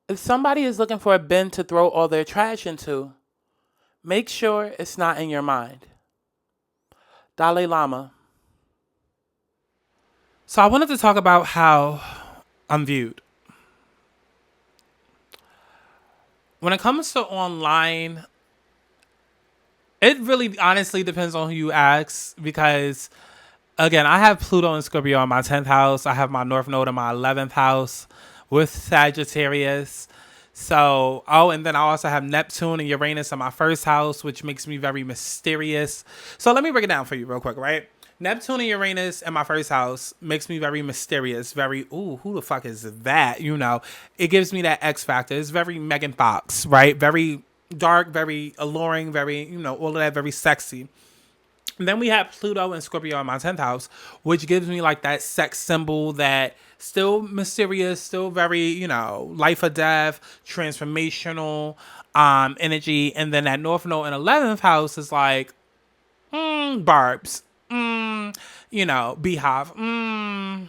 If somebody is looking for a bin to throw all their trash into, make sure it's not in your mind. Dalai Lama. So I wanted to talk about how I'm viewed. When it comes to online, it really honestly depends on who you ask because again, I have Pluto and Scorpio in my 10th house. I have my North Node in my 11th house with Sagittarius. So, and then I also have Neptune and Uranus in my first house, which makes me very mysterious. So, let me break it down for you real quick, right? Neptune and Uranus in my first house makes me very mysterious, very, ooh, who the fuck is that? It gives me that X factor. It's very Megan Fox, right? Very dark, very alluring, very, all of that, very sexy. And then we have Pluto and Scorpio in my 10th house, which gives me like that sex symbol that still mysterious, still very, life or death, transformational energy. And then that North Node in 11th house is like, barbs, beehive, Martin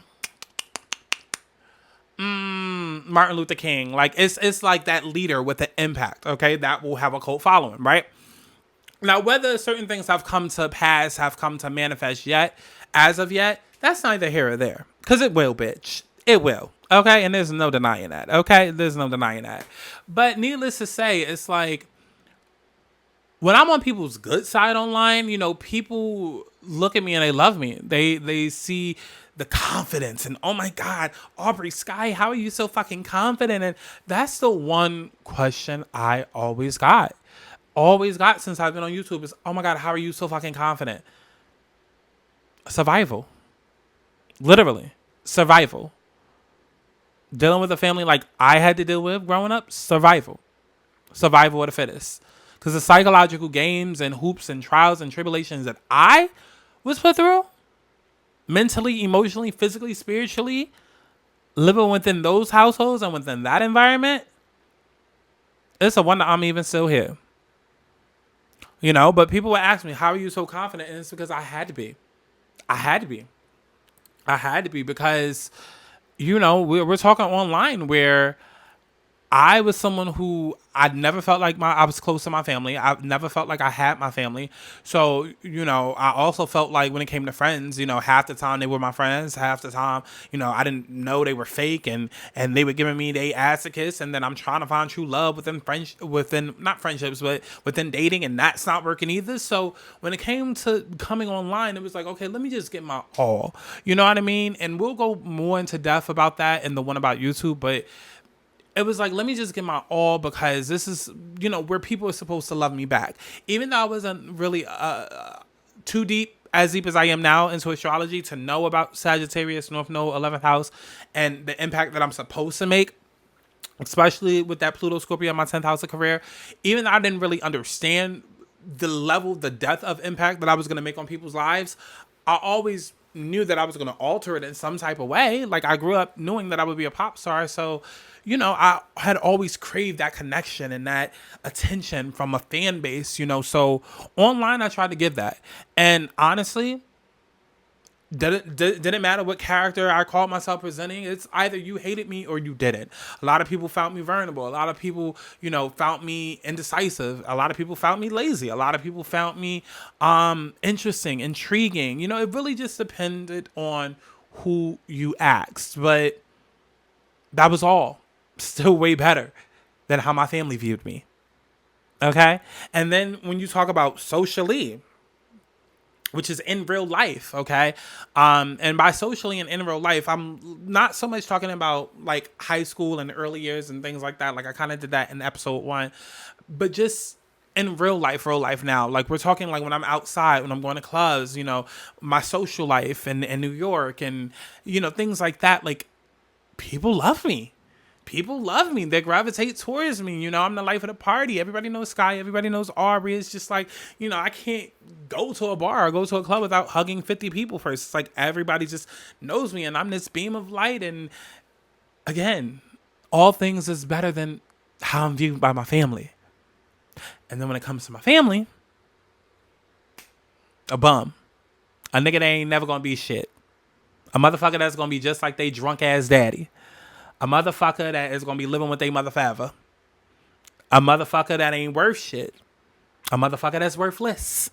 Luther King. Like it's like that leader with an impact, okay, that will have a cult following, right? Now, whether certain things have come to pass, have come to manifest yet, as of yet, that's neither here or there. Because it will, bitch. It will. Okay? And there's no denying that. Okay? There's no denying that. But needless to say, it's like, when I'm on people's good side online, people look at me and they love me. They see the confidence and, oh my God, Aubrey, Sky, how are you so fucking confident? And that's the one question I always got since I've been on YouTube is, oh my God, how are you so fucking confident? Survival. Literally. Survival. Dealing with a family like I had to deal with growing up, survival. Survival of the fittest. Because the psychological games and hoops and trials and tribulations that I was put through, mentally, emotionally, physically, spiritually, living within those households and within that environment, it's a wonder I'm even still here. But people would ask me, how are you so confident? And it's because I had to be. I had to be. I had to be because, we're talking online where I was someone who I never felt like I was close to my family. I never felt like I had my family. So, I also felt like when it came to friends, half the time they were my friends, half the time, I didn't know they were fake and they were giving me their ass to kiss. And then I'm trying to find true love within not friendships, but within dating, and that's not working either. So when it came to coming online, it was like, okay, let me just get my all, you know what I mean? And we'll go more into depth about that in the one about YouTube, but it was like, let me just get my all because this is, where people are supposed to love me back. Even though I wasn't really too as deep as I am now into astrology to know about Sagittarius, North Node, 11th house, and the impact that I'm supposed to make, especially with that Pluto Scorpio in my 10th house of career, even though I didn't really understand the depth of impact that I was going to make on people's lives, I always knew that I was going to alter it in some type of way. Like I grew up knowing that I would be a pop star. So, I had always craved that connection and that attention from a fan base, so online I tried to give that. And honestly, didn't matter what character I called myself presenting. It's either you hated me or you didn't. A lot of people found me vulnerable. A lot of people, found me indecisive. A lot of people found me lazy. A lot of people found me interesting, intriguing. It really just depended on who you asked. But that was all. Still way better than how my family viewed me. Okay? And then when you talk about socially, which is in real life, okay? And by socially and in real life, I'm not so much talking about like high school and early years and things like that. Like I kind of did that in episode 1, but just in real life now. Like we're talking like when I'm outside, when I'm going to clubs, my social life in New York and, things like that. Like people love me. People love me. They gravitate towards me. I'm the life of the party. Everybody knows Sky. Everybody knows Aubrey. It's just like, I can't go to a bar or go to a club without hugging 50 people first. It's like everybody just knows me and I'm this beam of light. And again, all things is better than how I'm viewed by my family. And then when it comes to my family, a bum. A nigga that ain't never gonna be shit. A motherfucker that's gonna be just like they drunk ass daddy. A motherfucker that is going to be living with their mother forever. A motherfucker that ain't worth shit. A motherfucker that's worthless.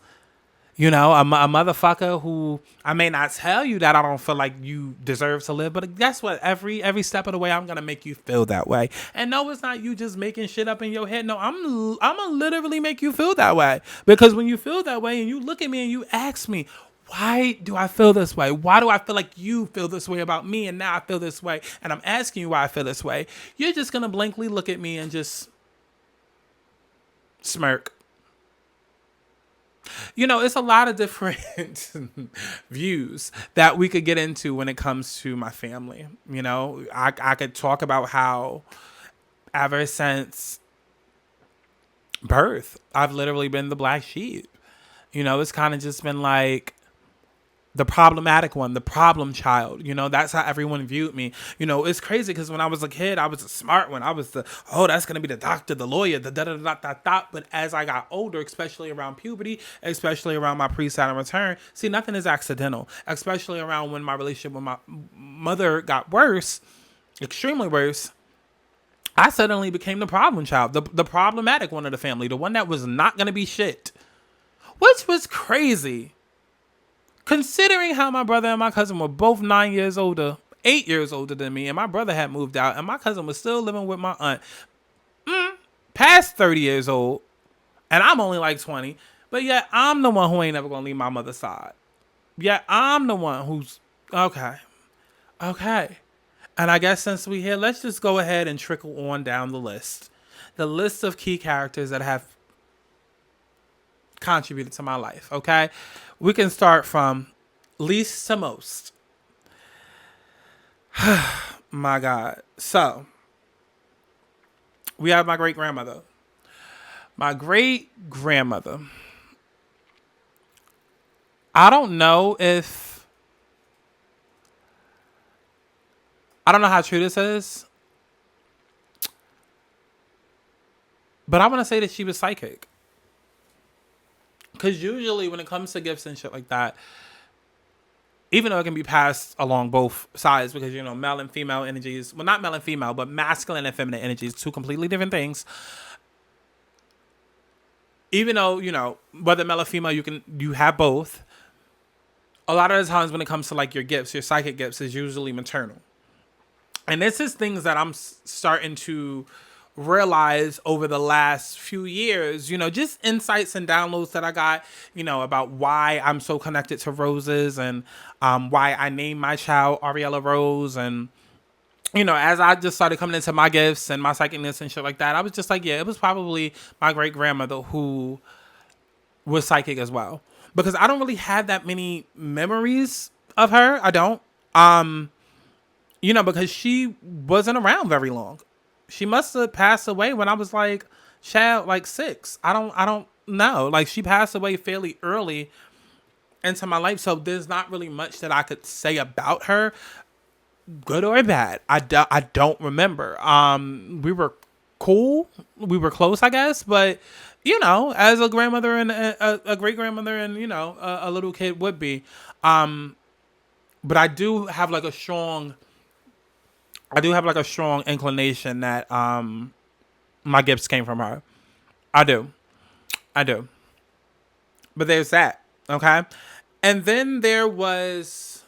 You know, a motherfucker who I may not tell you that I don't feel like you deserve to live, but guess what? Every step of the way, I'm gonna make you feel that way. And no, it's not you just making shit up in your head. No, I'm gonna literally make you feel that way, because when you feel that way and you look at me and you ask me, why do I feel this way? Why do I feel like you feel this way about me, and now I feel this way, and I'm asking you why I feel this way? You're just gonna blankly look at me and just smirk. You know, it's a lot of different views that we could get into when it comes to my family. You know, I could talk about how ever since birth, I've literally been the black sheep. You know, it's kind of just been like the problematic one, the problem child. You know, that's how everyone viewed me. You know, it's crazy because when I was a kid, I was a smart one. I was that's going to be the doctor, the lawyer, the da-da-da-da-da-da. But as I got older, especially around puberty, especially around my pre-Saturn return, see, nothing is accidental, especially around when my relationship with my mother got worse, extremely worse. I suddenly became the problem child, the problematic one of the family, the one that was not going to be shit, which was crazy. Considering how my brother and my cousin were both 9 years older, 8 years older than me, and my brother had moved out, and my cousin was still living with my aunt, past 30 years old, and I'm only like 20, but yet I'm the one who ain't never gonna leave my mother's side. Yet I'm the one who's, okay. And I guess since we here, let's just go ahead and trickle on down the list. The list of key characters that have contributed to my life, okay? We can start from least to most. My God. So, we have my great-grandmother. My great-grandmother. I don't know how true this is, but I want to say that she was psychic. Because usually when it comes to gifts and shit like that, even though it can be passed along both sides, because, you know, male and female energies, well, not male and female, but masculine and feminine energies, two completely different things. Even though, you know, whether male or female, you have both. A lot of the times when it comes to like your gifts, your psychic gifts is usually maternal. And this is things that I'm starting to realize over the last few years, you know, just insights and downloads that I got, you know, about why I'm so connected to roses, and why I named my child Ariella Rose. And, you know, as I just started coming into my gifts and my psychicness and shit like that, I was just like, yeah, it was probably my great grandmother who was psychic as well. Because I don't really have that many memories of her. I don't. You know, because she wasn't around very long. She must have passed away when I was like 6. I don't know. Like, she passed away fairly early into my life, so there's not really much that I could say about her, good or bad. I don't remember. We were cool. We were close, I guess, but, you know, as a grandmother and a great grandmother and, you know, a little kid would be. But I do have like a strong inclination that my gifts came from her. I do. But there's that, okay? And then there was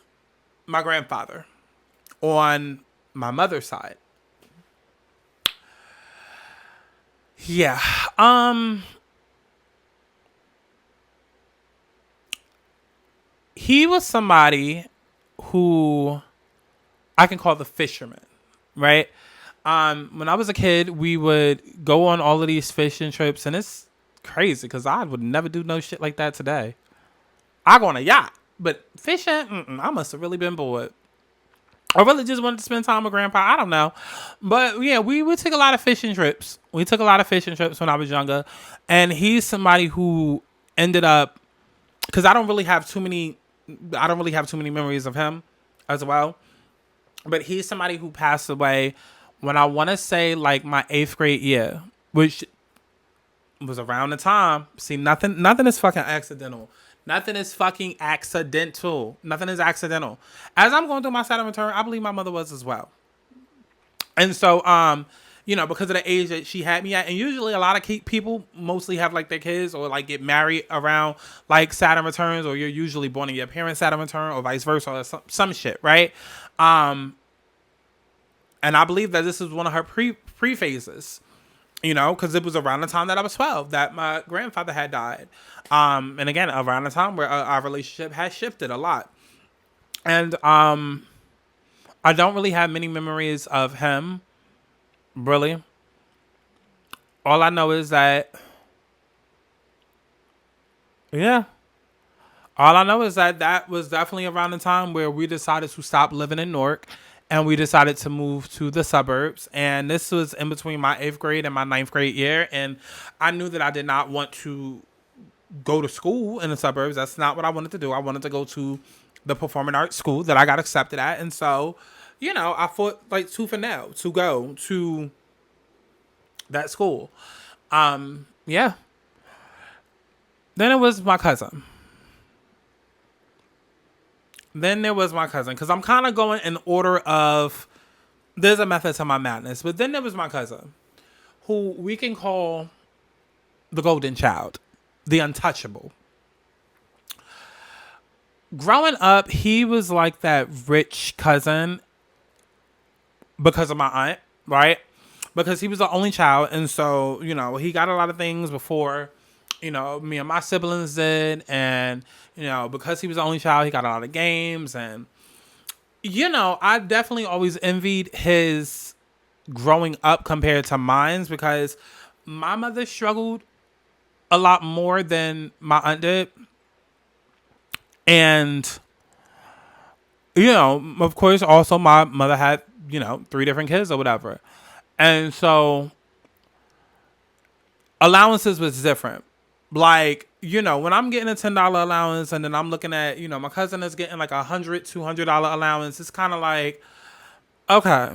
my grandfather on my mother's side. Yeah. He was somebody who I can call the fisherman, right? When I was a kid, we would go on all of these fishing trips, and it's crazy because I would never do no shit like that today. I go on a yacht, but fishing, I must have really been bored. I really just wanted to spend time with Grandpa. I don't know. But yeah, we would take a lot of fishing trips. We took a lot of fishing trips when I was younger. And he's somebody who ended up, because I don't really have too many memories of him as well. But he's somebody who passed away when I want to say like my 8th grade year, which was around the time. See, nothing is fucking accidental. Nothing is accidental. As I'm going through my Saturn return, I believe my mother was as well. And so, because of the age that she had me at, and usually a lot of people mostly have like their kids or like get married around like Saturn returns, or you're usually born in your parents' Saturn return, or vice versa, or some shit, right? And I believe that this is one of her pre phases, because it was around the time that I was 12 that my grandfather had died. And again, around the time where our relationship has shifted a lot. And I don't really have many memories of him, really. All I know is that, yeah, all I know is that that was definitely around the time where we decided to stop living in Newark and we decided to move to the suburbs. And this was in between my 8th grade and my 9th grade year. And I knew that I did not want to go to school in the suburbs. That's not what I wanted to do. I wanted to go to the performing arts school that I got accepted at. And so, I fought like tooth and nail to go to that school. Yeah. Then it was my cousin. Then there was my cousin, because I'm kind of going in order of, there's a method to my madness. But then there was my cousin, who we can call the golden child, the untouchable. Growing up, he was like that rich cousin because of my aunt, right? Because he was the only child. And so, he got a lot of things before, me and my siblings did. And, because he was the only child, he got a lot of games. And, I definitely always envied his growing up compared to mine's, because my mother struggled a lot more than my aunt did. And, of course, also my mother had, 3 different kids or whatever. And so allowances was different. Like, when I'm getting a $10 allowance and then I'm looking at, my cousin is getting like $100-$200 allowance, it's kind of like, okay.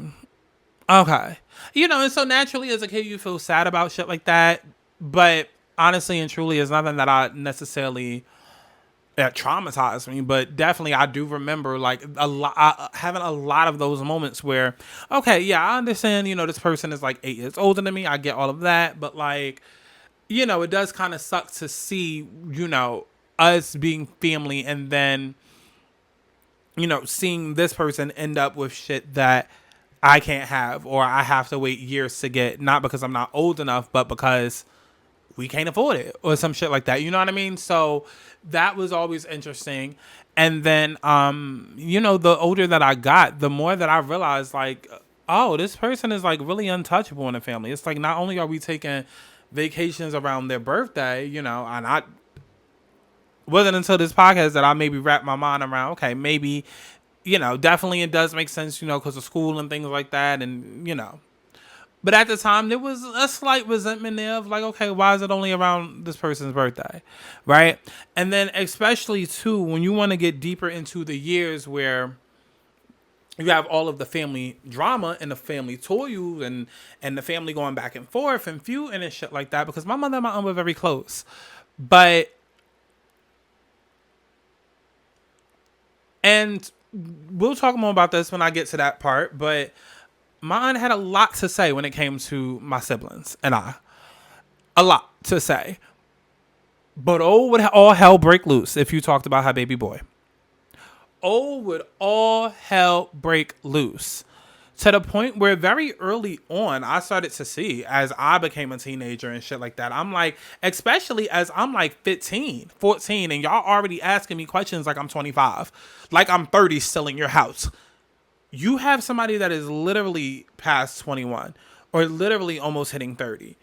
And so naturally as a kid, you feel sad about shit like that. But honestly and truly, it's nothing that I necessarily that traumatized me, but definitely I do remember like having a lot of those moments where, okay, yeah, I understand, this person is like 8 years older than me. I get all of that, but like, it does kind of suck to see, us being family and then, seeing this person end up with shit that I can't have, or I have to wait years to get, not because I'm not old enough, but because we can't afford it or some shit like that. You know what I mean? So that was always interesting. And then, the older that I got, the more that I realized like, oh, this person is like really untouchable in the family. It's like, not only are we taking vacations around their birthday, and I wasn't until this podcast that I maybe wrapped my mind around, okay, maybe, definitely it does make sense, because of school and things like that. And, but at the time, there was a slight resentment there of like, okay, why is it only around this person's birthday, right? And then especially, too, when you want to get deeper into the years where you have all of the family drama and the family toil and the family going back and forth and feuding and shit like that, because my mother and my aunt were very close. But, and we'll talk more about this when I get to that part, but my aunt had a lot to say when it came to my siblings and I. A lot to say. But would all hell break loose if you talked about her baby boy. Would all hell break loose. To the point where very early on, I started to see, as I became a teenager and shit like that, I'm like, especially as I'm like 15, 14, and y'all already asking me questions like I'm 25. Like I'm 30 still in your house. You have somebody that is literally past 21 or literally almost hitting 30,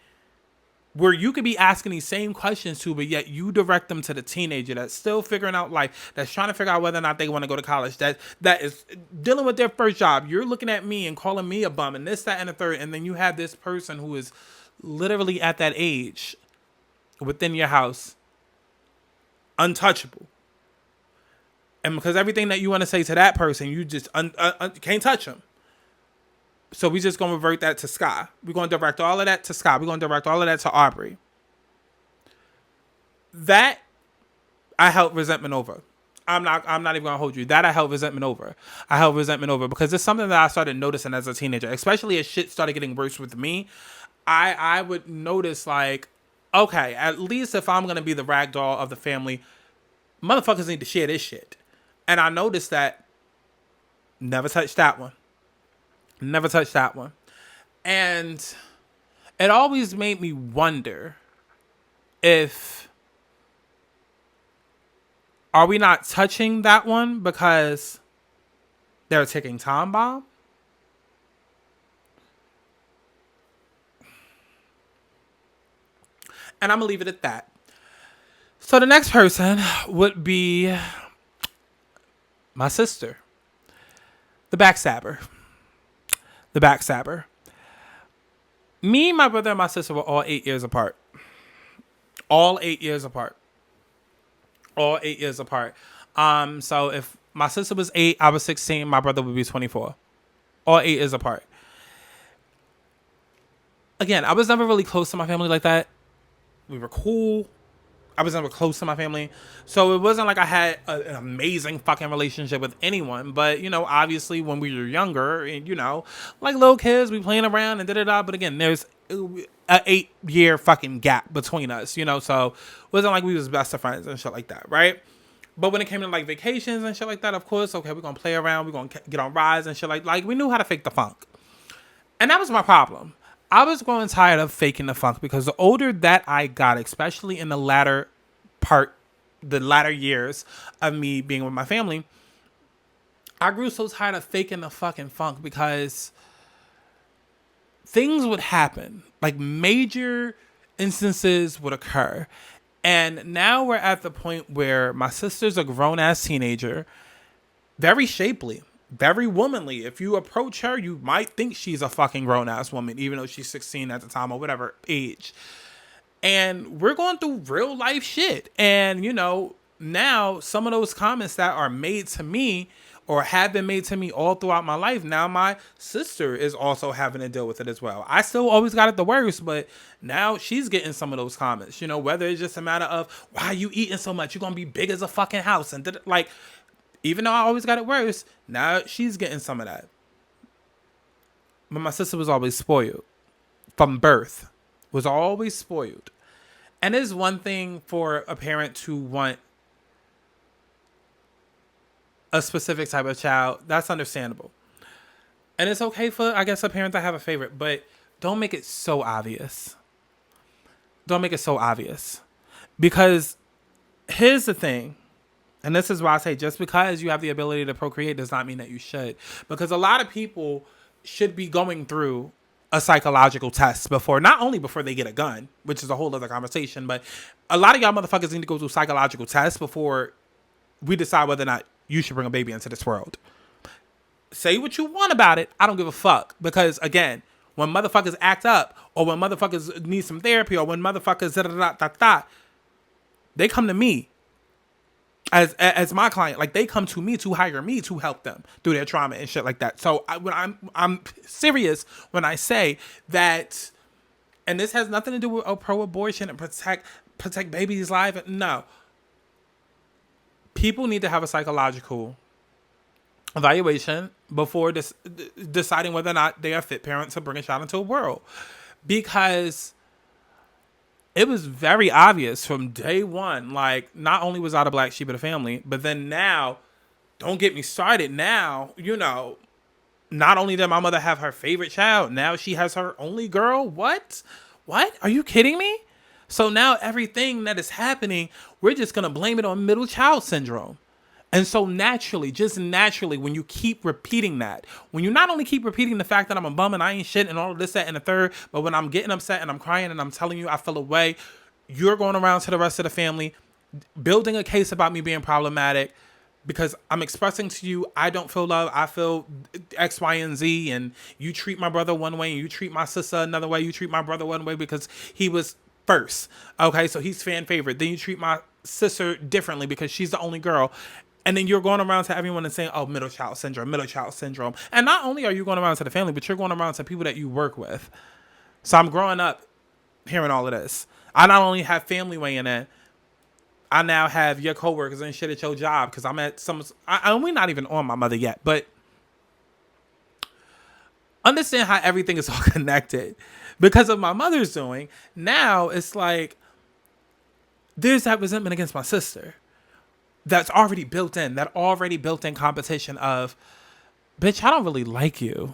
where you could be asking these same questions to, but yet you direct them to the teenager that's still figuring out life, that's trying to figure out whether or not they want to go to college, that is dealing with their first job. You're looking at me and calling me a bum and this, that, and the third. And then you have this person who is literally at that age within your house, untouchable. And because everything that you want to say to that person, you just can't touch them. So we just going to revert that to Sky. We're going to direct all of that to Sky. We're going to direct all of that to Aubrey. That I held resentment over. I'm not even gonna hold you. That I held resentment over. I held resentment over because it's something that I started noticing as a teenager, especially as shit started getting worse with me. I would notice like, okay, at least if I'm gonna be the rag doll of the family, motherfuckers need to share this shit. And I noticed that never touched that one. Never touched that one. And it always made me wonder if are we not touching that one because they're a ticking time bomb? And I'm going to leave it at that. So the next person would be my sister. The backstabber. The backstabber. Me, my brother, and my sister were all 8 years apart. All 8 years apart. All 8 years apart. So if my sister was 8, I was 16, my brother would be 24. All 8 years apart. Again, I was never really close to my family like that. We were cool. I was never close to my family. So it wasn't like I had an amazing fucking relationship with anyone. But, you know, obviously when we were younger and, you know, like little kids, we playing around and da-da-da. But again, there's an 8-year fucking gap between us, you know. So it wasn't like we was best of friends and shit like that, right? But when it came to like vacations and shit like that, of course, okay, we're going to play around. We're going to get on rides and shit like we knew how to fake the funk. And that was my problem. I was growing tired of faking the funk because the older that I got, especially in the latter years of me being with my family, I grew so tired of faking the fucking funk because things would happen. Like major instances would occur. And now we're at the point where my sister's a grown-ass teenager, very shapely, very womanly. If you approach her, you might think she's a fucking grown-ass woman, even though she's 16 at the time or whatever age. And we're going through real life shit. And, you know, now some of those comments that are made to me or have been made to me all throughout my life, now my sister is also having to deal with it as well. I still always got it the worst, but now she's getting some of those comments, you know, whether it's just a matter of, why are you eating so much? You're going to be big as a fucking house. And like, even though I always got it worse, now she's getting some of that. But my sister was always spoiled from birth, was always spoiled. And it's one thing for a parent to want a specific type of child. That's understandable. And it's okay for, I guess, a parent to have a favorite, but don't make it so obvious. Don't make it so obvious. Because here's the thing. And this is why I say just because you have the ability to procreate does not mean that you should. Because a lot of people should be going through a psychological test before, not only before they get a gun, which is a whole other conversation, but a lot of y'all motherfuckers need to go through psychological tests before we decide whether or not you should bring a baby into this world. Say what you want about it. I don't give a fuck. Because again, when motherfuckers act up or when motherfuckers need some therapy or when motherfuckers they come to me as my client. Like they come to me to hire me to help them through their trauma and shit like that. So I'm serious when I say that, and this has nothing to do with pro-abortion and protect babies' life. No. People need to have a psychological evaluation before deciding whether or not they are fit parents to bring a child into the world. Because it was very obvious from day one, like, not only was I the black sheep of the family, but then now, don't get me started, now, you know, not only did my mother have her favorite child, now she has her only girl. What? Are you kidding me? So now everything that is happening, we're just going to blame it on middle child syndrome. And so naturally, when you keep repeating that, when you not only keep repeating the fact that I'm a bum and I ain't shit and all of this, that, and the third, but when I'm getting upset and I'm crying and I'm telling you I feel away, you're going around to the rest of the family, building a case about me being problematic because I'm expressing to you, I don't feel love, I feel X, Y, and Z, and you treat my brother one way and you treat my sister another way, you treat my brother one way because he was first, okay, so he's fan favorite. Then you treat my sister differently because she's the only girl. And then you're going around to everyone and saying, oh, middle child syndrome. And not only are you going around to the family, but you're going around to people that you work with. So I'm growing up hearing all of this. I not only have family weighing in, I now have your coworkers and shit at your job because I'm at some. We're not even on my mother yet, but understand how everything is all connected because of my mother's doing. Now it's like there's that resentment against my sister that's already built in, that already built in competition of, bitch, I don't really like you.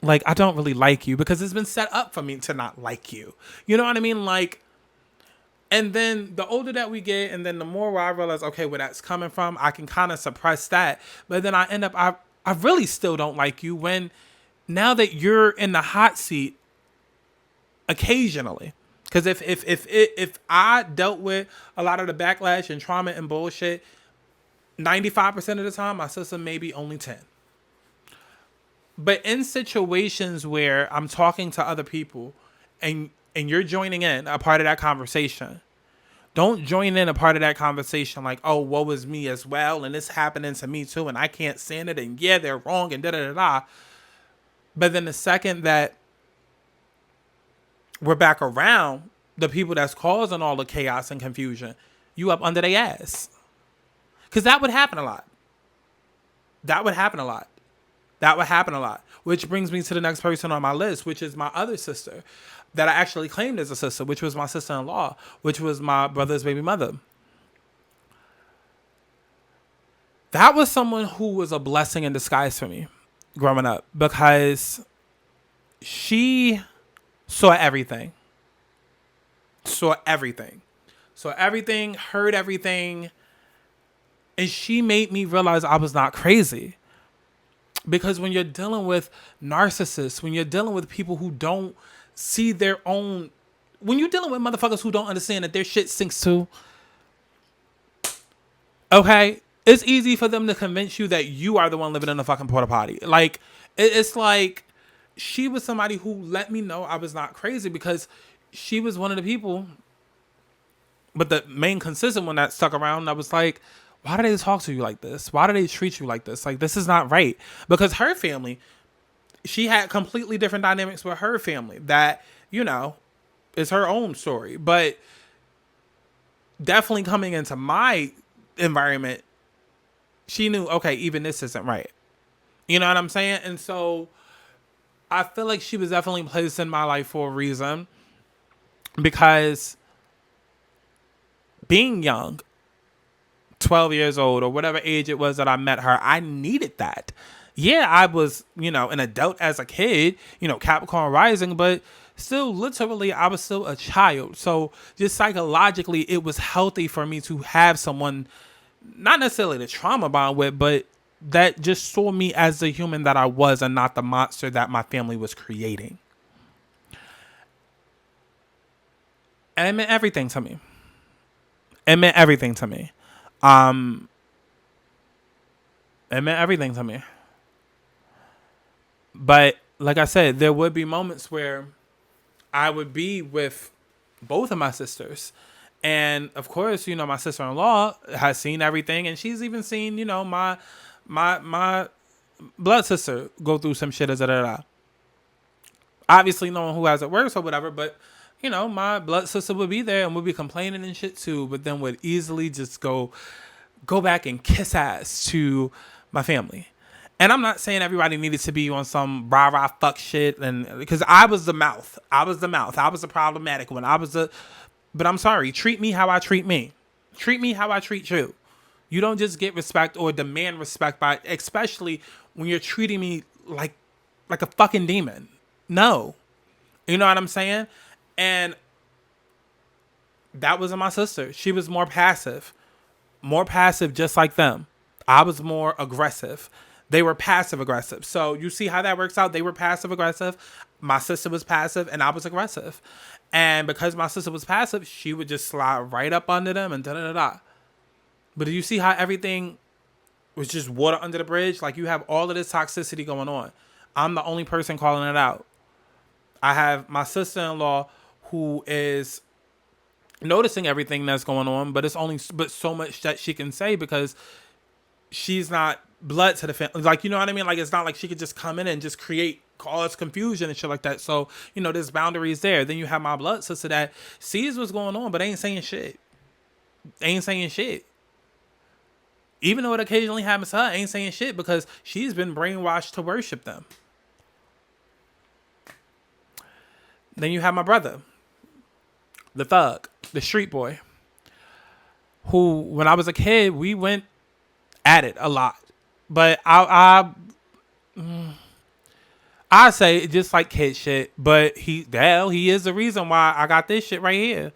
Like, I don't really like you because it's been set up for me to not like you. You know what I mean? Like, and then the older that we get, and then the more where I realize, okay, where that's coming from, I can kind of suppress that. But then I end up, I really still don't like you when now that you're in the hot seat occasionally. Because if I dealt with a lot of the backlash and trauma and bullshit, 95% of the time, my sister maybe only 10. But in situations where I'm talking to other people and you're joining in a part of that conversation, don't join in a part of that conversation like, oh, woe is me as well, and it's happening to me too, and I can't stand it, and yeah, they're wrong, and da-da-da-da. But then the second that we're back around the people that's causing all the chaos and confusion, you up under their ass. Because that would happen a lot. That would happen a lot. That would happen a lot. Which brings me to the next person on my list, which is my other sister that I actually claimed as a sister, which was my sister-in-law, which was my brother's baby mother. That was someone who was a blessing in disguise for me growing up because she saw everything. Saw everything. Saw everything, heard everything, and she made me realize I was not crazy. Because when you're dealing with narcissists, when you're dealing with people who don't see their own, when you're dealing with motherfuckers who don't understand that their shit sinks too, okay, it's easy for them to convince you that you are the one living in a fucking porta potty. Like, it's like she was somebody who let me know I was not crazy because she was one of the people, but the main consistent one that stuck around, I was like, why do they talk to you like this? Why do they treat you like this? Like, this is not right. Because her family, she had completely different dynamics with her family. That, you know, is her own story. But definitely coming into my environment, she knew, okay, even this isn't right. You know what I'm saying? And so I feel like she was definitely placed in my life for a reason. Because being young, 12 years old or whatever age it was that I met her, I needed that. Yeah, I was, an adult as a kid, Capricorn rising, but still literally I was still a child. So just psychologically, it was healthy for me to have someone, not necessarily the trauma bond with, but that just saw me as the human that I was and not the monster that my family was creating. And it meant everything to me. It meant everything to me. It meant everything to me. But like I said, there would be moments where I would be with both of my sisters. And of course, my sister-in-law has seen everything, and she's even seen, my blood sister go through some shit. Obviously, no one who has it worse or whatever, but my blood sister would be there and would be complaining and shit too, but then would easily just go back and kiss ass to my family. And I'm not saying everybody needed to be on some rah-rah fuck shit, and because I was the mouth. I was the problematic one. But I'm sorry, treat me how I treat me. Treat me how I treat you. You don't just get respect or demand respect by, especially when you're treating me like a fucking demon. No. You know what I'm saying? And that wasn't my sister. She was more passive just like them. I was more aggressive. They were passive aggressive. So you see how that works out? They were passive aggressive. My sister was passive and I was aggressive. And because my sister was passive, she would just slide right up under them and da-da-da-da. But do you see how everything was just water under the bridge? Like, you have all of this toxicity going on. I'm the only person calling it out. I have my sister-in-law who is noticing everything that's going on, but but so much that she can say because she's not blood to the family. Like, you know what I mean? Like, it's not like she could just come in and just cause confusion and shit like that. So, there's boundaries there. Then you have my blood sister that sees what's going on, but ain't saying shit. ain't saying shit. Even though it occasionally happens to her, ain't saying shit because she's been brainwashed to worship them. Then you have my brother, the thug, the street boy, who, when I was a kid, we went at it a lot. But I say just like kid shit. But he is the reason why I got this shit right here.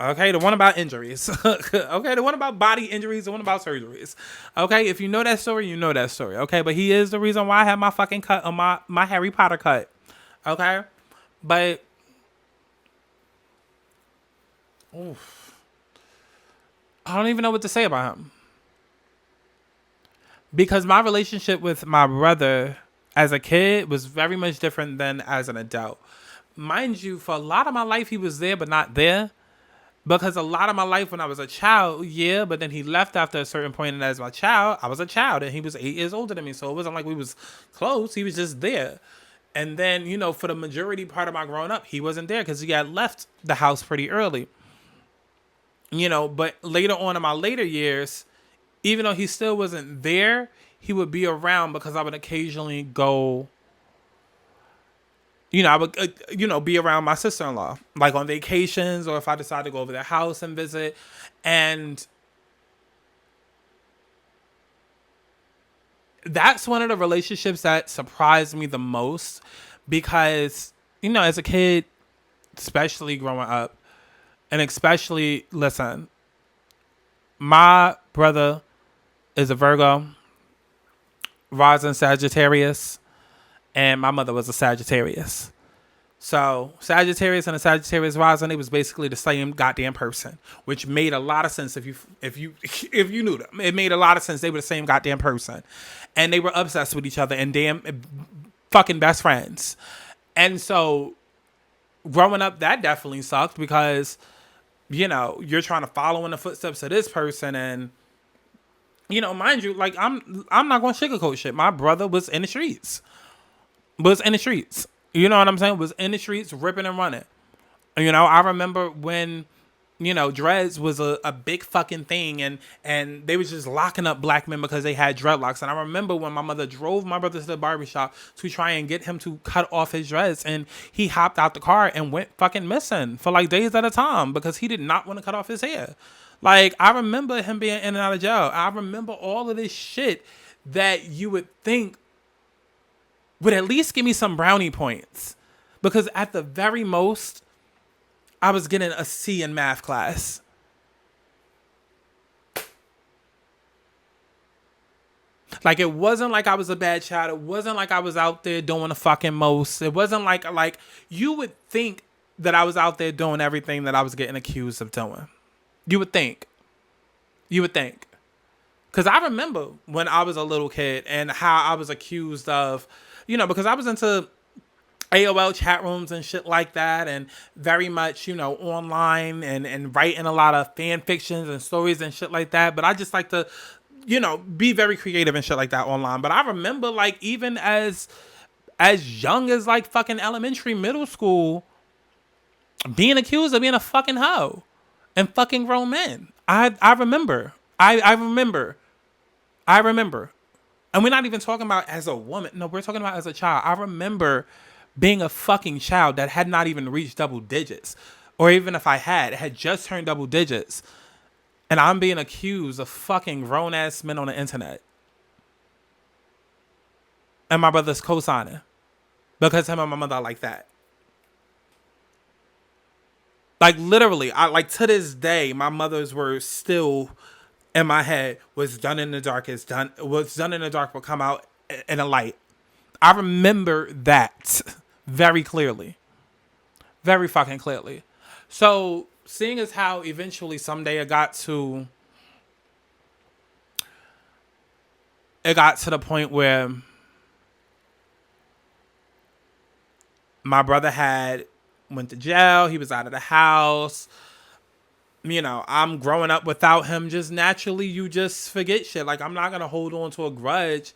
Okay, the one about injuries. Okay, the one about body injuries, the one about surgeries. Okay, if you know that story, you know that story. Okay, but he is the reason why I had my fucking cut on my Harry Potter cut. Okay, but oof, I don't even know what to say about him. Because my relationship with my brother as a kid was very much different than as an adult. Mind you, for a lot of my life, he was there, but not there. Because a lot of my life when I was a child, yeah, but then he left after a certain point, and as my child, I was a child, and he was 8 years older than me, so it wasn't like we was close. He was just there. And then, for the majority part of my growing up, he wasn't there because he had left the house pretty early. But later on in my later years, even though he still wasn't there, he would be around because I would occasionally go, I would, be around my sister-in-law, like on vacations or if I decide to go over their house and visit. And that's one of the relationships that surprised me the most because, as a kid, especially growing up, and especially, listen, my brother is a Virgo, rising Sagittarius, and my mother was a Sagittarius. So Sagittarius and a Sagittarius rising, it was basically the same goddamn person, which made a lot of sense if you knew them. It made a lot of sense. They were the same goddamn person, and they were obsessed with each other and damn fucking best friends. And so growing up, that definitely sucked because you're trying to follow in the footsteps of this person, and mind you, like I'm not gonna sugarcoat shit. My brother was in the streets. You know what I'm saying? Was in the streets, ripping and running. I remember when, dreads was a big fucking thing, and they was just locking up black men because they had dreadlocks. And I remember when my mother drove my brother to the barbershop to try and get him to cut off his dreads, and he hopped out the car and went fucking missing for like days at a time because he did not want to cut off his hair. Like, I remember him being in and out of jail. I remember all of this shit that you would think would at least give me some brownie points. Because at the very most, I was getting a C in math class. Like, it wasn't like I was a bad child. It wasn't like I was out there doing the fucking most. It wasn't like you would think that I was out there doing everything that I was getting accused of doing. You would think. Because I remember when I was a little kid and how I was accused of, because I was into AOL chat rooms and shit like that, and very much, online and writing a lot of fan fictions and stories and shit like that. But I just like to, be very creative and shit like that online. But I remember, like, even as young as like fucking elementary, middle school, being accused of being a fucking hoe and fucking grown men. I remember. I remember. And we're not even talking about as a woman. No, we're talking about as a child. I remember being a fucking child that had not even reached double digits. Or even if I had just turned double digits. And I'm being accused of fucking grown-ass men on the internet. And my brother's co-signing. Because him and my mother are like that. Like, literally, to this day, my mother's words still in my head was done in the dark will come out in a light. I remember that very clearly. Very fucking clearly. So, seeing as how eventually someday it got to the point where my brother went to jail, he was out of the house. I'm growing up without him. Just naturally, you just forget shit. Like, I'm not going to hold on to a grudge.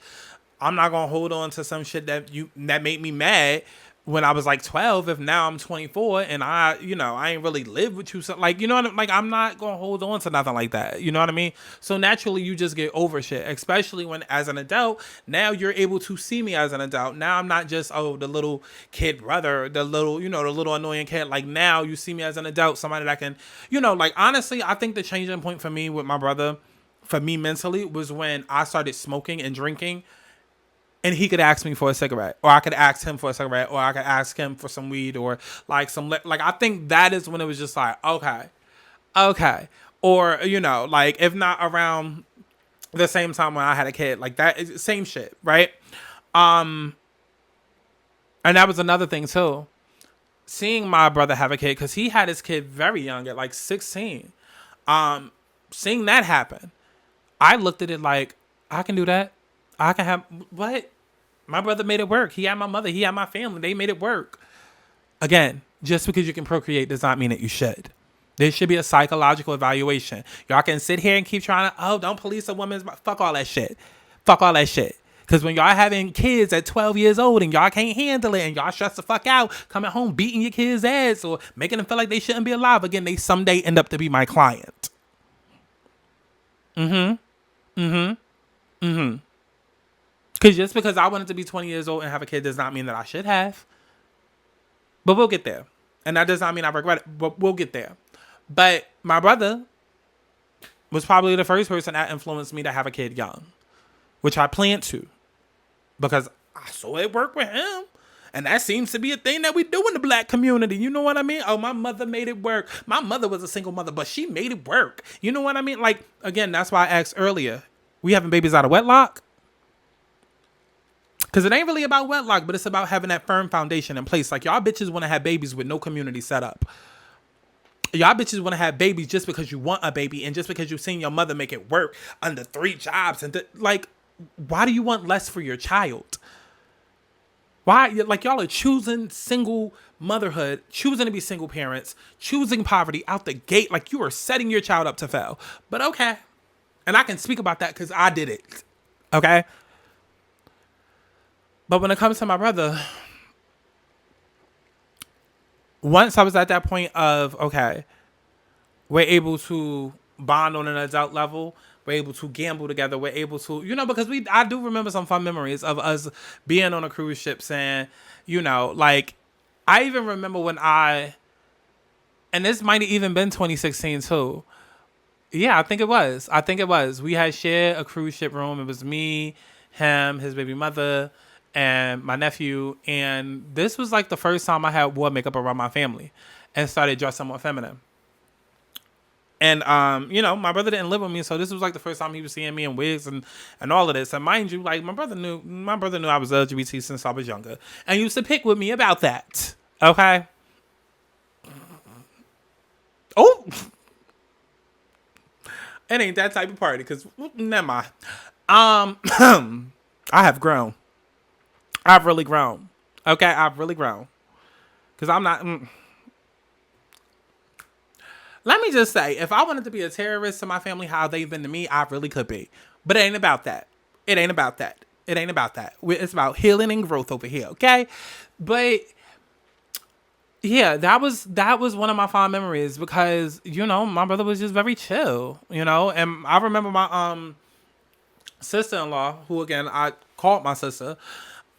I'm not going to hold on to some shit that made me mad when I was like 12, if now I'm 24 and I ain't really lived with you. So like, you know what I mean? Like, I'm not going to hold on to nothing like that. You know what I mean? So naturally you just get over shit, especially when as an adult, now you're able to see me as an adult. Now I'm not just, oh, the little kid brother, the little, the little annoying kid. Like now you see me as an adult, somebody that can, like honestly, I think the changing point for me with my brother, for me mentally, was when I started smoking and drinking. And he could ask me for a cigarette, or I could ask him for a cigarette, or I could ask him for some weed, or like I think that is when it was just like, okay. Or, like if not around the same time when I had a kid, like that is same shit. Right. And that was another thing too. Seeing my brother have a kid, cause he had his kid very young at like 16. Seeing that happen, I looked at it like, I can do that. I can have what? My brother made it work. He had my mother. He had my family. They made it work. Again, just because you can procreate does not mean that you should. There should be a psychological evaluation. Y'all can sit here and keep trying to, don't police a woman's, fuck all that shit. Fuck all that shit. Because when y'all having kids at 12 years old and y'all can't handle it and y'all stress the fuck out, coming home beating your kids' ass or making them feel like they shouldn't be alive, again, they someday end up to be my client. Because just because I wanted to be 20 years old and have a kid does not mean that I should have. But we'll get there. And that does not mean I regret it, but we'll get there. But my brother was probably the first person that influenced me to have a kid young, which I planned to, because I saw it work with him. And that seems to be a thing that we do in the black community. You know what I mean? Oh, my mother made it work. My mother was a single mother, but she made it work. You know what I mean? Like, again, that's why I asked earlier, we having babies out of wedlock? Because it ain't really about wedlock, but it's about having that firm foundation in place. Like, y'all bitches want to have babies with no community set up. Y'all bitches want to have babies just because you want a baby and just because you've seen your mother make it work under 3 jobs. And like, why do you want less for your child? Why? Like, y'all are choosing single motherhood, choosing to be single parents, choosing poverty out the gate. Like, you are setting your child up to fail. But okay. And I can speak about that because I did it. Okay? But when it comes to my brother, once I was at that point of, okay, we're able to bond on an adult level, we're able to gamble together, we're able to, because I do remember some fun memories of us being on a cruise ship saying, like, I even remember when and this might have even been 2016 too. Yeah, I think it was. We had shared a cruise ship room. It was me, him, his baby mother, and my nephew. And this was like the first time I had wore makeup around my family and started dressing more feminine. And, my brother didn't live with me. So this was like the first time he was seeing me in wigs and all of this. And mind you, like, my brother knew I was LGBT since I was younger and used to pick with me about that. Okay. Oh, it ain't that type of party. Cause never mind. I have grown. I've really grown. Okay, I've really grown. Because I'm not... Let me just say, if I wanted to be a terrorist to my family, how they've been to me, I really could be. But it ain't about that. It's about healing and growth over here, okay? But... yeah, that was one of my fond memories because, my brother was just very chill, and I remember my sister-in-law, who again I called my sister,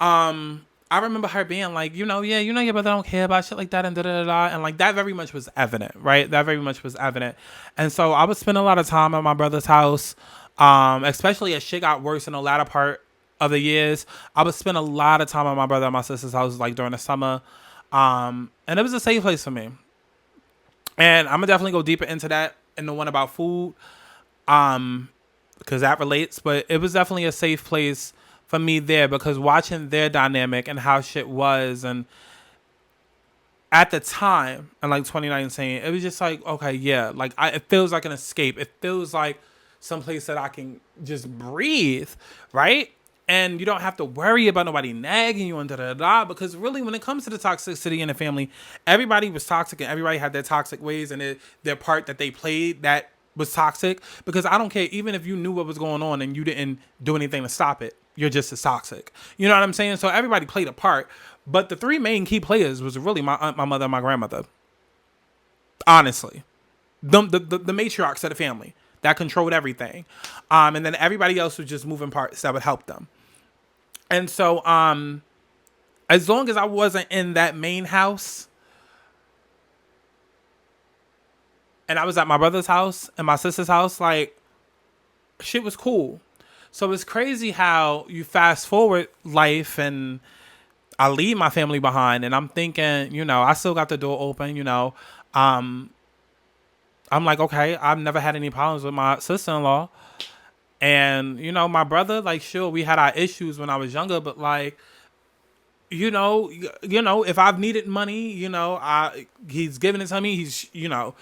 I remember her being like, your brother don't care about shit like that and da-da-da-da, and like that very much was evident, right? That very much was evident. And so I would spend a lot of time at my brother's house, especially as shit got worse in the latter part of the years. I would spend a lot of time at my brother and my sister's house, like during the summer. And it was a safe place for me. And I'm gonna definitely go deeper into that in the one about food, because that relates. But it was definitely a safe place for me there because watching their dynamic and how shit was, and at the time in like 2019, it was just like, okay, yeah, like it feels like an escape. It feels like someplace that I can just breathe, right? And you don't have to worry about nobody nagging you and da-da-da-da. Because really, when it comes to the toxicity in the family, everybody was toxic and everybody had their toxic ways and their part that they played that was toxic. Because I don't care, even if you knew what was going on and you didn't do anything to stop it, you're just as toxic. You know what I'm saying? So everybody played a part. But the three main key players was really my aunt, my mother, and my grandmother. Honestly, the matriarchs of the family that controlled everything, and then everybody else was just moving parts that would help them. And so, as long as I wasn't in that main house, and I was at my brother's house and my sister's house, like, shit was cool. So it's crazy how you fast forward life and I leave my family behind and I'm thinking, I still got the door open, I'm like, okay, I've never had any problems with my sister-in-law. And, my brother, like, sure, we had our issues when I was younger, but like, if I've needed money, he's giving it to me. He's, even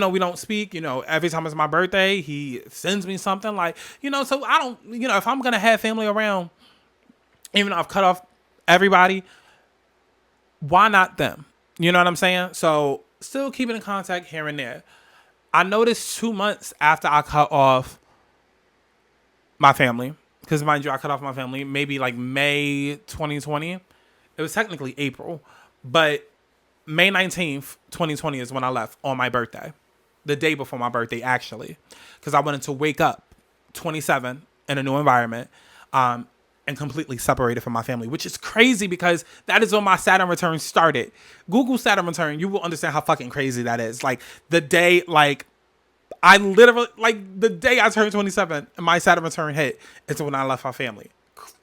though we don't speak, every time it's my birthday, he sends me something like, so I don't, if I'm going to have family around, even though I've cut off everybody, why not them? You know what I'm saying? So still keeping in contact here and there. I noticed 2 months after I cut off my family, because mind you, I cut off my family maybe like May 2020. It was technically April, but May 19th, 2020 is when I left on my birthday. The day before my birthday, actually, because I wanted to wake up 27 in a new environment, and completely separated from my family, which is crazy because that is when my Saturn return started. Google Saturn return, you will understand how fucking crazy that is. Like the day, like I literally, like the day I turned 27 and my Saturn return hit, it's when I left my family.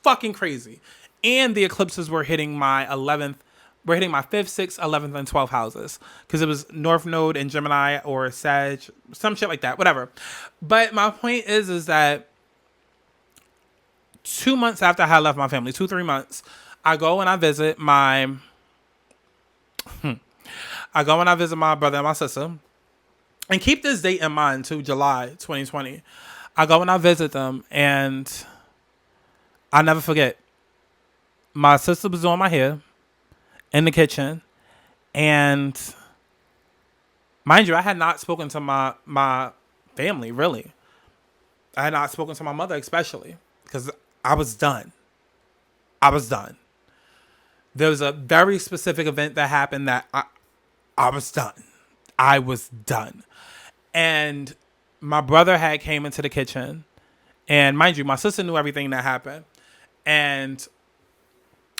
Fucking crazy. And the eclipses were hitting my 11th, we're hitting my 5th, 6th, 11th, and 12th houses. Because it was North Node in Gemini or Sag, some shit like that, whatever. But my point is that 2 months after I left my family, 3 months, I go and I visit my brother and my sister. And keep this date in mind too, July 2020. I go and I visit them and I never forget. My sister was doing my hair in the kitchen. And mind you, I had not spoken to my family, really. I had not spoken to my mother especially. Because I was done. There was a very specific event that happened that I was done. I was done. And my brother had came into the kitchen. And mind you, my sister knew everything that happened. And,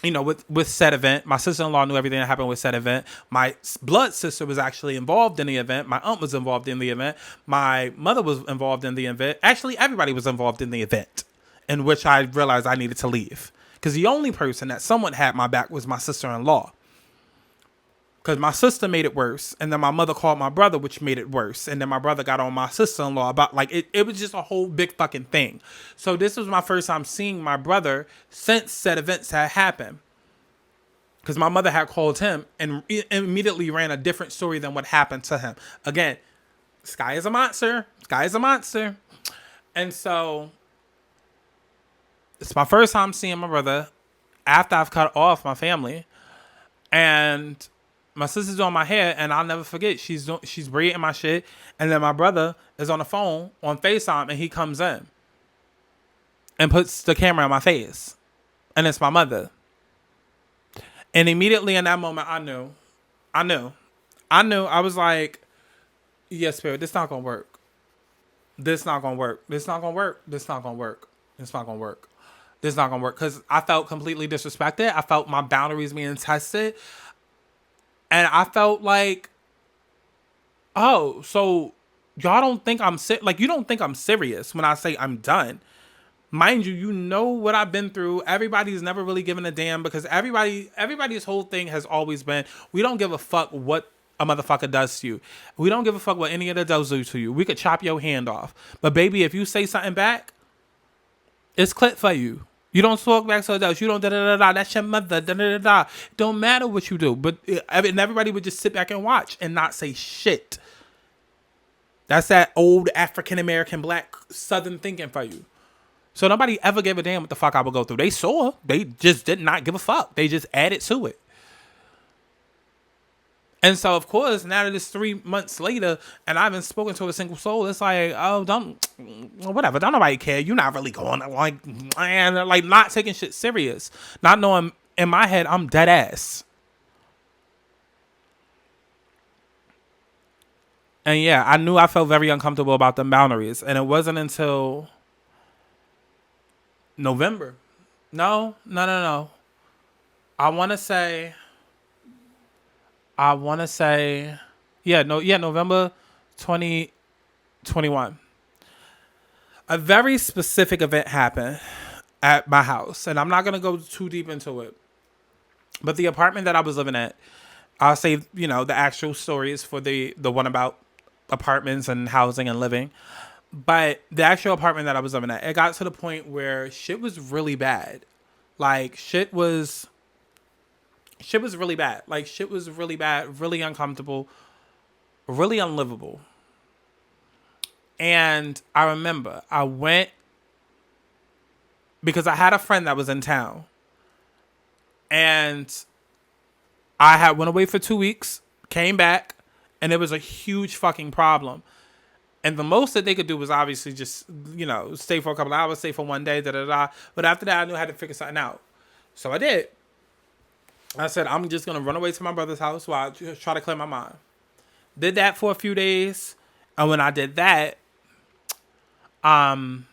with said event, my sister-in-law knew everything that happened with said event. My blood sister was actually involved in the event. My aunt was involved in the event. My mother was involved in the event. Actually, everybody was involved in the event, in which I realized I needed to leave. Because the only person that somewhat had my back was my sister-in-law. Because my sister made it worse. And then my mother called my brother, which made it worse. And then my brother got on my sister-in-law about, like, it was just a whole big fucking thing. So this was my first time seeing my brother since said events had happened. Because my mother had called him and immediately ran a different story than what happened to him. Again, Sky is a monster. And so it's my first time seeing my brother after I've cut off my family. And my sister's doing my hair, and I'll never forget. She's braiding my shit, and then my brother is on the phone on FaceTime, and he comes in and puts the camera on my face, and it's my mother. And immediately in that moment, I knew. I was like, "Yeah, Spirit, this not gonna work. This not gonna work. Because I felt completely disrespected. I felt my boundaries being tested. And I felt like, oh, so y'all don't think I'm you don't think I'm serious when I say I'm done. Mind you, what I've been through. Everybody's never really given a damn because everybody's whole thing has always been, we don't give a fuck what a motherfucker does to you. We don't give a fuck what any of the does do to you. We could chop your hand off. But baby, if you say something back, it's clip for you. You don't talk back to adults. You don't da-da-da-da. That's your mother. Da-da-da-da. Don't matter what you do. But and everybody would just sit back and watch and not say shit. That's that old African-American black Southern thinking for you. So nobody ever gave a damn what the fuck I would go through. They saw. They just did not give a fuck. They just added to it. And so, of course, now that it's 3 months later and I haven't spoken to a single soul, it's like, oh, whatever. Don't nobody care. You're not really going, like not taking shit serious. Not knowing in my head, I'm dead ass. And yeah, I knew I felt very uncomfortable about the boundaries. And it wasn't until November. No. I want to say, I want to say, November 2021. A very specific event happened at my house. And I'm not going to go too deep into it. But the apartment that I was living at, I'll say, the actual stories for the one about apartments and housing and living. But the actual apartment that I was living at, it got to the point where shit was really bad. Like, shit was really bad. Like, shit was really bad, really uncomfortable, really unlivable. And I remember I went because I had a friend that was in town. And I had went away for 2 weeks, came back, and it was a huge fucking problem. And the most that they could do was obviously just, stay for a couple of hours, stay for one day, da-da-da. But after that, I knew I had to figure something out. So I did. I said, I'm just going to run away to my brother's house while I try to clear my mind. Did that for a few days. And when I did that, my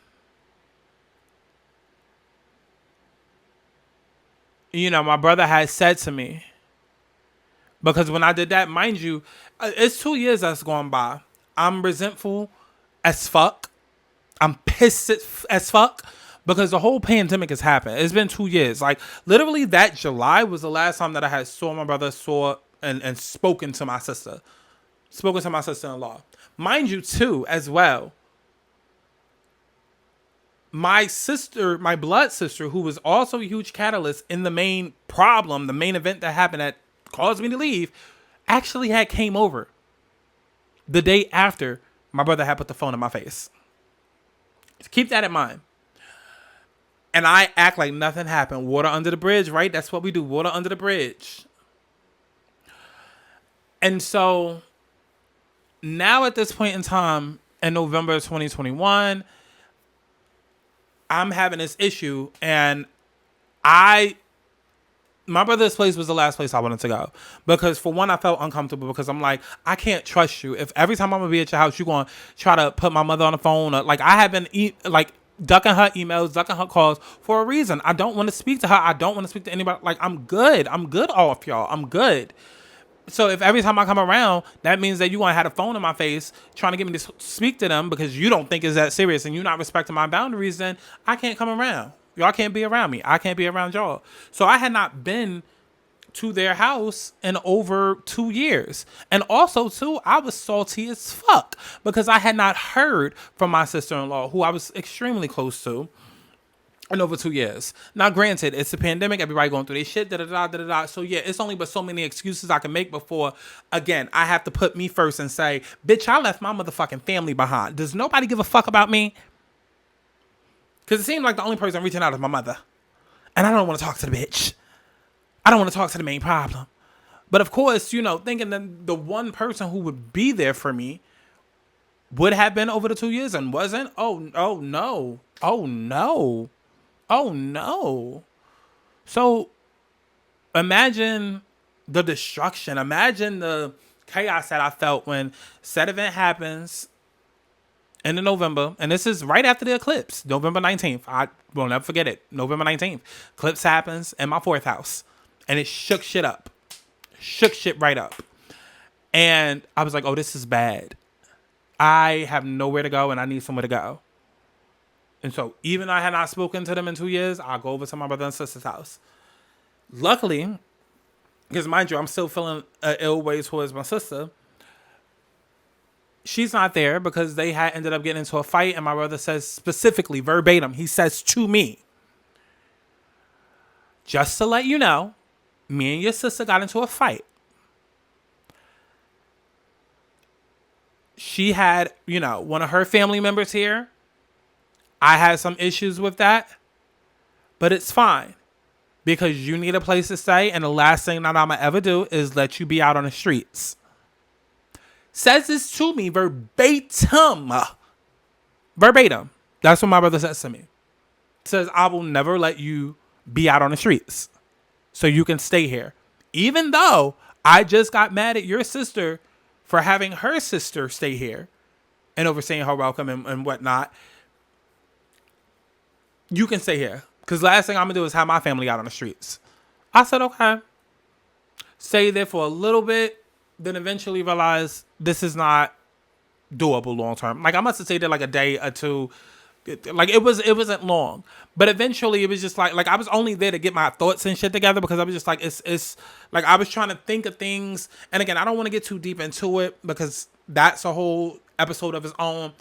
brother had said to me, because when I did that, mind you, it's 2 years that's gone by. I'm resentful as fuck. I'm pissed as fuck because the whole pandemic has happened. It's been 2 years. Like, literally that July was the last time that I had saw my brother, and spoken to my sister. Spoken to my sister-in-law. Mind you, too, as well, my sister, my blood sister, who was also a huge catalyst in the main problem, the main event that happened that caused me to leave, actually had came over the day after my brother had put the phone in my face. Keep that in mind. And I act like nothing happened. Water under the bridge, right? That's what we do. Water under the bridge. And so now at this point in time, in November 2021, I'm having this issue, and my brother's place was the last place I wanted to go. Because for one, I felt uncomfortable because I'm like, I can't trust you. If every time I'm going to be at your house, you're going to try to put my mother on the phone. Or, like, I have been ducking her emails, ducking her calls for a reason. I don't want to speak to her. I don't want to speak to anybody. Like, I'm good. I'm good off, y'all. I'm good. So if every time I come around, that means that you want to have a phone in my face trying to get me to speak to them because you don't think it's that serious and you're not respecting my boundaries, then I can't come around. Y'all can't be around me. I can't be around y'all. So I had not been to their house in over 2 years. And also, too, I was salty as fuck because I had not heard from my sister-in-law, who I was extremely close to, in over 2 years. Now, granted, it's a pandemic. Everybody going through their shit, da-da-da. So, yeah, it's only but so many excuses I can make before, again, I have to put me first and say, bitch, I left my motherfucking family behind. Does nobody give a fuck about me? Because it seemed like the only person reaching out is my mother. And I don't want to talk to the bitch. I don't want to talk to the main problem. But, of course, thinking that the one person who would be there for me would have been over the 2 years and wasn't. Oh, no. So imagine the destruction. Imagine the chaos that I felt when said event happens in November. And this is right after the eclipse, November 19th. I will never forget it. November 19th. Eclipse happens in my fourth house. And it shook shit up. Shook shit right up. And I was like, oh, this is bad. I have nowhere to go and I need somewhere to go. And so even though I had not spoken to them in 2 years, I'll go over to my brother and sister's house. Luckily, because mind you, I'm still feeling an ill way towards my sister. She's not there because they had ended up getting into a fight. And my brother says specifically, verbatim, he says to me, just to let you know, me and your sister got into a fight. She had, one of her family members here. I had some issues with that, but it's fine because you need a place to stay. And the last thing that I'm going to ever do is let you be out on the streets. Says this to me verbatim. Verbatim. That's what my brother says to me. Says, I will never let you be out on the streets. so you can stay here. Even though I just got mad at your sister for having her sister stay here and overstaying her welcome and whatnot, you can stay here. Because last thing I'm going to do is have my family out on the streets. I said, okay. Stay there for a little bit, then eventually realize this is not doable long term. Like I must have stayed there like a day or two. Like it wasn't long, but eventually it was just like I was only there to get my thoughts and shit together, because I was just like it's like I was trying to think of things. And again, I don't want to get too deep into it because that's a whole episode of its own.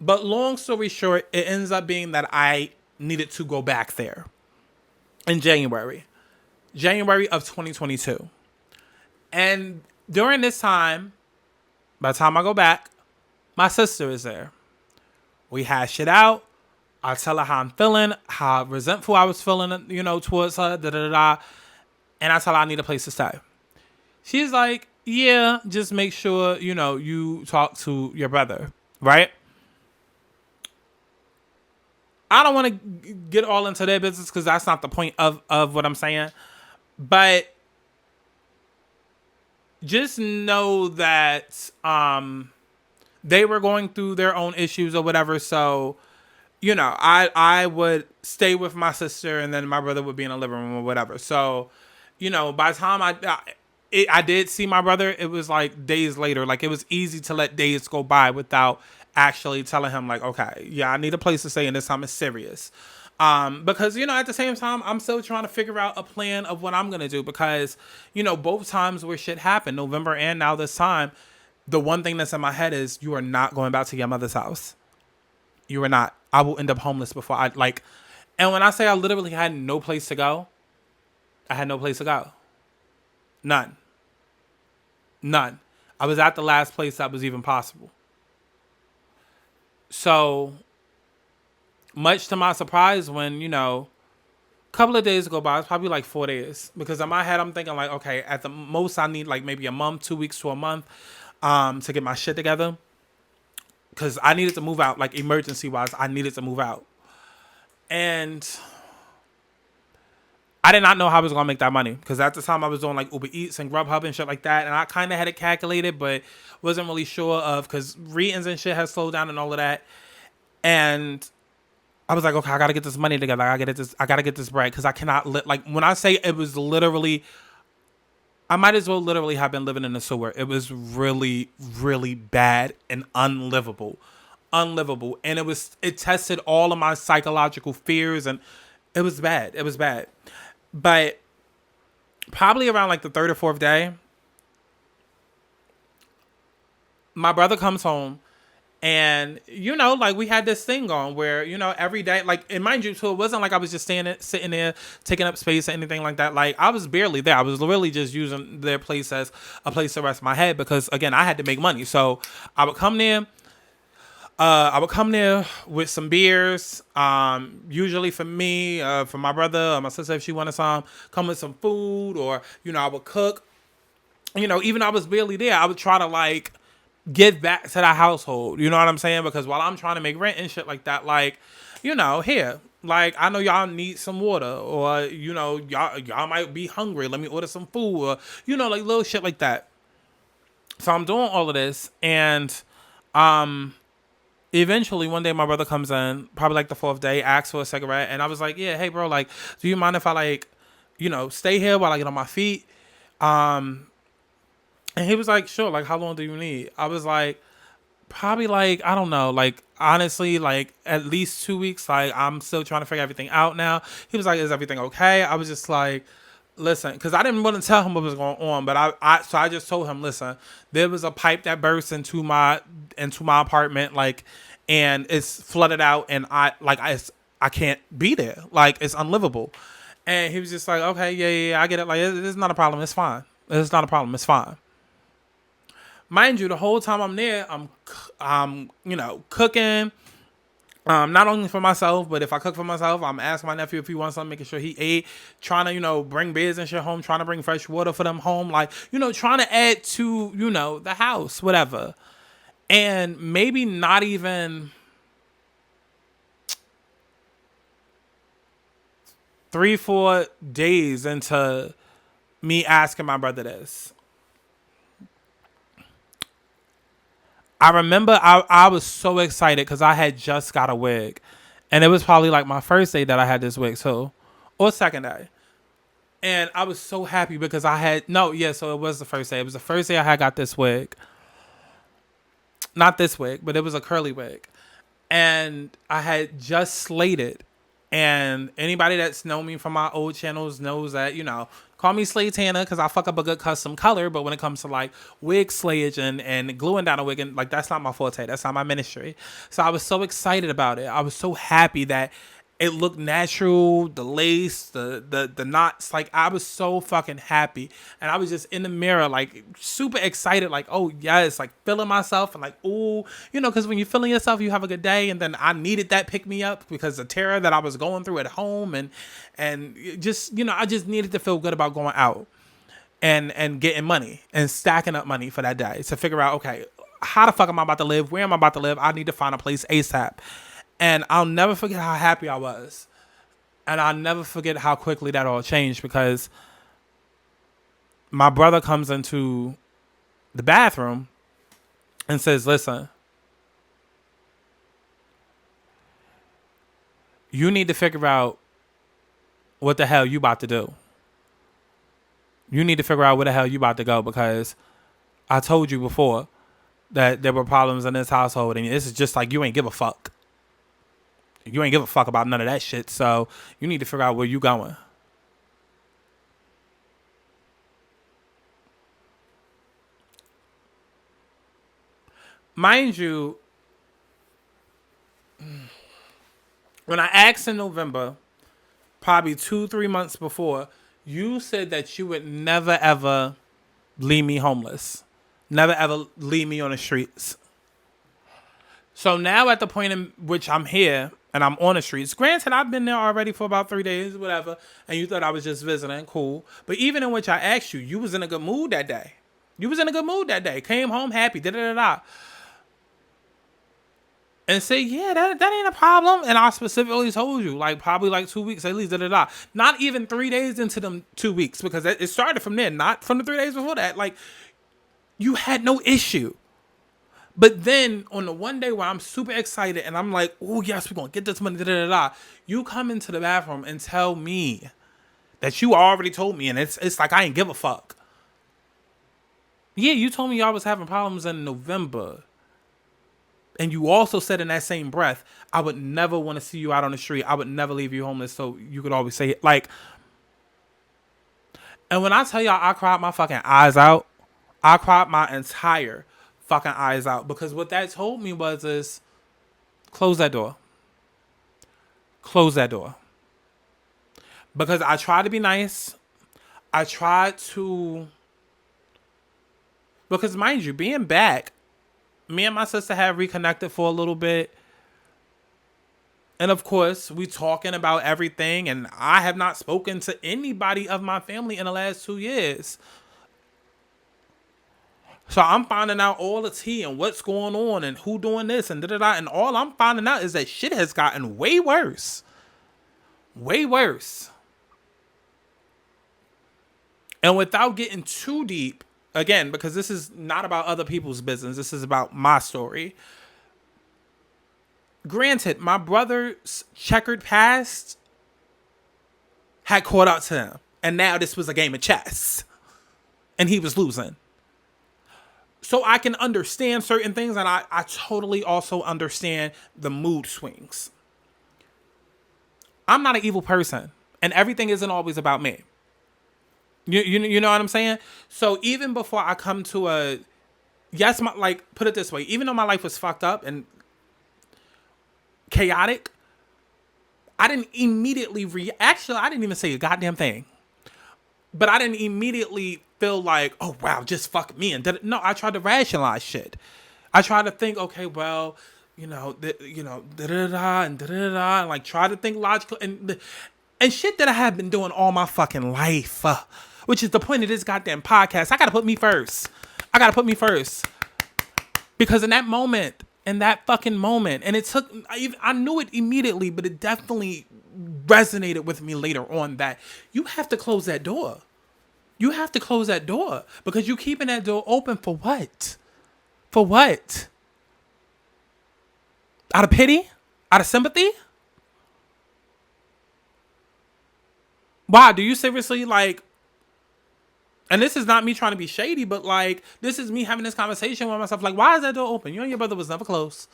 But long story short, it ends up being that I needed to go back there in January of 2022. And during this time, by the time I go back, my sister is there. We hash it out. I tell her how I'm feeling, how resentful I was feeling, towards her, And I tell her I need a place to stay. She's like, yeah, just make sure, you talk to your brother, right? I don't want to get all into their business because that's not the point of what I'm saying. But just know that they were going through their own issues or whatever. So, I would stay with my sister and then my brother would be in the living room or whatever. So, by the time I did see my brother, it was like days later. Like it was easy to let days go by without actually telling him like, okay, yeah, I need a place to stay and this time it's serious. Because, at the same time, I'm still trying to figure out a plan of what I'm going to do because, both times where shit happened, November and now this time, the one thing that's in my head is you are not going back to your mother's house. You are not. I will end up homeless before and when I say I literally had no place to go, I had no place to go. None. I was at the last place that was even possible. So, much to my surprise, when, a couple of days go by, it's probably like 4 days. Because in my head, I'm thinking like, okay, at the most, I need like maybe a month, 2 weeks to a month to get my shit together. Because I needed to move out, like emergency-wise, I needed to move out. And I did not know how I was going to make that money. Because at the time, I was doing like Uber Eats and Grubhub and shit like that. And I kind of had it calculated, but wasn't really sure of, because readings and shit has slowed down and all of that. And I was like, okay, I got to get this money together. I got to get this bread. Because I cannot, when I say it was literally, I might as well literally have been living in the sewer. It was really, really bad and unlivable. And it tested all of my psychological fears, and it was bad. But probably around like the third or fourth day, my brother comes home. And, we had this thing going where, every day, and mind you, too, it wasn't like I was just sitting there, taking up space or anything like that. Like, I was barely there. I was really just using their place as a place to rest my head because, again, I had to make money. So I would come there. With some beers, usually for me, for my brother or my sister if she wanted some, come with some food, or, I would cook. Even I was barely there, I would try to, give back to the household. You know what I'm saying? Because while I'm trying to make rent and shit like that, here, I know y'all need some water, or, y'all might be hungry. Let me order some food, or, little shit like that. So I'm doing all of this, and, eventually one day my brother comes in, probably like the fourth day, asks for a cigarette, and I was like, yeah, hey bro, do you mind if I stay here while I get on my feet? And he was like, sure, how long do you need? I was like, probably I don't know, honestly, at least 2 weeks. I'm still trying to figure everything out now. He was like, is everything okay? I was just like, listen, because I didn't want to tell him what was going on, but so I just told him, listen, there was a pipe that burst into my apartment, and it's flooded out, and I can't be there, it's unlivable. And he was just like, okay, yeah, I get it, it's not a problem, it's fine, it's not a problem, it's fine. Mind you, the whole time I'm there, I'm cooking. Not only for myself, but if I cook for myself, I'm asking my nephew if he wants something, making sure he ate, trying to, bring beers and shit home, trying to bring fresh water for them home, trying to add to, the house, whatever. And maybe not even, 3-4 days into me asking my brother this, I remember I was so excited because I had just got a wig. And it was probably like my first day that I had this wig too. Or second day. And I was so happy because so it was the first day. It was the first day I had got this wig. Not this wig, but it was a curly wig. And I had just slayed it. And anybody that's known me from my old channels knows that, call me Sky Santana because I fuck up a good custom color. But when it comes to like wig slayage and gluing down a wig, and like that's not my forte. That's not my ministry. So I was so excited about it. I was so happy that it looked natural, the lace, the knots. Like, I was so fucking happy. And I was just in the mirror, like, super excited. Like, oh, yes, like, feeling myself. And, like, ooh, because when you're feeling yourself, you have a good day. And then I needed that pick-me-up because the terror that I was going through at home. And just, I just needed to feel good about going out and getting money and stacking up money for that day to figure out, okay, how the fuck am I about to live? Where am I about to live? I need to find a place ASAP. And I'll never forget how happy I was. And I'll never forget how quickly that all changed because my brother comes into the bathroom and says, listen, you need to figure out what the hell you about to do. You need to figure out where the hell you about to go because I told you before that there were problems in this household and this is just like you ain't give a fuck. You ain't give a fuck about none of that shit, so you need to figure out where you going. Mind you, when I asked in November, probably 2-3 months before, you said that you would never ever leave me homeless. Never ever leave me on the streets. So now at the point in which I'm here, and I'm on the streets. Granted, I've been there already for about 3 days, whatever. And you thought I was just visiting, cool. But even in which I asked you, you was in a good mood that day. Came home happy, da-da-da-da. And say, yeah, that ain't a problem. And I specifically told you, like, probably like 2 weeks at least, da-da-da. Not even 3 days into them 2 weeks. Because it started from there, not from the 3 days before that. Like, you had no issue. But then on the one day where I'm super excited and I'm like, oh, yes, we're going to get this money, da-da-da-da. You come into the bathroom and tell me that you already told me. And it's like, I ain't give a fuck. Yeah, you told me y'all was having problems in November. And you also said in that same breath, I would never want to see you out on the street. I would never leave you homeless. So you could always say it. Like, and when I tell y'all I cried my fucking eyes out, I cried my entire fucking eyes out because what that told me was close that door because I tried to be nice. I tried to, because mind you, being back, me and my sister had reconnected for a little bit, and of course we talking about everything, and I have not spoken to anybody of my family in the last 2 years. So I'm finding out all the tea and what's going on and who doing this and da-da-da. And all I'm finding out is that shit has gotten way worse. Way worse. And without getting too deep, again, because this is not about other people's business. This is about my story. Granted, my brother's checkered past had caught up to him. And now this was a game of chess. And he was losing. So I can understand certain things, and I totally also understand the mood swings. I'm not an evil person, and everything isn't always about me. You know what I'm saying? So even before I come to put it this way, even though my life was fucked up and chaotic, I didn't immediately actually, I didn't even say a goddamn thing. But I didn't immediately feel like, oh, wow, just fuck me. And no, I tried to rationalize shit. I tried to think, okay, well, da-da-da, and da-da-da, and like try to think logical and shit that I have been doing all my fucking life, which is the point of this goddamn podcast. I got to put me first. Because in that fucking moment, and it took, I knew it immediately, but it definitely resonated with me later on that you have to close that door. You have to close that door because you keeping that door open for what? For what? Out of pity? Out of sympathy? Why? Do you seriously like, and this is not me trying to be shady, but like, this is me having this conversation with myself. Like, why is that door open? You and your brother was never close.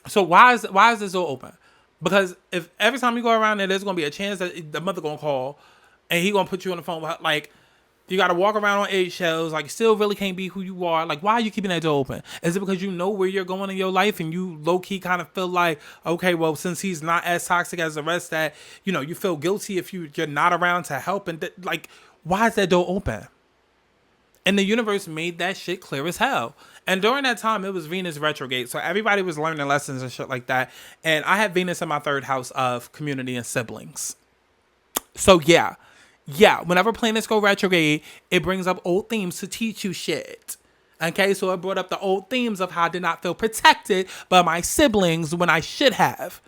So why is this door open? Because if every time you go around there, there's gonna be a chance that the mother gonna call, and he gonna put you on the phone. Like, you gotta walk around on eggshells. Like, you still really can't be who you are. Like, why are you keeping that door open? Is it because you know where you're going in your life, and you low key kind of feel like, okay, well, since he's not as toxic as the rest, that you feel guilty if you're not around to help, and like, why is that door open? And the universe made that shit clear as hell. And during that time, it was Venus retrograde. So everybody was learning lessons and shit like that. And I had Venus in my third house of community and siblings. So yeah, whenever planets go retrograde, it brings up old themes to teach you shit. Okay, so it brought up the old themes of how I did not feel protected by my siblings when I should have.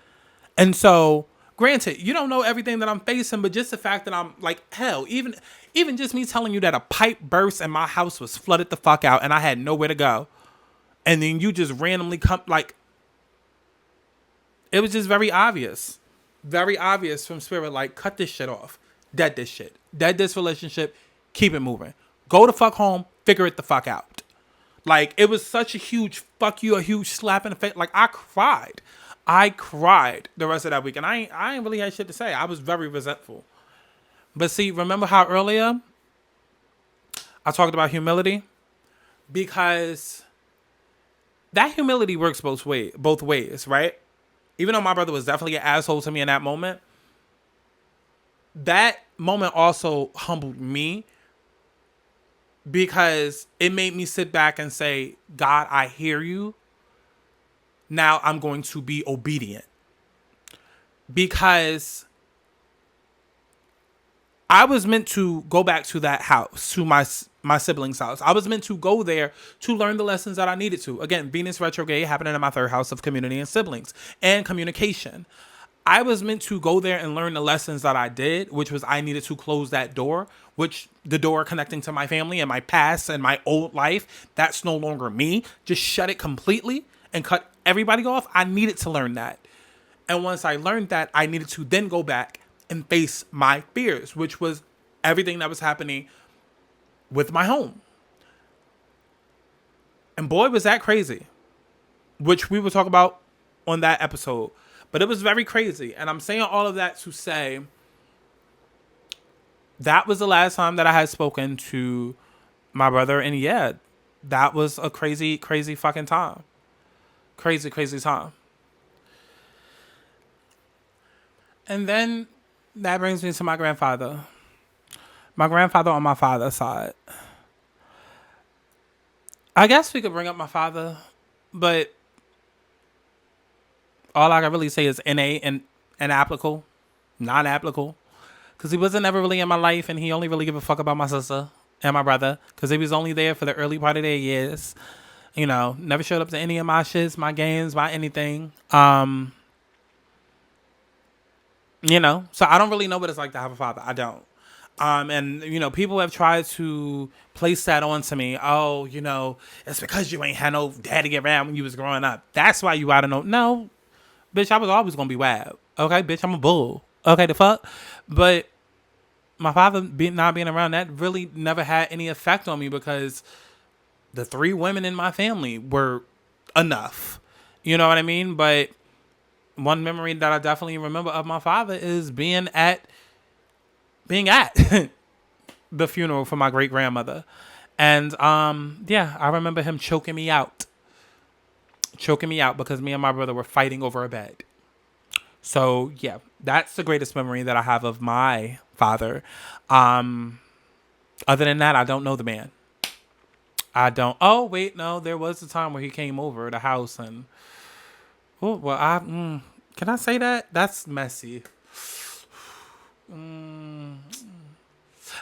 And so, granted, you don't know everything that I'm facing, but just the fact that I'm like, hell, even just me telling you that a pipe burst and my house was flooded the fuck out and I had nowhere to go. And then you just randomly come, like, it was just very obvious. Very obvious from spirit, like, cut this shit off. Dead this shit. Dead this relationship. Keep it moving. Go the fuck home. Figure it the fuck out. Like, it was such a huge fuck you, a huge slap in the face. Like, I cried the rest of that week. And I ain't really had shit to say. I was very resentful. But see, remember how earlier I talked about humility? Because that humility works both ways, right? Even though my brother was definitely an asshole to me in that moment also humbled me because it made me sit back and say, God, I hear you. Now I'm going to be obedient. Because I was meant to go back to that house, to my siblings' house. I was meant to go there to learn the lessons that I needed to. Again, Venus retrograde happening in my third house of community and siblings and communication. I was meant to go there and learn the lessons that I did, which was I needed to close that door, which the door connecting to my family and my past and my old life, that's no longer me. Just shut it completely and cut everybody off. I needed to learn that. And once I learned that, I needed to then go back and face my fears, which was everything that was happening with my home. And boy, was that crazy, which we will talk about on that episode. But it was very crazy. And I'm saying all of that to say that was the last time that I had spoken to my brother. And yeah, that was a crazy, crazy fucking time. Crazy, crazy time. And then that brings me to my grandfather. My grandfather on my father's side. I guess we could bring up my father, but all I can really say is innate and inapplicable, non-applicable. Because he wasn't ever really in my life, and he only really gave a fuck about my sister and my brother. Because he was only there for the early part of their years. Never showed up to any of my shits, my games, my anything. So I don't really know what it's like to have a father. I don't. And people have tried to place that onto me. Oh, it's because you ain't had no daddy around when you was growing up. That's why you ought to know. No, bitch, I was always going to be wild. Okay, bitch, I'm a bull. Okay, the fuck? But my father not being around, that really never had any effect on me because the 3 women in my family were enough. You know what I mean? But one memory that I definitely remember of my father is being at the funeral for my great grandmother. And I remember him choking me out because me and my brother were fighting over a bed. So yeah, that's the greatest memory that I have of my father. Other than that, I don't know the man. I don't. Oh wait, no, there was a time where he came over the house and. Oh well, can I say that? That's messy. I'm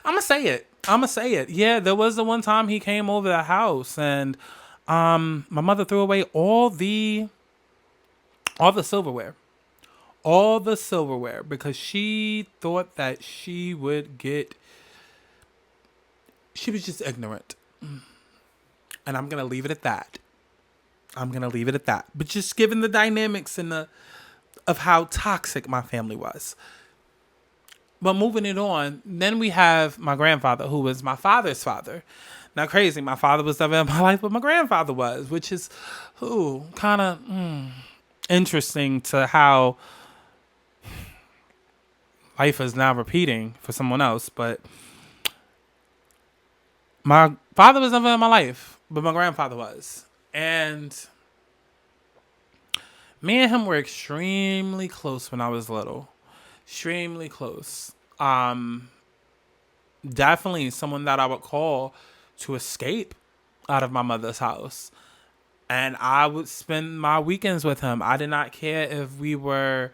gonna say it. Yeah, there was the one time he came over the house and my mother threw away all the All the silverware. All the silverware. Because she thought that she would get. She was just ignorant. And I'm going to leave it at that. I'm going to leave it at that. But just given the dynamics and of how toxic my family was. But moving it on, then we have my grandfather, who was my father's father. Now, crazy, my father was never in my life, but my grandfather was, which is, kind of interesting to how life is now repeating for someone else. But my father was never in my life, but my grandfather was. And me and him were extremely close when I was little. Extremely close. Definitely someone that I would call to escape out of my mother's house. And I would spend my weekends with him. I did not care if we were,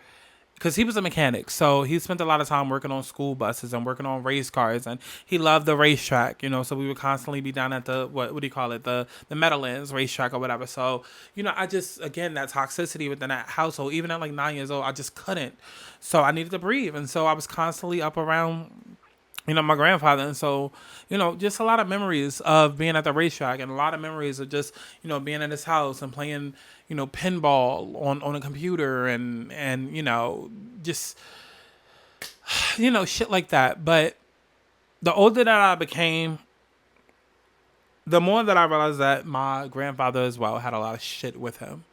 because he was a mechanic. So he spent a lot of time working on school buses and working on race cars. And he loved the racetrack, so we would constantly be down at the, what do you call it? The Meadowlands racetrack or whatever. So, I just, again, that toxicity within that household, even at like 9 years old, I just couldn't. So I needed to breathe. And so I was constantly up around my grandfather. And so, just a lot of memories of being at the racetrack and a lot of memories of just, being in his house and playing, pinball on a computer and just, shit like that. But the older that I became, the more that I realized that my grandfather as well had a lot of shit with him.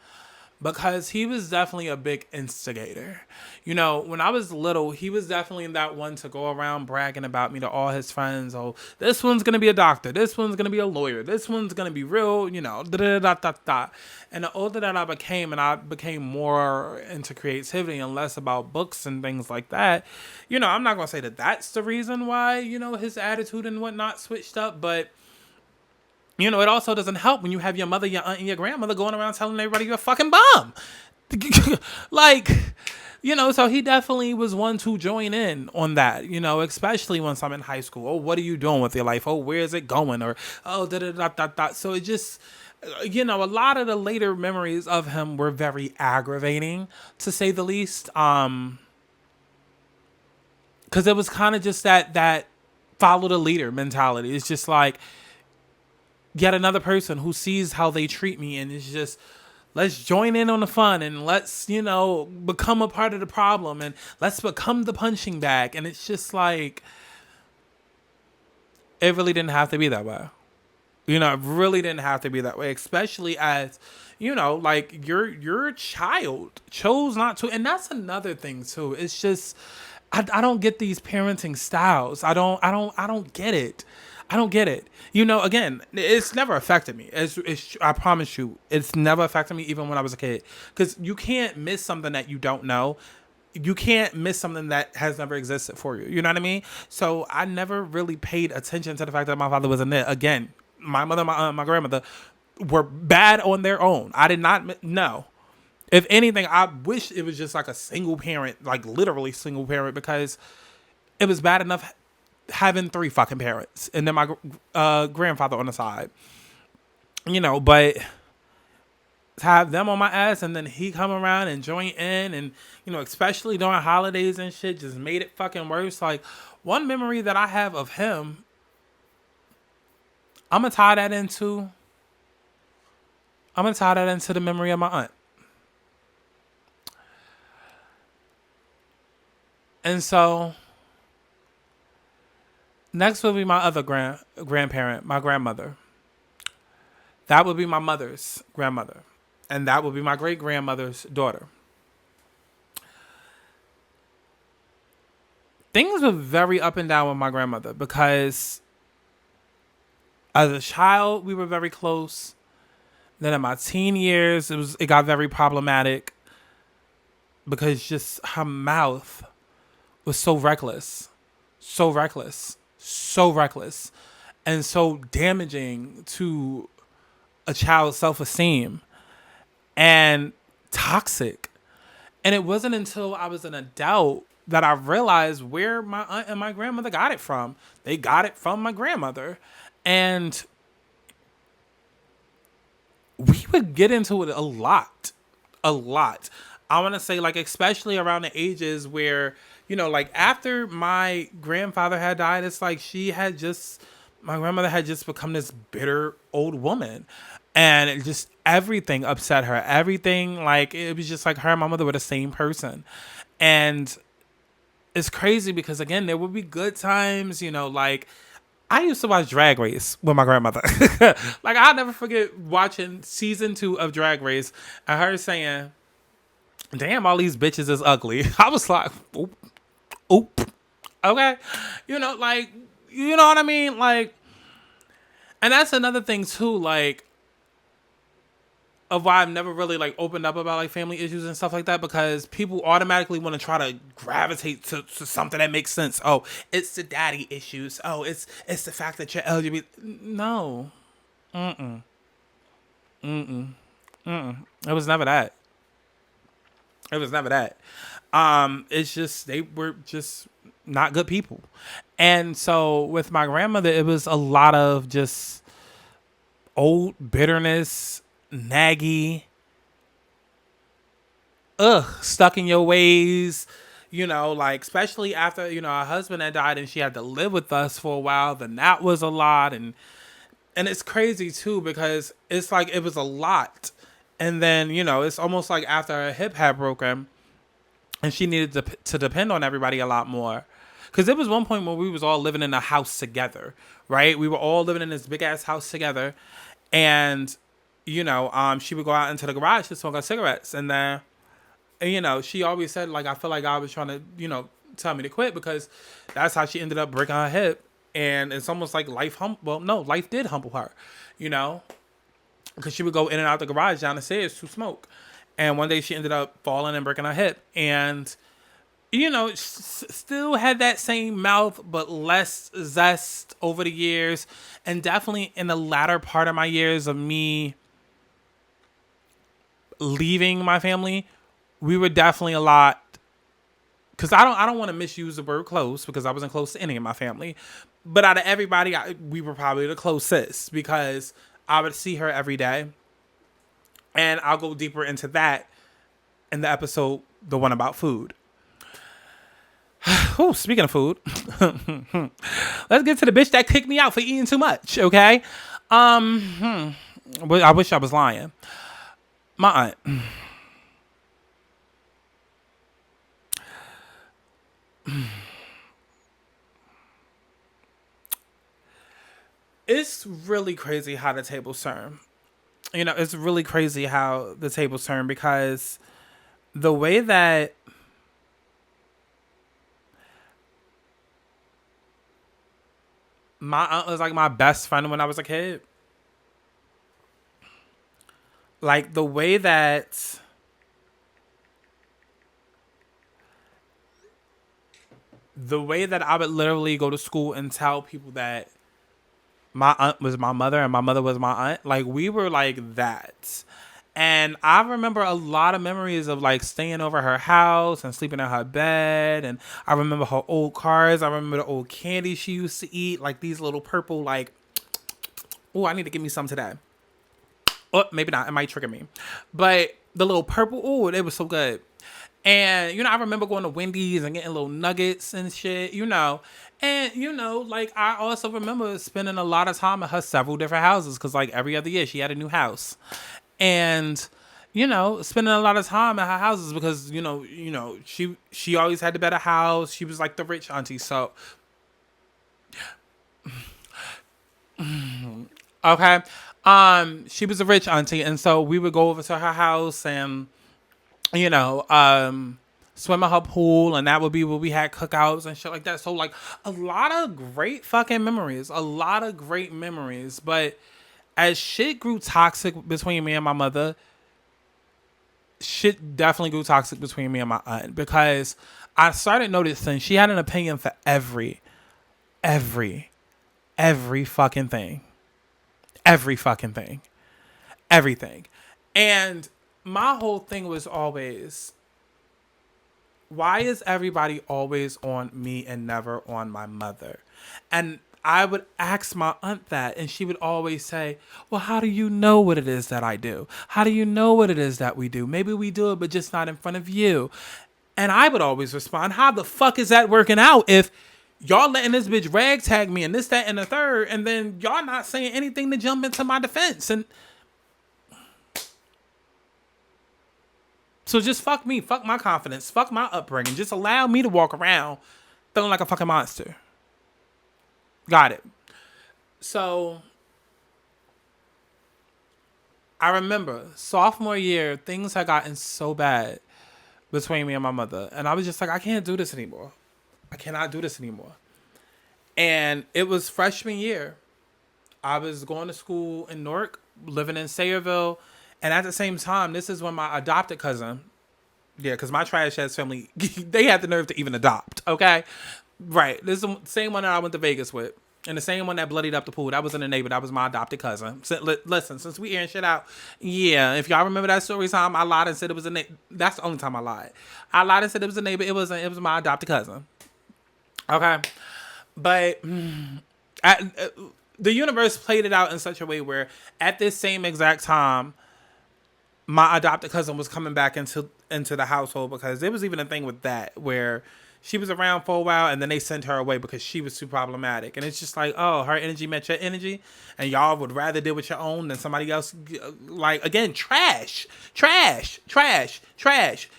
Because he was definitely a big instigator. When I was little, he was definitely that one to go around bragging about me to all his friends. Oh, this one's going to be a doctor. This one's going to be a lawyer. This one's going to be real, da da da da da. And the older that I became more into creativity and less about books and things like that, I'm not going to say that that's the reason why, his attitude and whatnot switched up. But it also doesn't help when you have your mother, your aunt, and your grandmother going around telling everybody you're a fucking bum. So he definitely was one to join in on that, especially once I'm in high school. Oh, what are you doing with your life? Oh, where is it going? Or, oh, da da da da da. So it just, a lot of the later memories of him were very aggravating, to say the least. Because it was kind of just that follow the leader mentality. It's just like, yet another person who sees how they treat me and is just, let's join in on the fun and let's, become a part of the problem and let's become the punching bag. And it's just like, it really didn't have to be that way. It really didn't have to be that way, especially as, like your child chose not to. And that's another thing too. It's just, I don't get these parenting styles. I don't get it. I don't get it. Again, it's never affected me. I promise you, it's never affected me even when I was a kid. Because you can't miss something that you don't know. You can't miss something that has never existed for you. You know what I mean? So I never really paid attention to the fact that my father was in there. Again, my mother, my aunt, my grandmother were bad on their own. I did not know. If anything, I wish it was just like a single parent, like literally single parent, because it was bad enough having 3 fucking parents and then my grandfather on the side, but to have them on my ass and then he come around and join in and, especially during holidays and shit, just made it fucking worse. Like, one memory that I have of him, I'm gonna tie that into the memory of my aunt. And so next would be my other grandparent, my grandmother. That would be my mother's grandmother. And that would be my great-grandmother's daughter. Things were very up and down with my grandmother because as a child, we were very close. Then in my teen years, it got very problematic because just her mouth was so reckless. So reckless. So reckless and so damaging to a child's self-esteem and toxic. And it wasn't until I was an adult that I realized where my aunt and my grandmother got it from. They got it from my grandmother. And we would get into it a lot. I want to say, like, especially around the ages where, like, after my grandfather had died, it's like my grandmother had just become this bitter old woman. And it just, everything upset her. Everything, like, it was just like her and my mother were the same person. And it's crazy because, again, there would be good times, like, I used to watch Drag Race with my grandmother. Like, I'll never forget watching season 2 of Drag Race and her saying, damn, all these bitches is ugly. I was like, oop, oop. Okay. Like, you know what I mean? Like, and that's another thing too, like, of why I've never really like opened up about like family issues and stuff like that, because people automatically want to try to gravitate to something that makes sense. Oh, it's the daddy issues. Oh, it's the fact that you're LGBT. No. It was never that. It was never that. It's just they were just not good people. And so with my grandmother, it was a lot of just old bitterness, naggy, stuck in your ways, like, especially after, her husband had died and she had to live with us for a while, then that was a lot. And it's crazy too, because it's like it was a lot. And then, it's almost like after her hip had broken and she needed to depend on everybody a lot more. Because there was one point where we was all living in a house together, right? We were all living in this big ass house together. And, she would go out into the garage to smoke her cigarettes. And then, she always said, like, I feel like God was trying to, tell me to quit, because that's how she ended up breaking her hip. And it's almost like life did humble her, because she would go in and out the garage down the stairs to smoke. And one day she ended up falling and breaking her hip. And, still had that same mouth, but less zest over the years. And definitely in the latter part of my years of me leaving my family, we were definitely a lot, because I don't want to misuse the word close, because I wasn't close to any of my family. But out of everybody, we were probably the closest, because I would see her every day. And I'll go deeper into that in the episode, the one about food. Oh, speaking of food, let's get to the bitch that kicked me out for eating too much, okay? I wish I was lying. My aunt. It's really crazy how the tables turn. It's really crazy how the tables turn, because the way that my aunt was like my best friend when I was a kid. Like, the way that I would literally go to school and tell people that my aunt was my mother and my mother was my aunt. Like, we were like that. And I remember a lot of memories of like staying over her house and sleeping in her bed. And I remember her old cars. I remember the old candy she used to eat, like these little purple, like, oh, I need to give me some today. Oh, maybe not. It might trigger me. But the little purple, oh, it was so good. And, I remember going to Wendy's and getting little nuggets and shit, And, like, I also remember spending a lot of time at her several different houses, because, like, every other year she had a new house. And, spending a lot of time at her houses because, she always had the better house. She was, like, the rich auntie. So, okay. She was a rich auntie. And so we would go over to her house and, swim in her pool, and that would be where we had cookouts and shit like that. So, like, a lot of great fucking memories. A lot of great memories. But as shit grew toxic between me and my mother, shit definitely grew toxic between me and my aunt, because I started noticing she had an opinion for every fucking thing. Every fucking thing. Everything. And my whole thing was always, why is everybody always on me and never on my mother? And I would ask my aunt that, and she would always say, well, how do you know what it is that I do? How do you know what it is that we do? Maybe we do it, but just not in front of you. And I would always respond, how the fuck is that working out if y'all letting this bitch ragtag me and this, that, and the third, and then y'all not saying anything to jump into my defense? And so just fuck me, fuck my confidence, fuck my upbringing. Just allow me to walk around feeling like a fucking monster. Got it. So I remember sophomore year, things had gotten so bad between me and my mother. And I was just like, I can't do this anymore. I cannot do this anymore. And it was freshman year. I was going to school in Newark, living in Sayreville. And at the same time, this is when my adopted cousin, yeah, because my trash ass family, they had the nerve to even adopt, okay? Right. This is the same one that I went to Vegas with. And the same one that bloodied up the pool. That wasn't a neighbor. That was my adopted cousin. So, listen, since we airing shit out, yeah, if y'all remember that story time, I lied and said it was a neighbor. That's the only time I lied. I lied and said it was a neighbor. It wasn't. It was my adopted cousin. Okay? But the universe played it out in such a way where at this same exact time, my adopted cousin was coming back into the household, because there was even a thing with that where she was around for a while and then they sent her away because she was too problematic. And it's just like, oh, her energy met your energy and y'all would rather deal with your own than somebody else. Like, again, trash.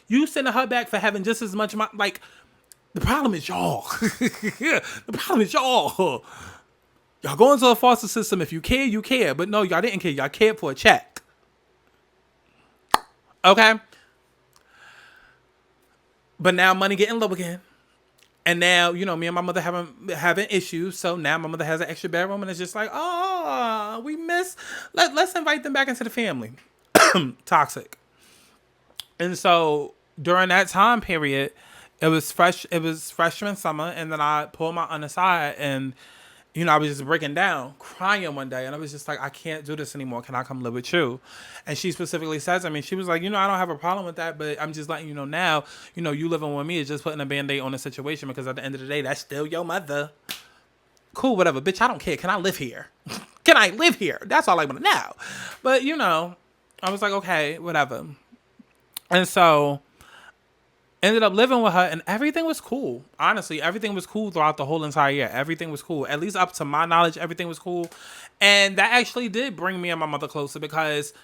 You sending her back for having just as much, like, the problem is y'all. The problem is y'all. Y'all go into a foster system. If you care, you care. But no, y'all didn't care. Y'all cared for a check. Okay? But now money getting low again. And now, you know, me and my mother having issues. So now my mother has an extra bedroom, and it's just like, oh, we miss. Let's invite them back into the family. Toxic. And so during that time period, it was freshman summer, and then I pulled my aunt aside, and you know, I was just breaking down, crying one day, and I was just like, I can't do this anymore. Can I come live with you? And she specifically says, I mean, she was like, you know, I don't have a problem with that, but I'm just letting you know now, you know, you living with me is just putting a Band-Aid on the situation, because at the end of the day, that's still your mother. Cool, whatever. Bitch, I don't care. Can I live here? Can I live here? That's all I want to know. But, you know, I was like, okay, whatever. And so ended up living with her, and everything was cool. Honestly, everything was cool throughout the whole entire year. Everything was cool. At least up to my knowledge, everything was cool. And that actually did bring me and my mother closer, because,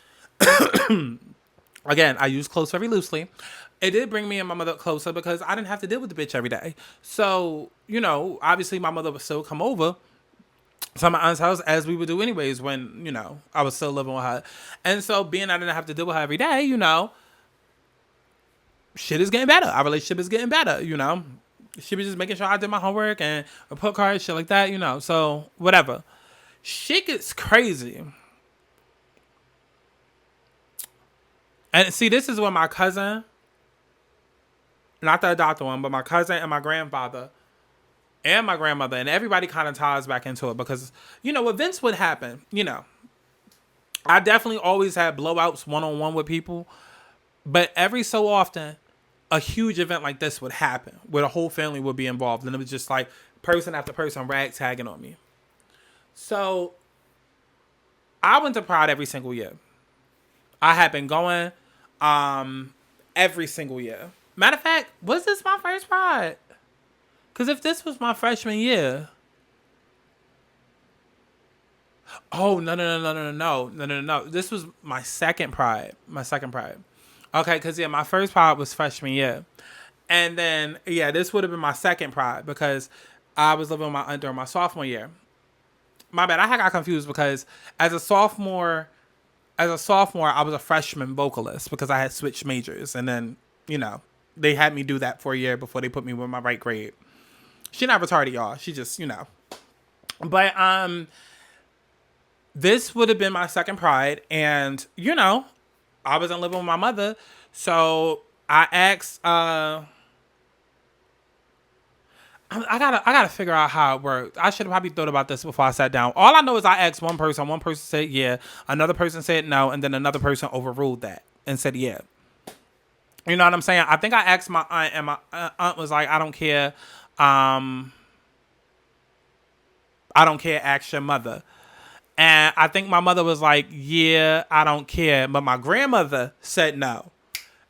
again, I use close very loosely. It did bring me and my mother closer because I didn't have to deal with the bitch every day. So, you know, obviously my mother would still come over to my aunt's house, as we would do anyways when, you know, I was still living with her. And so being I didn't have to deal with her every day, you know, shit is getting better. Our relationship is getting better, you know. She was just making sure I did my homework and report cards, shit like that, you know. So, whatever. Shit gets crazy. And see, this is when my cousin, not the adopted one, but my cousin and my grandfather and my grandmother and everybody kind of ties back into it, because, you know, events would happen, you know. I definitely always had blowouts one-on-one with people, but every so often, a huge event like this would happen where the whole family would be involved, and it was just like person after person ragtagging on me. So I went to Pride every single year. I had been going every single year. Matter of fact, was this my first Pride? Because if this was my freshman year, oh no. This was my second Pride. Okay, because, yeah, my first Pride was freshman year. And then, yeah, this would have been my second Pride, because I was living with my aunt during my sophomore year. My bad, I got confused, because as a sophomore, I was a freshman vocalist, because I had switched majors. And then, you know, they had me do that for a year before they put me with my right grade. She not retarded, y'all. She just, you know. But, this would have been my second Pride. And, you know, I wasn't living with my mother, so I asked. I gotta figure out how it worked. I should have probably thought about this before I sat down. All I know is I asked one person. One person said yeah. Another person said no, and then another person overruled that and said yeah. You know what I'm saying? I think I asked my aunt, and my aunt was like, "I don't care. I I don't care, ask your mother. And I think my mother was like, yeah, I don't care. But my grandmother said no.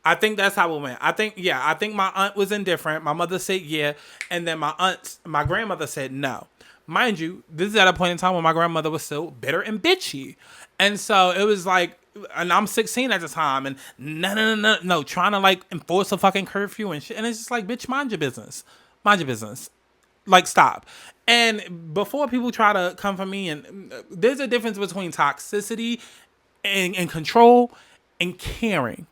I think that's how it went. I think my aunt was indifferent. My mother said yeah. And then my grandmother said no. Mind you, this is at a point in time when my grandmother was still bitter and bitchy. And so it was like, and I'm 16 at the time, and no, trying to like enforce a fucking curfew and shit. And it's just like, bitch, mind your business. Mind your business. Like, stop. And before people try to come for me, and there's a difference between toxicity and control and caring.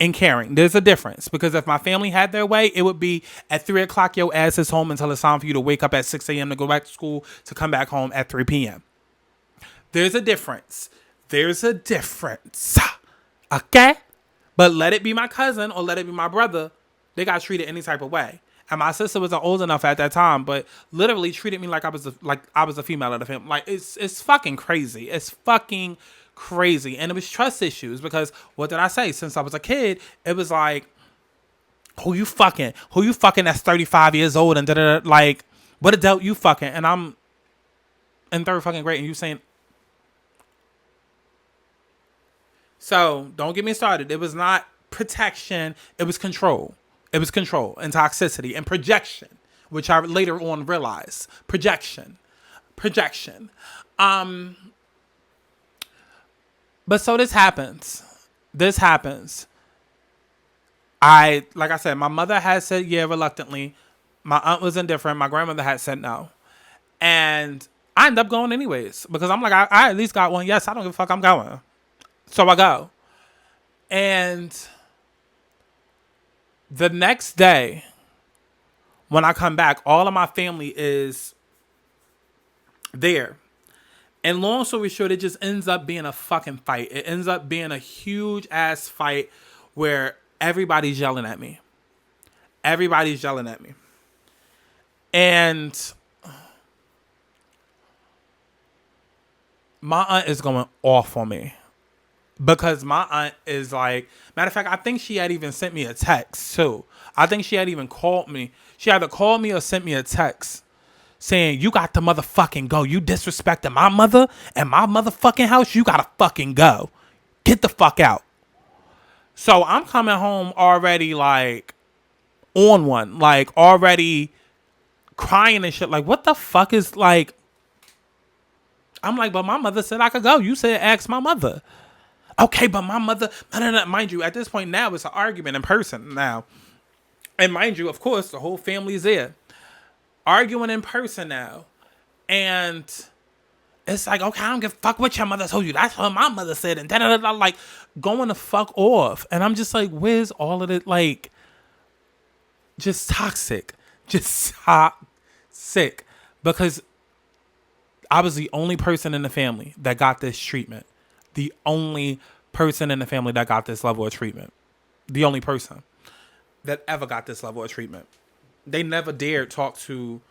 And caring. There's a difference, because if my family had their way, it would be at 3 o'clock, your ass is home until it's time for you to wake up at 6 a.m. to go back to school to come back home at 3 p.m. There's a difference. There's a difference. Okay? But let it be my cousin or let it be my brother, they got treated any type of way. And my sister wasn't old enough at that time, but literally treated me like I was a female of the family. Like, it's fucking crazy. It's fucking crazy. And it was trust issues, because what did I say? Since I was a kid, it was like, who you fucking that's 35 years old and da-da-da, like, what adult you fucking? And I'm in third fucking grade and you saying. So don't get me started. It was not protection, it was control. It was control and toxicity and projection, which I later on realized. Projection. But so this happens. Like I said, my mother had said yeah reluctantly. My aunt was indifferent. My grandmother had said no. And I ended up going anyways, because I'm like, I at least got one. Yes, I don't give a fuck. I'm going. So I go. And the next day, when I come back, all of my family is there. And long story short, it just ends up being a fucking fight. It ends up being a huge ass fight where everybody's yelling at me. And my aunt is going off on me. Because my aunt is like, matter of fact, I think she had even sent me a text too. I think she had even called me. She either called me or sent me a text saying, you got to motherfucking go. You disrespecting my mother and my motherfucking house. You gotta fucking go. Get the fuck out. So I'm coming home already like on one, like already crying and shit. Like, what the fuck is like, I'm like, but my mother said I could go. You said ask my mother. Okay, but my mother, mind you, at this point now, it's an argument in person now. And mind you, of course, the whole family's there. Arguing in person now. And it's like, okay, I don't give a fuck what your mother told you. That's what my mother said. And da-da-da-da, like, going the fuck off. And I'm just like, where's all of it? Like, just toxic. Just toxic. Because I was the only person in the family that got this treatment. The only person in the family that got this level of treatment. The only person that ever got this level of treatment. They never dared talk to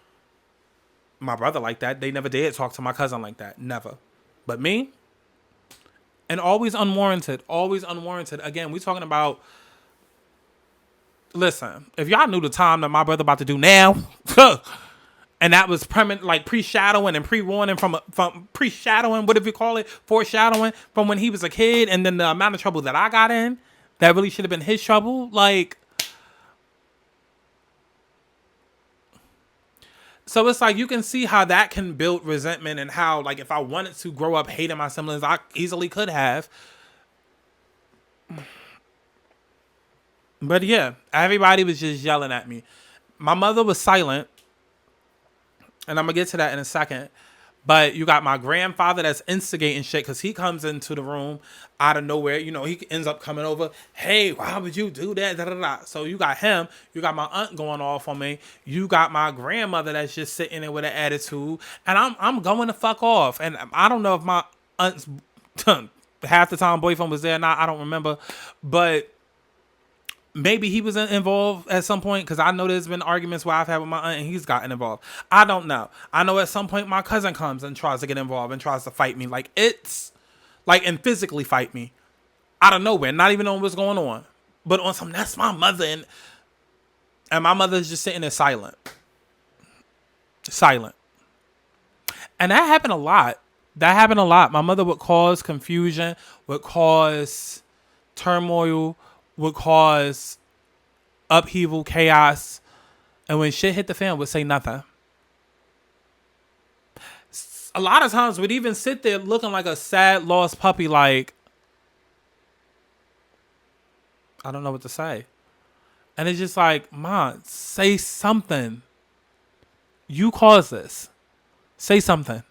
my brother like that. They never dared talk to my cousin like that. Never. But me? And always unwarranted. Always unwarranted. Again, we talking about... Listen, if y'all knew the time that my brother about to do now... And that was like pre-shadowing and pre-warning from pre-shadowing, whatever you call it, foreshadowing from when he was a kid, and then the amount of trouble that I got in, that really should have been his trouble. Like, so it's like you can see how that can build resentment, and how, like, if I wanted to grow up hating my siblings, I easily could have. But yeah, everybody was just yelling at me. My mother was silent. And I'm going to get to that in a second. But you got my grandfather that's instigating shit, because he comes into the room out of nowhere. You know, he ends up coming over. Hey, why would you do that? Da, da, da. So you got him. You got my aunt going off on me. You got my grandmother that's just sitting there with an attitude. And I'm going the fuck off. And I don't know if my aunt's half the time boyfriend was there or not. I don't remember. But... maybe he was involved at some point, because I know there's been arguments where I've had with my aunt and he's gotten involved. I don't know. I know at some point my cousin comes and tries to get involved and tries to fight me. Like, it's like, and physically fight me out of nowhere, not even knowing what's going on. But on some, that's my mother. And my mother's just sitting there silent. And that happened a lot. That happened a lot. My mother would cause confusion, would cause turmoil, would cause upheaval, chaos. And when shit hit the fan, would say nothing. A lot of times would even sit there looking like a sad, lost puppy, like, I don't know what to say. And it's just like, Mom, say something. You caused this. Say something.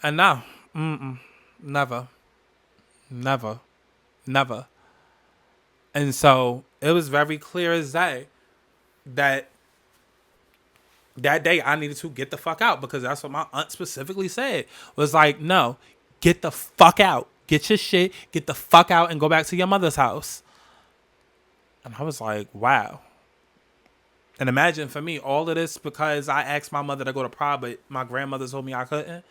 And no, never, never, never. And so it was very clear as day that that day I needed to get the fuck out, because that's what my aunt specifically said. Was like, no, get the fuck out. Get your shit, get the fuck out and go back to your mother's house. And I was like, wow. And imagine for me, all of this because I asked my mother to go to prom, but my grandmother told me I couldn't.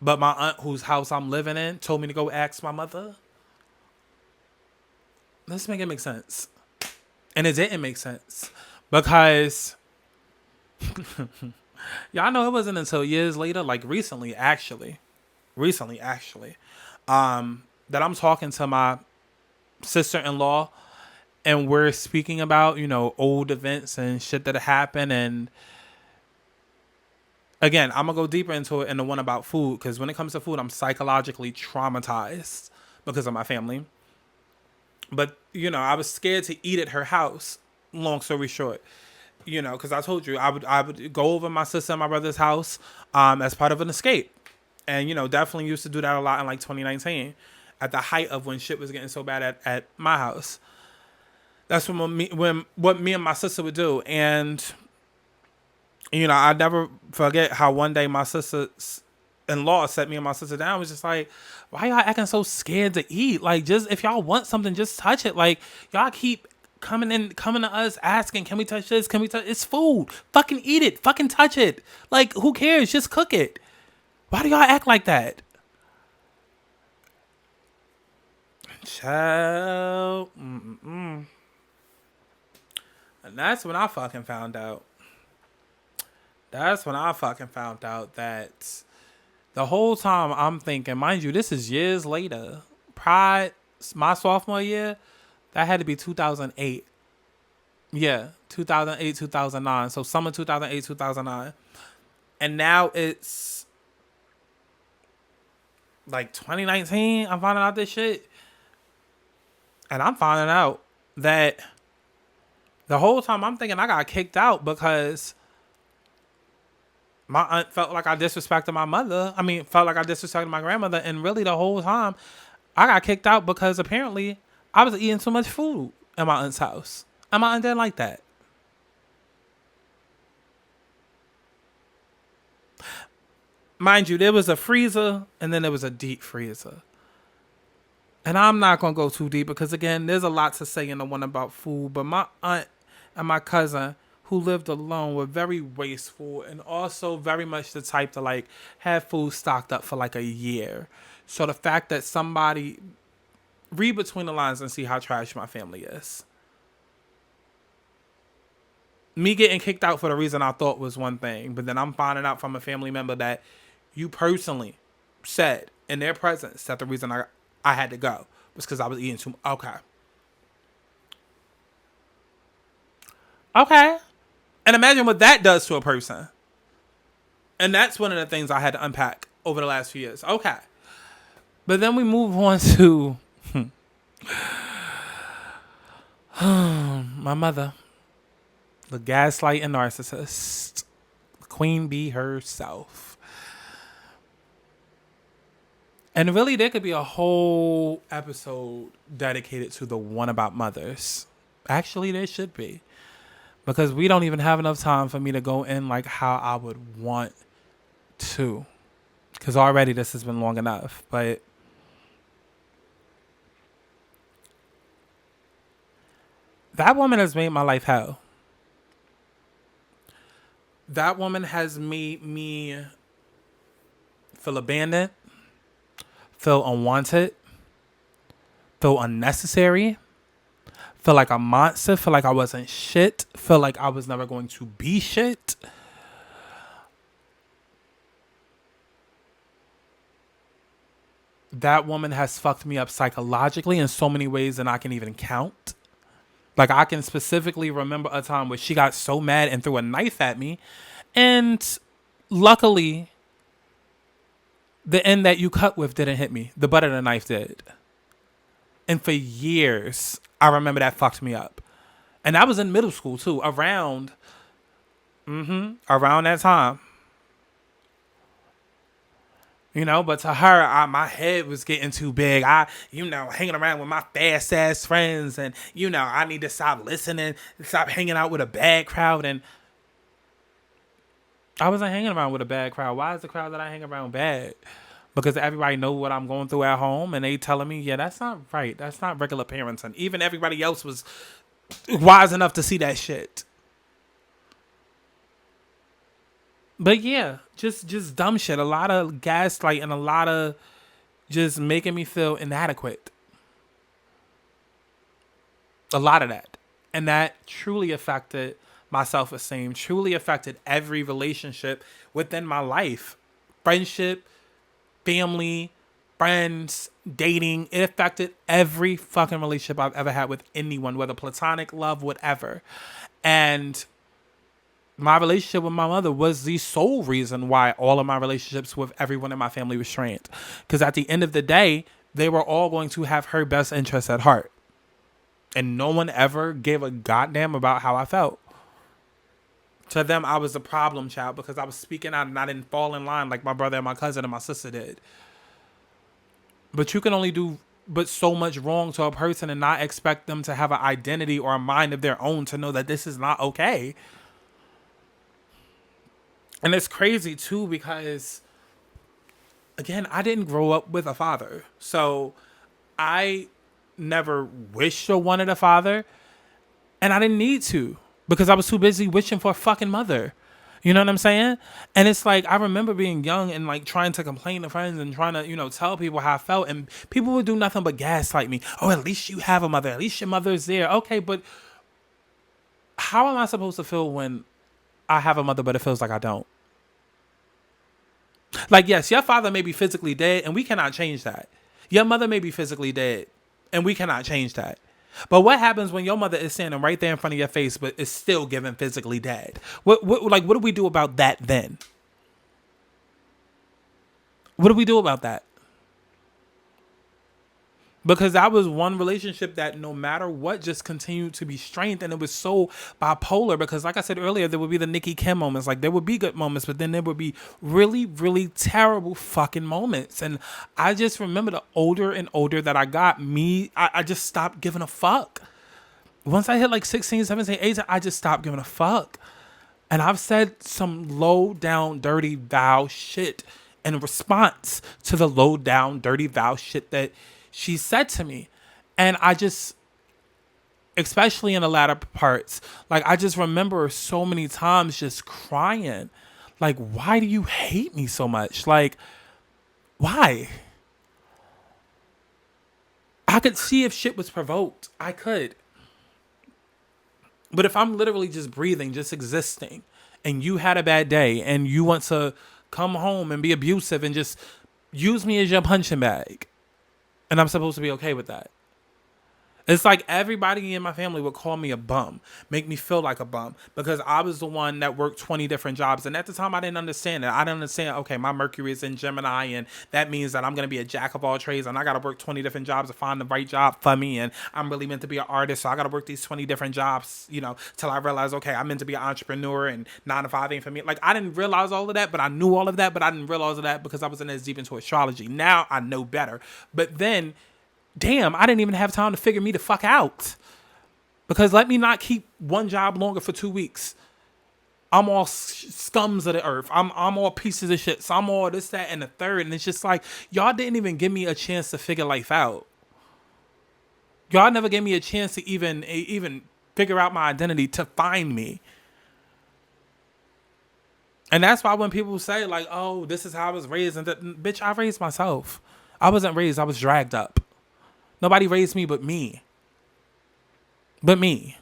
But my aunt, whose house I'm living in, told me to go ask my mother. Let's make it make sense. And it didn't make sense. Because y'all know it wasn't until years later, like recently actually, that I'm talking to my sister-in-law, and we're speaking about, old events and shit that happened. And again, I'm gonna go deeper into it in the one about food, because when it comes to food, I'm psychologically traumatized because of my family. But I was scared to eat at her house. Long story short, because I told you I would go over my sister and my brother's house as part of an escape, and definitely used to do that a lot in like 2019, at the height of when shit was getting so bad at my house. That's when what me and my sister would do. And I never forget how one day my sister-in-law set me and my sister down. Was just like, why y'all acting so scared to eat? Like, just if y'all want something, just touch it. Like, y'all keep coming to us asking, can we touch this? Can we touch? It's food. Fucking eat it. Fucking touch it. Like, who cares? Just cook it. Why do y'all act like that? Child. And that's when I fucking found out. That's when I fucking found out that the whole time I'm thinking, mind you, this is years later. Pride, my sophomore year, that had to be 2008. Yeah, 2008, 2009. So summer 2008, 2009. And now it's like 2019. I'm finding out this shit. And I'm finding out that the whole time I'm thinking I got kicked out because my aunt felt like I disrespected my mother. I mean, felt like I disrespected my grandmother. And really the whole time I got kicked out because apparently I was eating too much food at my aunt's house. And my aunt didn't like that. Mind you, there was a freezer and then there was a deep freezer. And I'm not going to go too deep because, again, there's a lot to say in the one about food. But my aunt and my cousin, who lived alone, were very wasteful and also very much the type to, like, have food stocked up for, like, a year. So the fact that somebody... Read between the lines and see how trash my family is. Me getting kicked out for the reason I thought was one thing, but then I'm finding out from a family member that you personally said in their presence that the reason I had to go was because I was eating too much. Okay. And imagine what that does to a person. And that's one of the things I had to unpack over the last few years. Okay. But then we move on to my mother, the gaslight and narcissist, Queen Bee herself. And really, there could be a whole episode dedicated to the one about mothers. Actually, there should be. Because we don't even have enough time for me to go in like how I would want to. Because already this has been long enough. But that woman has made my life hell. That woman has made me feel abandoned. feel unwanted, feel unnecessary, feel like a monster, feel like I wasn't shit, feel like I was never going to be shit. That woman has fucked me up psychologically in so many ways than I can even count. Like, I can specifically remember a time where she got so mad and threw a knife at me. And luckily, the end that you cut with didn't hit me. The butt of the knife did. And for years, I remember that fucked me up. And I was in middle school, too, around that time. You know, but to her, my head was getting too big. Hanging around with my fast ass friends, and I need to stop listening, stop hanging out with a bad crowd. And I wasn't hanging around with a bad crowd. Why is the crowd that I hang around bad? Because everybody know what I'm going through at home, and they telling me, yeah, that's not right. That's not regular parenting. Even everybody else was wise enough to see that shit. But yeah, just dumb shit. A lot of gaslight and a lot of just making me feel inadequate. A lot of that. And that truly affected my self-esteem, truly affected every relationship within my life. Friendship, family, friends, dating. It affected every fucking relationship I've ever had with anyone, whether platonic, love, whatever. And my relationship with my mother was the sole reason why all of my relationships with everyone in my family was strained. Because at the end of the day, they were all going to have her best interests at heart. And no one ever gave a goddamn about how I felt. To them, I was the problem child because I was speaking out and I didn't fall in line like my brother and my cousin and my sister did. But you can only do but so much wrong to a person and not expect them to have an identity or a mind of their own to know that this is not okay. And it's crazy, too, because, again, I didn't grow up with a father. So I never wished or wanted a father. And I didn't need to because I was too busy wishing for a fucking mother. You know what I'm saying? And it's like, I remember being young and like trying to complain to friends and trying to, tell people how I felt. And people would do nothing but gaslight me. Oh, at least you have a mother. At least your mother's there. Okay, but how am I supposed to feel when I have a mother, but it feels like I don't? Like, yes, your father may be physically dead, and we cannot change that. Your mother may be physically dead, and we cannot change that. But what happens when your mother is standing right there in front of your face, but is still given physically dead? What do we do about that then? What do we do about that? Because that was one relationship that no matter what just continued to be strained. And it was so bipolar because like I said earlier, there would be the Nicki Kim moments. Like there would be good moments, but then there would be really, really terrible fucking moments. And I just remember the older and older that I got, I just stopped giving a fuck. Once I hit like 16, 17, 18, I just stopped giving a fuck. And I've said some low down, dirty vow shit in response to the low down, dirty vow shit that she said to me. And I just, especially in the latter parts, like I just remember so many times just crying. Like, why do you hate me so much? Like, why? I could see if shit was provoked. I could. But if I'm literally just breathing, just existing, and you had a bad day and you want to come home and be abusive and just use me as your punching bag, and I'm supposed to be okay with that. It's like everybody in my family would call me a bum, make me feel like a bum, because I was the one that worked 20 different jobs. And at the time, I didn't understand it. I didn't understand, okay, my Mercury is in Gemini, and that means that I'm going to be a jack of all trades, and I got to work 20 different jobs to find the right job for me. And I'm really meant to be an artist, so I got to work these 20 different jobs, till I realize, okay, I'm meant to be an entrepreneur, and 9 to 5 ain't for me. Like, I didn't realize all of that, but I knew all of that, but I didn't realize all of that because I wasn't as deep into astrology. Now I know better. But then, damn, I didn't even have time to figure me the fuck out. Because let me not keep one job longer for 2 weeks. I'm all scums of the earth. I'm all pieces of shit. So I'm all this, that, and the third. And it's just like, y'all didn't even give me a chance to figure life out. Y'all never gave me a chance to even figure out my identity, to find me. And that's why when people say like, oh, this is how I was raised. And bitch, I raised myself. I wasn't raised. I was dragged up. Nobody raised me but me. But me.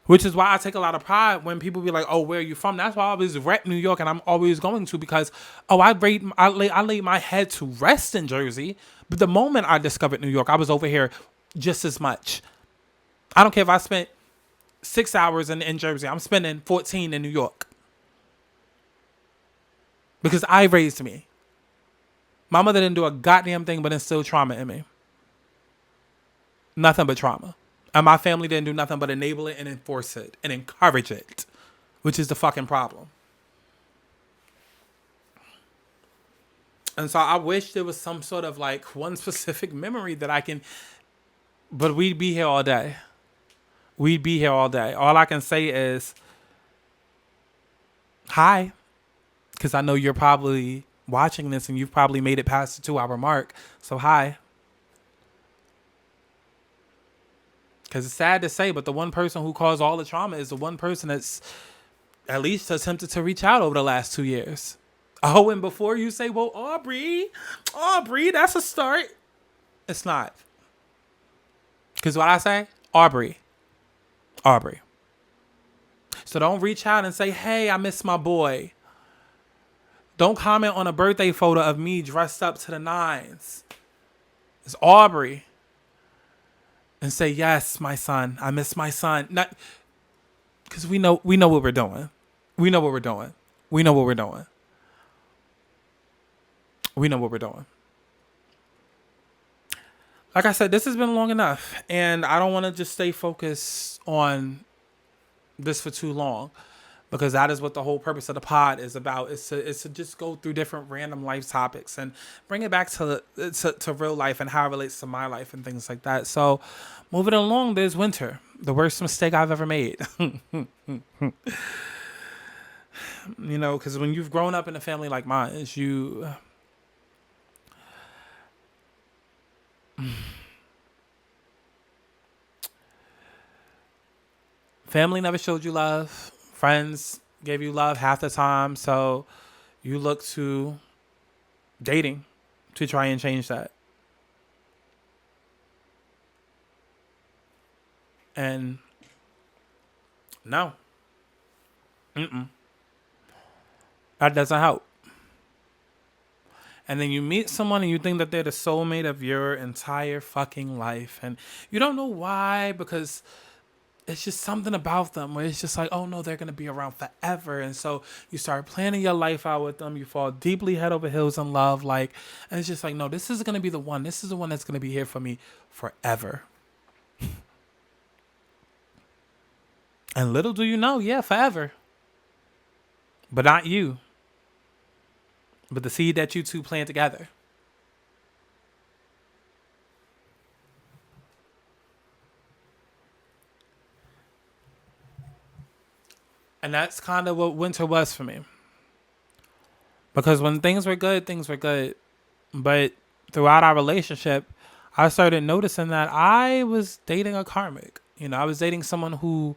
Which is why I take a lot of pride when people be like, "Oh, where are you from?" That's why I always rep New York, and I'm always going to, because I laid my head to rest in Jersey, but the moment I discovered New York, I was over here just as much. I don't care if I spent 6 hours in Jersey. I'm spending 14 in New York because I raised me. My mother didn't do a goddamn thing but instill trauma in me. Nothing but trauma. And my family didn't do nothing but enable it and enforce it and encourage it, which is the fucking problem. And so I wish there was some sort of like one specific memory that I can, but we'd be here all day. We'd be here all day. All I can say is hi, because I know you're probably watching this and you've probably made it past the 2-hour mark. So hi. Because it's sad to say, but the one person who caused all the trauma is the one person that's at least attempted to reach out over the last 2 years. Oh, and before you say, well, Aubrey, that's a start. It's not. Because what I say, Aubrey. So don't reach out and say, hey, I miss my boy. Don't comment on a birthday photo of me dressed up to the nines. It's Aubrey. And say, yes, my son. I miss my son. Not because we know what we're doing. We know what we're doing. Like I said, this has been long enough. And I don't want to just stay focused on this for too long. Because that is what the whole purpose of the pod is about. Is to just go through different random life topics and bring it back to real life and how it relates to my life and things like that. So moving along, there's winter. The worst mistake I've ever made. You know, because when you've grown up in a family like mine, family never showed you love. Friends gave you love half the time. So you look to dating to try and change that. And no. That doesn't help. And then you meet someone and you think that they're the soulmate of your entire fucking life. And you don't know why, because it's just something about them where it's just like, oh no, they're going to be around forever. And so you start planning your life out with them. You fall deeply head over heels in love. And it's just like, no, this is going to be the one. This is the one that's going to be here for me forever. And little do you know, yeah, forever. But not you. But the seed that you two plant together. And that's kind of what winter was for me. Because when things were good, things were good. But throughout our relationship, I started noticing that I was dating a karmic. You know, I was dating someone who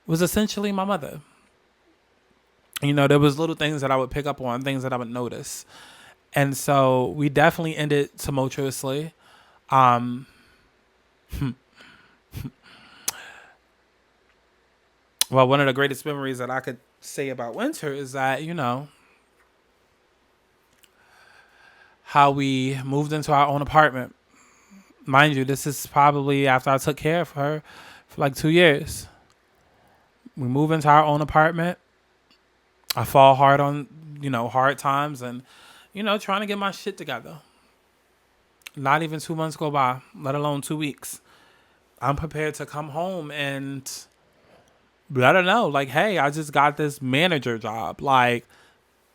was essentially my mother. You know, there was little things that I would pick up on, things that I would notice. And so we definitely ended tumultuously. Well, one of the greatest memories that I could say about winter is that, you know, how we moved into our own apartment. Mind you, this is probably after I took care of her for like 2 years. We move into our own apartment. I fall hard on, you know, hard times and, you know, trying to get my shit together. Not even 2 months go by, let alone 2 weeks. I'm prepared to come home and let her know, like, hey, I just got this manager job. Like,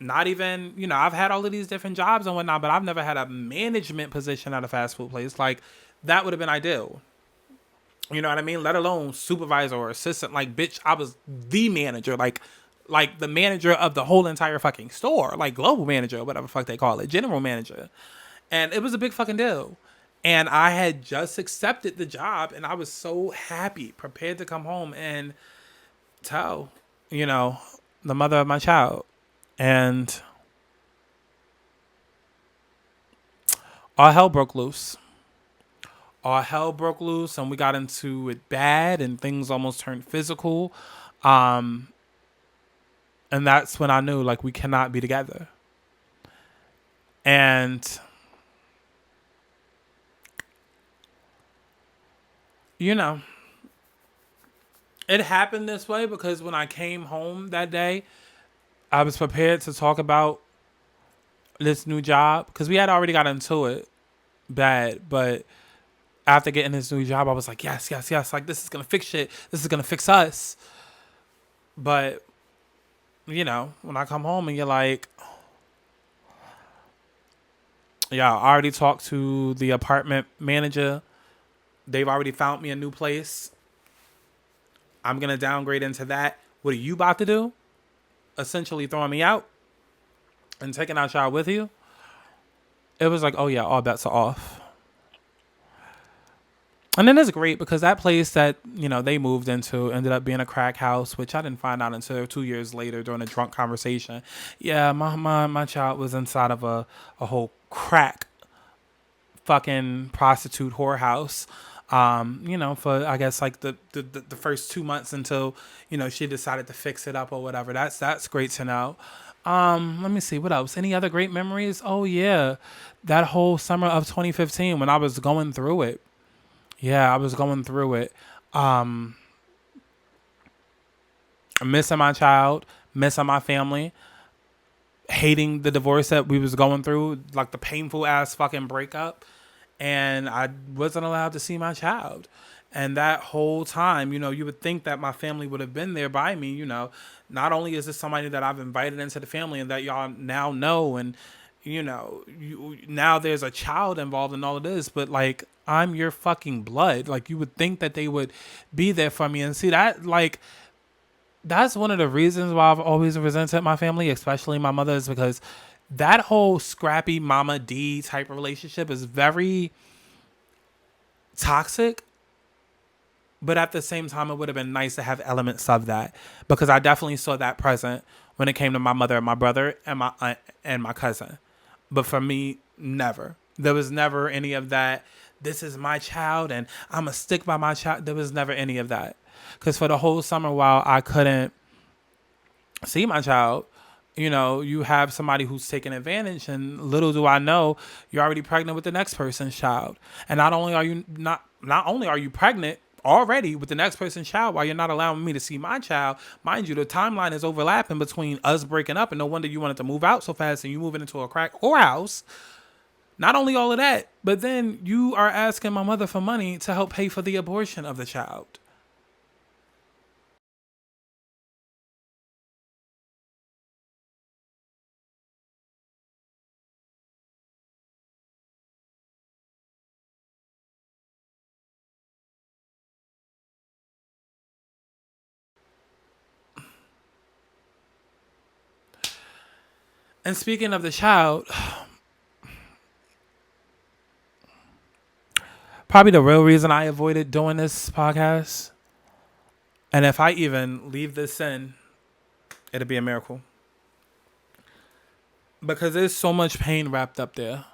not even, you know, I've had all of these different jobs and whatnot, but I've never had a management position at a fast food place. Like, that would have been ideal. You know what I mean? Let alone supervisor or assistant. Like, bitch, I was the manager. Like the manager of the whole entire fucking store. Like, global manager or whatever the fuck they call it. General manager. And it was a big fucking deal. And I had just accepted the job and I was so happy, prepared to come home and tell, you know, the mother of my child. And all hell broke loose. All hell broke loose, and we got into it bad, and things almost turned physical. Um, and that's when I knew, like, we cannot be together. And, you know, it happened this way because when I came home that day, I was prepared to talk about this new job because we had already got into it bad. But after getting this new job, I was like, yes, yes, yes. Like, this is going to fix shit. This is going to fix us. But, when I come home and you're like, yeah, I already talked to the apartment manager. They've already found me a new place. I'm going to downgrade into that. What are you about to do? Essentially throwing me out and taking our child with you. It was like, oh yeah, all bets are off. And then it's great because that place that, they moved into ended up being a crack house, which I didn't find out until 2 years later during a drunk conversation. Yeah, my child was inside of a whole crack fucking prostitute whorehouse. For I guess like the first 2 months until, she decided to fix it up or whatever. That's great to know. Let me see what else. Any other great memories? Oh yeah, that whole summer of 2015 when I was going through it. Yeah, I was going through it. Missing my child, missing my family, hating the divorce that we was going through, like the painful ass fucking breakup. And I wasn't allowed to see my child. And that whole time, you would think that my family would have been there by me. Not only is this somebody that I've invited into the family and that y'all now know, and now there's a child involved in all of this, but like I'm your fucking blood. Like you would think that they would be there for me. And see that, like, that's one of the reasons why I've always resented my family, especially my mother, is because that whole scrappy mama D type of relationship is very toxic. But at the same time, it would have been nice to have elements of that because I definitely saw that present when it came to my mother and my brother and my aunt and my cousin. But for me, never. There was never any of that. This is my child and I'm going to stick by my child. There was never any of that. Because for the whole summer while I couldn't see my child, you have somebody who's taking advantage, and little do I know, you're already pregnant with the next person's child. And not only are you pregnant already with the next person's child while you're not allowing me to see my child, mind you, the timeline is overlapping between us breaking up, and no wonder you wanted to move out so fast and you moving into a crack whorehouse. Not only all of that, but then you are asking my mother for money to help pay for the abortion of the child. And speaking of the child, probably the real reason I avoided doing this podcast, and if I even leave this in, it'll be a miracle. Because there's so much pain wrapped up there.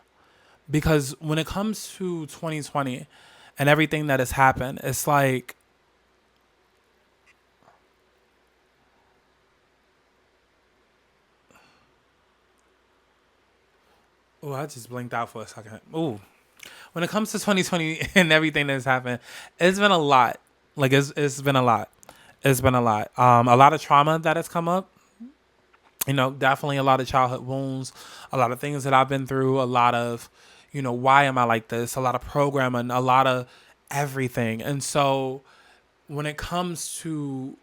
Because when it comes to 2020 and everything that has happened, it's like, oh, I just blinked out for a second. Ooh. When it comes to 2020 and everything that's happened, it's been a lot. Like, it's been a lot. It's been a lot. A lot of trauma that has come up. Definitely a lot of childhood wounds, a lot of things that I've been through, a lot of, why am I like this? A lot of programming, a lot of everything. And so when it comes to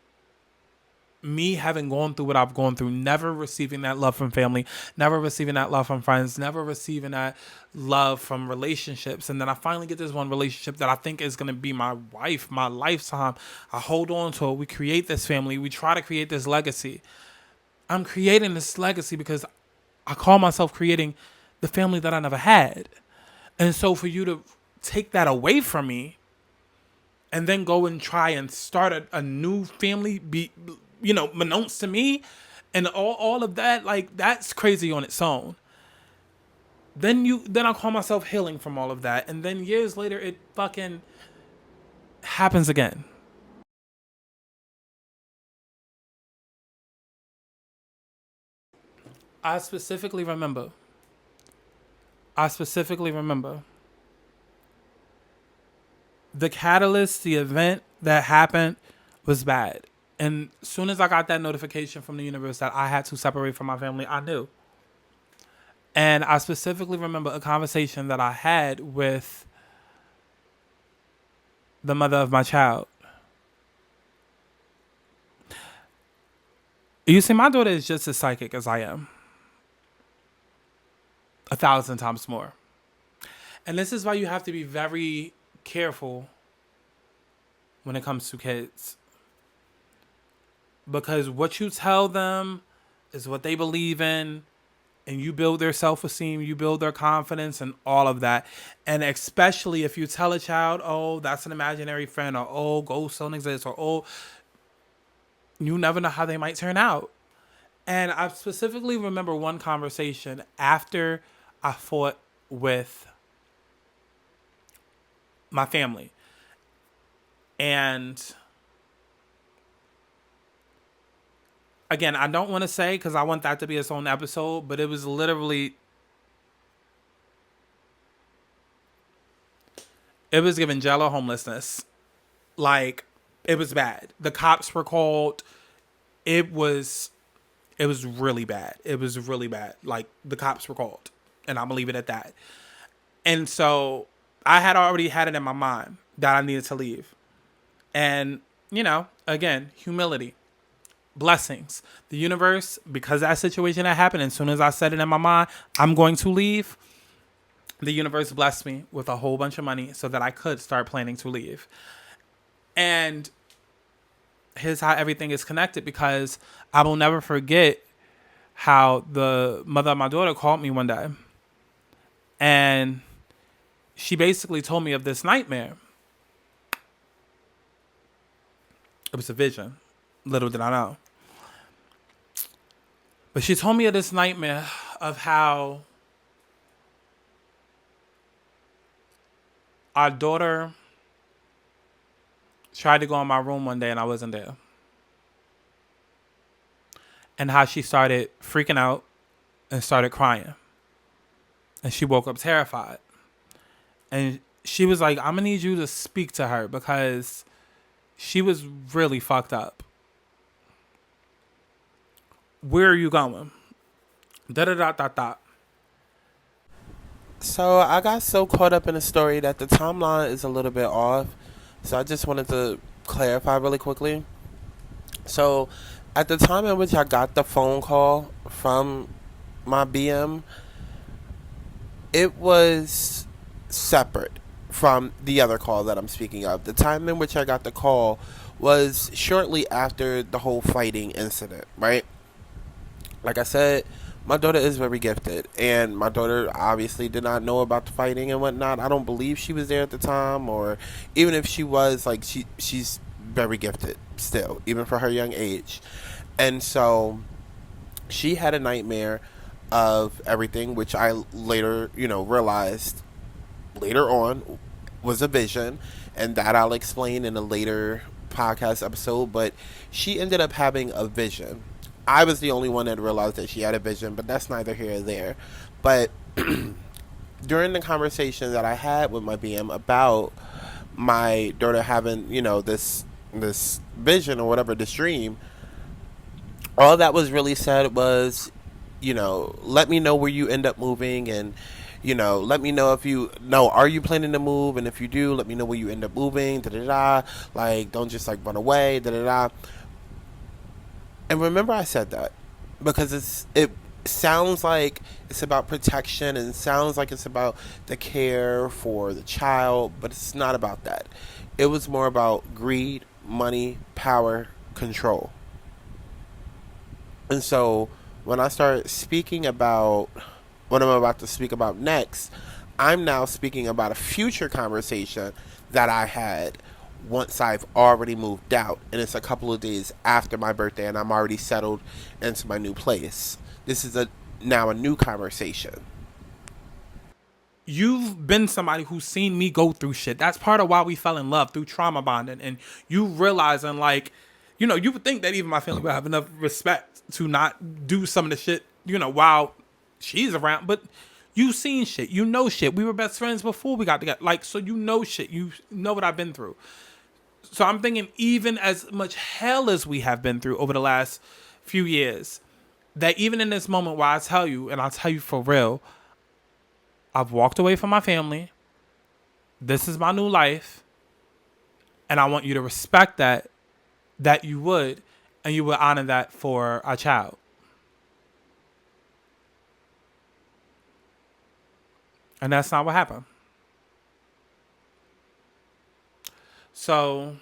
me having gone through what I've gone through, never receiving that love from family, never receiving that love from friends, never receiving that love from relationships. And then I finally get this one relationship that I think is going to be my wife, my lifetime. I hold on to it. We create this family. We try to create this legacy. I'm creating this legacy because I call myself creating the family that I never had. And so for you to take that away from me and then go and try and start a new family, unbeknownst to me, and all of that, like, that's crazy on its own. Then I call myself healing from all of that, and then years later it fucking happens again. I specifically remember. I specifically remember the catalyst, the event that happened was bad. And as soon as I got that notification from the universe that I had to separate from my family, I knew. And I specifically remember a conversation that I had with the mother of my child. You see, my daughter is just as psychic as I am, 1,000 times more. And this is why you have to be very careful when it comes to kids. Because what you tell them is what they believe in, and you build their self-esteem, you build their confidence and all of that. And especially if you tell a child, oh, that's an imaginary friend, or oh, ghosts don't exist, or oh, you never know how they might turn out. And I specifically remember one conversation after I fought with my family. And again, I don't want to say because I want that to be its own episode, but it was literally, it was giving jello homelessness. Like, it was bad. The cops were called. It was really bad. It was really bad. Like, the cops were called. And I'm going to leave it at that. And so I had already had it in my mind that I needed to leave. And, again, humility. Blessings. The universe, because that situation that happened, as soon as I said it in my mind, I'm going to leave, the universe blessed me with a whole bunch of money so that I could start planning to leave. And here's how everything is connected, because I will never forget how the mother of my daughter called me one day. And she basically told me of this nightmare. It was a vision. Little did I know. But she told me of this nightmare of how our daughter tried to go in my room one day and I wasn't there. And how she started freaking out and started crying. And she woke up terrified. And she was like, I'm going to need you to speak to her because she was really fucked up. Where are you going? Da-da-da-da-da. So I got so caught up in the story that the timeline is a little bit off. So I just wanted to clarify really quickly. So at the time in which I got the phone call from my BM, it was separate from the other call that I'm speaking of. The time in which I got the call was shortly after the whole fighting incident, right? Like I said, my daughter is very gifted, and my daughter obviously did not know about the fighting and whatnot. I don't believe she was there at the time, or even if she was, like, she's very gifted still, even for her young age. And so she had a nightmare of everything, which I later, realized later on was a vision, and that I'll explain in a later podcast episode. But she ended up having a vision. I was the only one that realized that she had a vision, but that's neither here nor there. But during the conversation that I had with my BM about my daughter having, this vision or whatever, this dream, all that was really said was, let me know where you end up moving, and, let me know if you know, are you planning to move? And if you do, let me know where you end up moving, da-da-da. Like, don't just, like, run away, da-da-da. And remember I said that because it sounds like it's about protection and sounds like it's about the care for the child, but it's not about that. It was more about greed, money, power, control. And so when I start speaking about what I'm about to speak about next, I'm now speaking about a future conversation that I had once I've already moved out, and it's a couple of days after my birthday, and I'm already settled into my new place. This is now a new conversation. you've been somebody who's seen me go through shit. That's part of why we fell in love, through trauma bonding. And you realizing, like, you would think that even my family would have enough respect to not do some of the shit, while she's around. But you've seen shit. You know shit. We were best friends before we got together. Like, so you know shit. You know what I've been through. So I'm thinking, even as much hell as we have been through over the last few years, that even in this moment where I tell you, and I'll tell you for real, I've walked away from my family. This is my new life. And I want you to respect that you would, and you would honor that for our child. And that's not what happened. So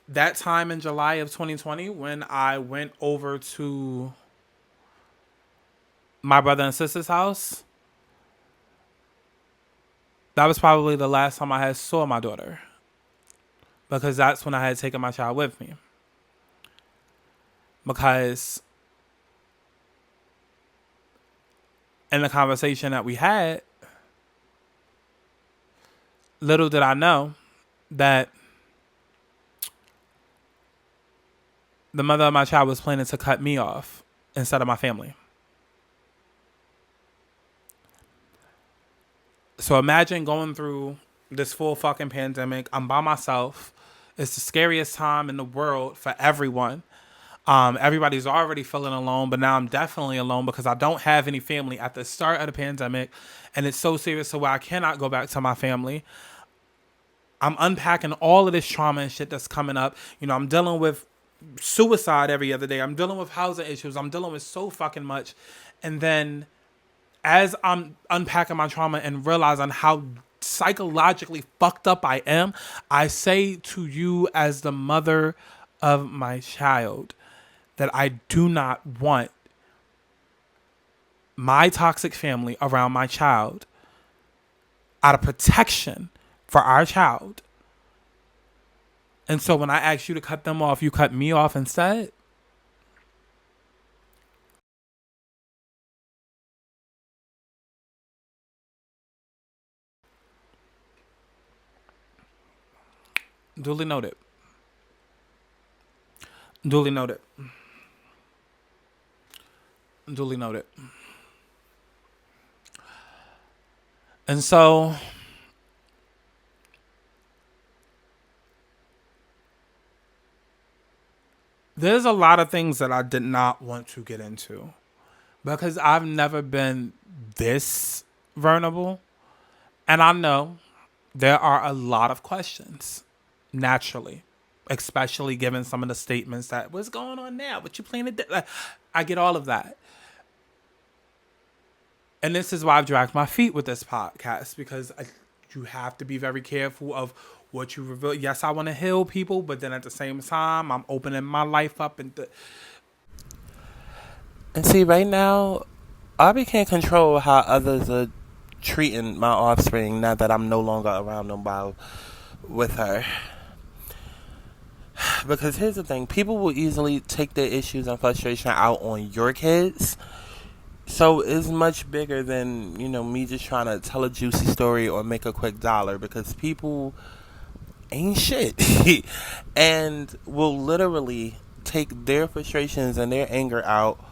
that time in July of 2020, when I went over to my brother and sister's house, that was probably the last time I had saw my daughter, because that's when I had taken my child with me. Because in the conversation that we had, little did I know that the mother of my child was planning to cut me off instead of my family. So imagine going through this full fucking pandemic. I'm by myself. It's the scariest time in the world for everyone. Everybody's already feeling alone, but now I'm definitely alone because I don't have any family at the start of the pandemic. And it's so serious to where I cannot go back to my family. I'm unpacking all of this trauma and shit that's coming up. I'm dealing with suicide every other day. I'm dealing with housing issues. I'm dealing with so fucking much. And then as I'm unpacking my trauma and realizing how psychologically fucked up I am, I say to you, as the mother of my child, that I do not want my toxic family around my child, out of protection for our child. And so when I asked you to cut them off, you cut me off instead. Duly noted. Duly noted. Duly noted. And so there's a lot of things that I did not want to get into because I've never been this vulnerable. And I know there are a lot of questions, naturally, especially given some of the statements that, what's going on now? What you planning to do? I get all of that. And this is why I've dragged my feet with this podcast, because you have to be very careful of what you reveal. Yes, I want to heal people, but then at the same time, I'm opening my life up. And see, right now, Arby can't control how others are treating my offspring now that I'm no longer around them with her. Because here's the thing, people will easily take their issues and frustration out on your kids. So it's much bigger than, me just trying to tell a juicy story or make a quick dollar, because people ain't shit. And will literally take their frustrations and their anger out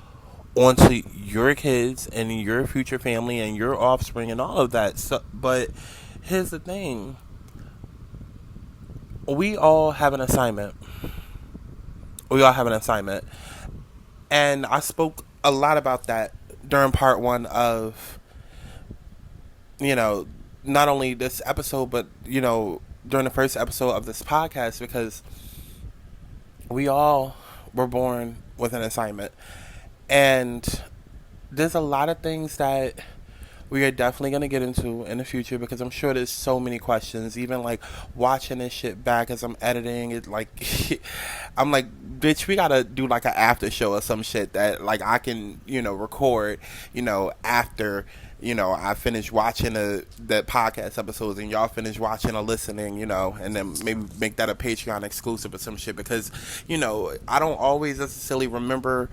onto your kids and your future family and your offspring and all of that. So, but here's the thing. We all have an assignment. And I spoke a lot about that during part one of, not only this episode, but, during the first episode of this podcast, because we all were born with an assignment. And there's a lot of things that we are definitely going to get into in the future, because I'm sure there's so many questions, even like watching this shit back as I'm editing it, like I'm like, bitch, we got to do like an after show or some shit that like I can, record, after, I finish watching the podcast episodes and y'all finish watching or listening, and then maybe make that a Patreon exclusive or some shit, because, I don't always necessarily remember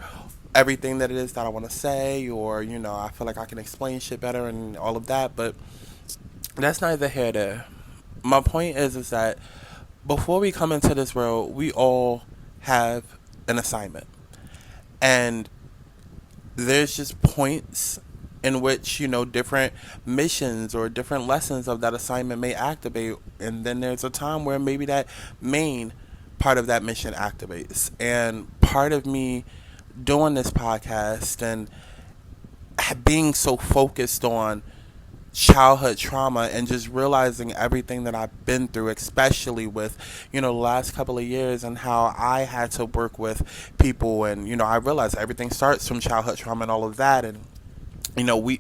everything that it is that I want to say, or I feel like I can explain shit better and all of that. But that's neither here nor there. My point is that before we come into this world, we all have an assignment, and there's just points in which different missions or different lessons of that assignment may activate, and then there's a time where maybe that main part of that mission activates. And part of me doing this podcast and being so focused on childhood trauma and just realizing everything that I've been through, especially with the last couple of years, and how I had to work with people, and I realized everything starts from childhood trauma and all of that. And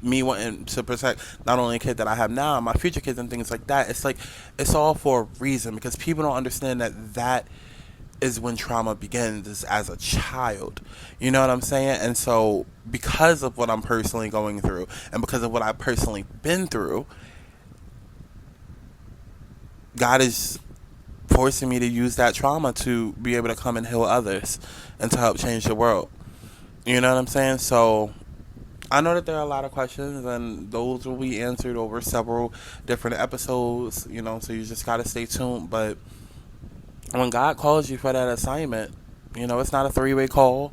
me wanting to protect not only a kid that I have now, my future kids and things like that. It's like, it's all for a reason, because people don't understand that is when trauma begins, is as a child. You know what I'm saying? And so, because of what I'm personally going through, and because of what I've personally been through, God is forcing me to use that trauma to be able to come and heal others and to help change the world. You know what I'm saying? So I know that there are a lot of questions, and those will be answered over several different episodes, so you just got to stay tuned. But when God calls you for that assignment, it's not a three-way call.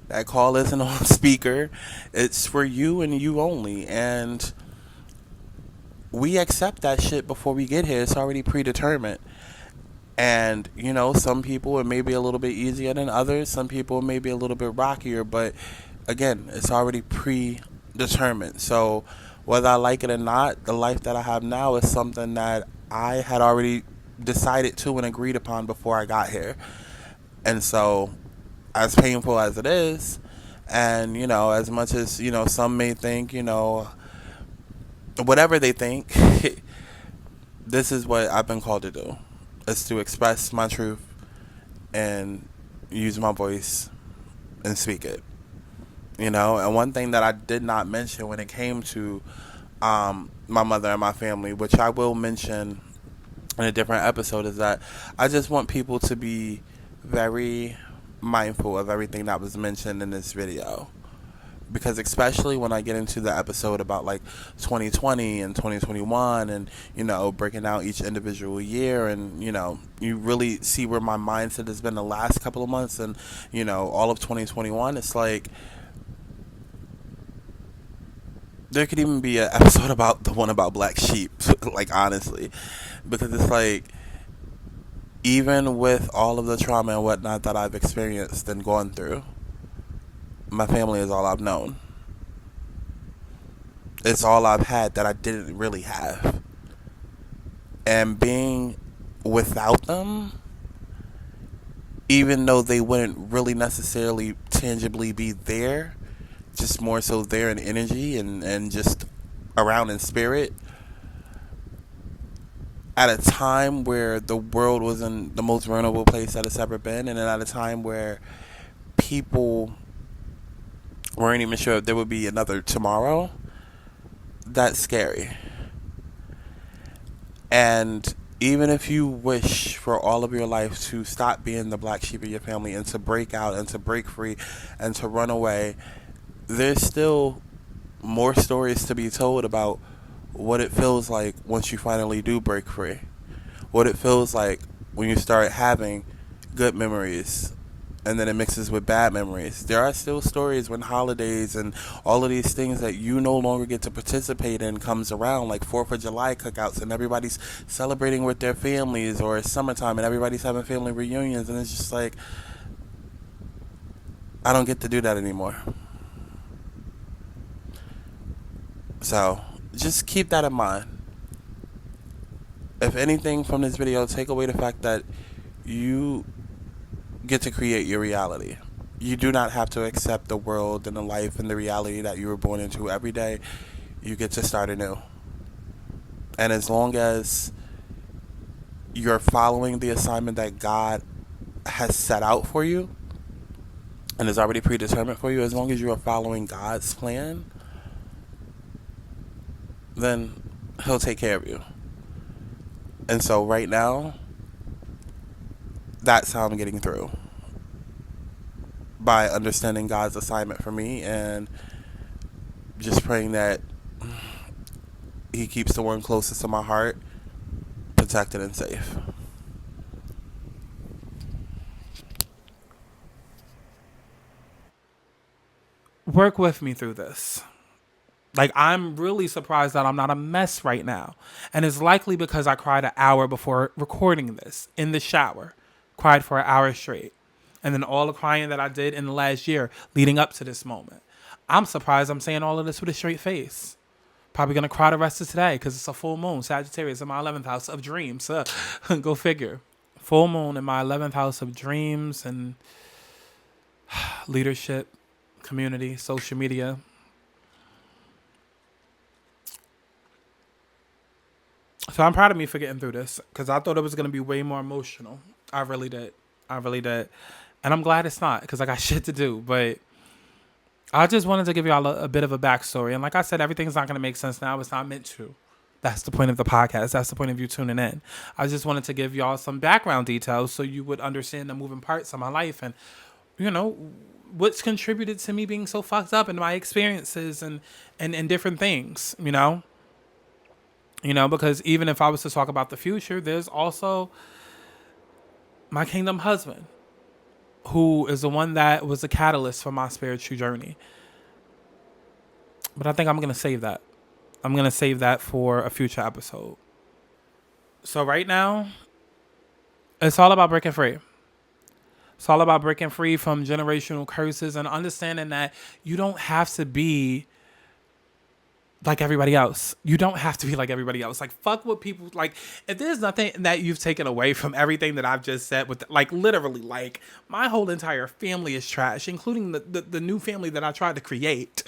That call isn't on speaker. It's for you and you only. And we accept that shit before we get here. It's already predetermined. And, some people it may be a little bit easier than others. Some people it may be a little bit rockier. But, again, it's already predetermined. So, whether I like it or not, the life that I have now is something that I had already decided to and agreed upon before I got here. And so, as painful as it is, and as much as some may think whatever they think, this is what I've been called to do, is to express my truth and use my voice and speak it. And one thing that I did not mention when it came to my mother and my family, which I will mention in a different episode, is that I just want people to be very mindful of everything that was mentioned in this video, because especially when I get into the episode about like 2020 and 2021, and breaking out each individual year, and you really see where my mindset has been the last couple of months, and all of 2021. It's like there could even be an episode about the one about black sheep, like, honestly, because it's like, even with all of the trauma and whatnot that I've experienced and gone through, my family is all I've known. It's all I've had that I didn't really have. And being without them, even though they wouldn't really necessarily tangibly be there, just more so there in energy and just around in spirit, at a time where the world was in the most vulnerable place that it's ever been, and then at a time where people weren't even sure if there would be another tomorrow, that's scary. And even if you wish for all of your life to stop being the black sheep of your family and to break out and to break free and to run away, there's still more stories to be told about what it feels like once you finally do break free. What it feels like when you start having good memories and then it mixes with bad memories. There are still stories when holidays and all of these things that you no longer get to participate in comes around, like 4th of July cookouts, and everybody's celebrating with their families, or it's summertime and everybody's having family reunions, and it's just like, I don't get to do that anymore. So just keep that in mind. If anything from this video, take away the fact that you get to create your reality. You do not have to accept the world and the life and the reality that you were born into every day. You get to start anew. And as long as you're following the assignment that God has set out for you and is already predetermined for you, as long as you are following God's plan, then He'll take care of you. And so right now, that's how I'm getting through. by understanding God's assignment for me and just praying that He keeps the one closest to my heart protected and safe. Work with me through this. Like, I'm really surprised that I'm not a mess right now. And it's likely because I cried an hour before recording this in the shower. Cried for an hour straight. And then all the crying that I did in the last year leading up to this moment. I'm surprised I'm saying all of this with a straight face. Probably going to cry the rest of today because it's a full moon. Sagittarius in my 11th house of dreams. Go figure. Full moon in my 11th house of dreams and leadership, community, social media. So I'm proud of me for getting through this because I thought it was going to be way more emotional. I really did. I really did. And I'm glad it's not because I got shit to do. But I just wanted to give y'all a bit of a backstory. And like I said, everything's not going to make sense now. It's not meant to. That's the point of the podcast. That's the point of you tuning in. I just wanted to give y'all some background details so you would understand the moving parts of my life and, you know, what's contributed to me being so fucked up in my experiences and different things, you know? You know, because even if I was to talk about the future, there's also my kingdom husband, who is the one that was a catalyst for my spiritual journey. But I think I'm going to save that. I'm going to save that for a future episode. So right now, it's all about breaking free. It's all about breaking free from generational curses and understanding that you don't have to be like everybody else. You don't have to be like everybody else. Like, fuck what people, like, if there's nothing that you've taken away from everything that I've just said with, like, literally, like, my whole entire family is trash, including the new family that I tried to create.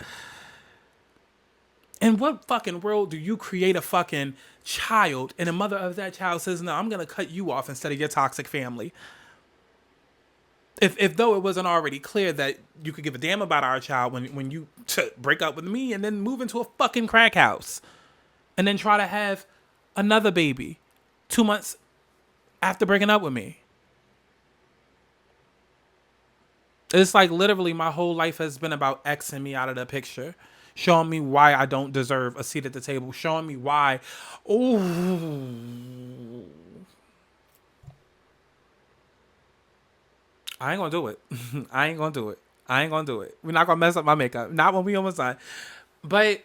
In what fucking world do you create a fucking child and a mother of that child says, no, I'm going to cut you off instead of your toxic family? If though it wasn't already clear that you could give a damn about our child when you break up with me and then move into a fucking crack house and then try to have another baby 2 months after breaking up with me. It's like literally my whole life has been about Xing me out of the picture. Showing me why I don't deserve a seat at the table. Showing me why. Ooh. I ain't gonna do it. I ain't gonna do it. I ain't gonna do it. We're not gonna mess up my makeup. Not when we almost done. But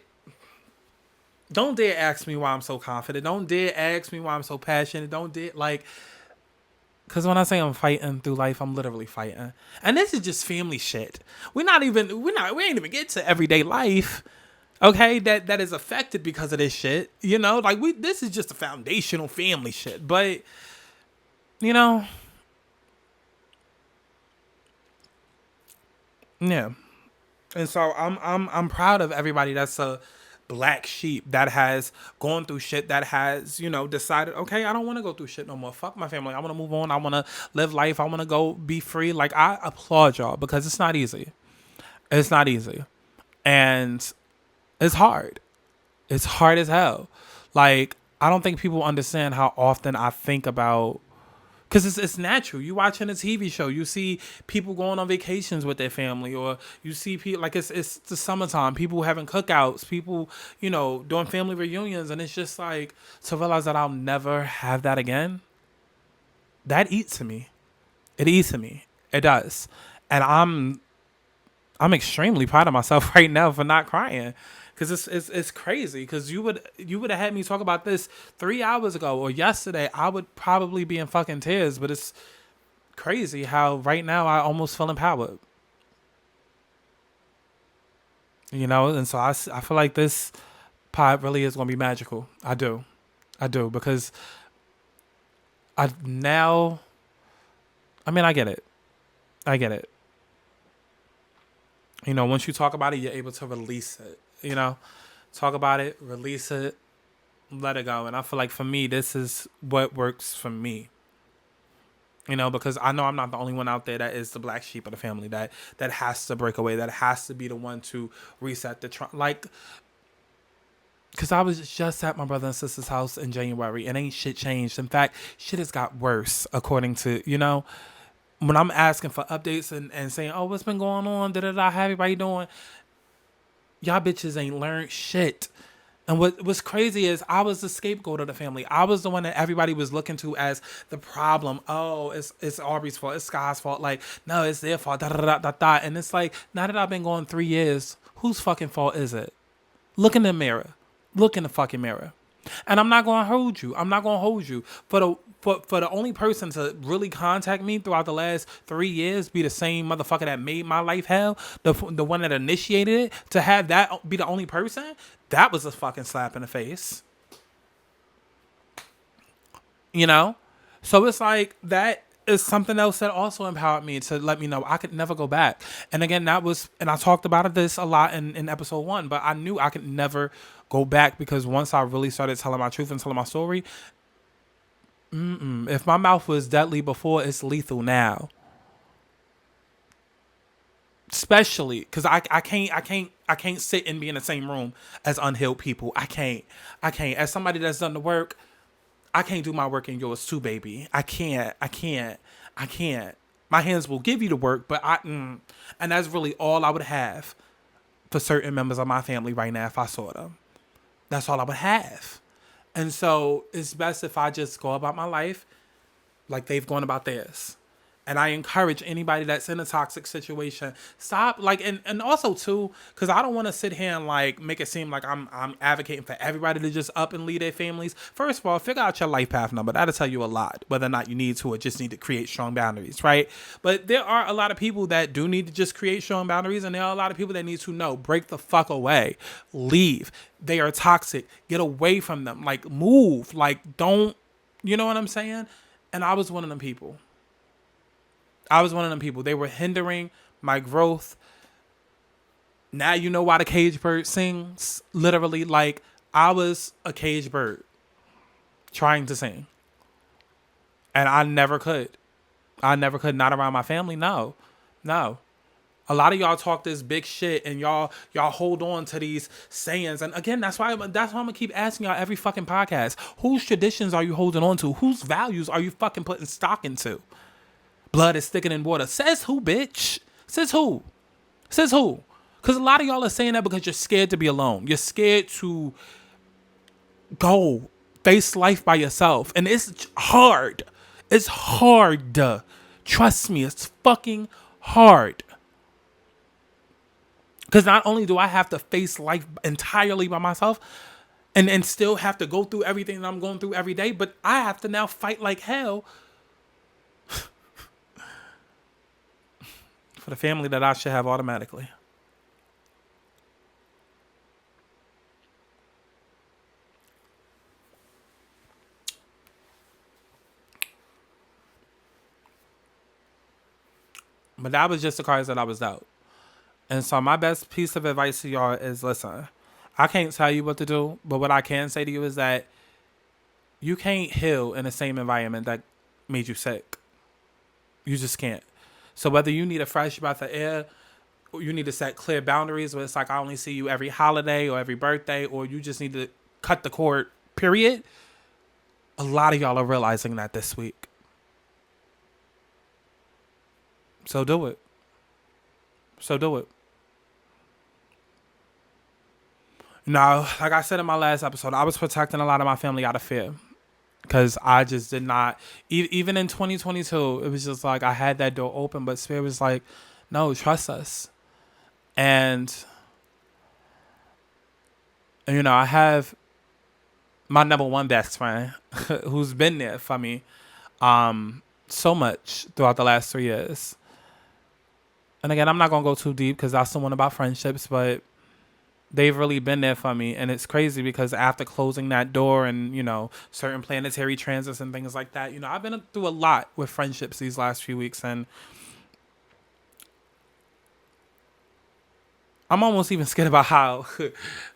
don't dare ask me why I'm so confident. Don't dare ask me why I'm so passionate. Don't dare, like, because when I say I'm fighting through life, I'm literally fighting. And this is just family shit. We ain't even get to everyday life. Okay, that is affected because of this shit. You know, like this is just a foundational family shit. But, you know, yeah. And so I'm proud of everybody that's a black sheep that has gone through shit, that has, you know, decided, okay, I don't want to go through shit no more. Fuck my family. I want to move on. I want to live life. I want to go be free. Like, I applaud y'all because it's not easy. It's not easy. And it's hard. It's hard as hell. Like, I don't think people understand how often I think about, because it's natural. You watching a TV show, you see people going on vacations with their family, or you see people, like, it's the summertime, people having cookouts, people, you know, doing family reunions, and it's just like, to realize that I'll never have that again, that eats at me. It eats at me. It does. And I'm extremely proud of myself right now for not crying. Because it's crazy. Because you would have had me talk about this 3 hours ago or yesterday, I would probably be in fucking tears. But it's crazy how right now I almost feel empowered. You know, and so I feel like this pod really is going to be magical. I do. Because I get it. You know, once you talk about it, you're able to release it. You know, talk about it, release it, let it go. And I feel like for me, this is what works for me. You know, because I know I'm not the only one out there that is the black sheep of the family that has to break away, that has to be the one to reset the like. Because I was just at my brother and sister's house in January and ain't shit changed. In fact, shit has got worse, according to, you know. when I'm asking for updates and saying, oh, what's been going on? Da-da-da, how everybody doing? Y'all bitches ain't learned shit. And what's crazy is I was the scapegoat of the family. I was the one that everybody was looking to as the problem. Oh, it's Aubrey's fault. It's Sky's fault. Like, no, it's their fault. Da, da, da, da, da. And it's like, now that I've been going 3 years, whose fucking fault is it? Look in the mirror. Look in the fucking mirror. And I'm not gonna hold you. I'm not gonna hold you. For the only person to really contact me throughout the last 3 years be the same motherfucker that made my life hell, the one that initiated it, to have that be the only person, that was a fucking slap in the face. You know? So it's like that is something else that also empowered me to let me know I could never go back. And again, and I talked about this a lot in episode 1, but I knew I could never go back because once I really started telling my truth and telling my story, if my mouth was deadly before, it's lethal now. Especially because I can't sit and be in the same room as unhealed people. I can't. As somebody that's done the work, I can't do my work in yours too, baby. I can't. My hands will give you the work, but and that's really all I would have for certain members of my family right now if I saw them. That's all I would have. And so it's best if I just go about my life like they've gone about theirs. And I encourage anybody that's in a toxic situation, stop, like, and also too, because I don't want to sit here and like make it seem like I'm advocating for everybody to just up and lead their families. First of all, figure out your life path number. That'll tell you a lot, whether or not you need to or just need to create strong boundaries, right? But there are a lot of people that do need to just create strong boundaries, and there are a lot of people that need to know, break the fuck away, leave. They are toxic. Get away from them. Like, move. Like, don't, you know what I'm saying? And I was one of them people. They were hindering my growth. Now you know why the cage bird sings. Literally, like, I was a cage bird trying to sing. And I never could. Not around my family. No. A lot of y'all talk this big shit and y'all hold on to these sayings. And again, that's why I'm gonna keep asking y'all every fucking podcast. Whose traditions are you holding on to? Whose values are you fucking putting stock into? Blood is thicker than water. Says who, bitch? Says who? Because a lot of y'all are saying that because you're scared to be alone. You're scared to go face life by yourself. And it's hard. It's hard. Trust me, it's fucking hard. Because not only do I have to face life entirely by myself and still have to go through everything that I'm going through every day, but I have to now fight like hell for the family that I should have automatically. But that was just the cards that I was dealt. And so my best piece of advice to y'all is, listen, I can't tell you what to do, but what I can say to you is that you can't heal in the same environment that made you sick. You just can't. So whether you need a fresh breath of air, or you need to set clear boundaries where it's like I only see you every holiday or every birthday, or you just need to cut the cord, period. A lot of y'all are realizing that this week. So do it. Now, like I said in my last episode, I was protecting a lot of my family out of fear. Because I just did not, even in 2022, it was just like I had that door open, but Spirit was like, no, trust us. And, I have my number one best friend who's been there for me so much throughout the last 3 years. And again, I'm not going to go too deep because that's the one about friendships, but they've really been there for me. And it's crazy because after closing that door and, certain planetary transits and things like that, I've been through a lot with friendships these last few weeks. And I'm almost even scared about how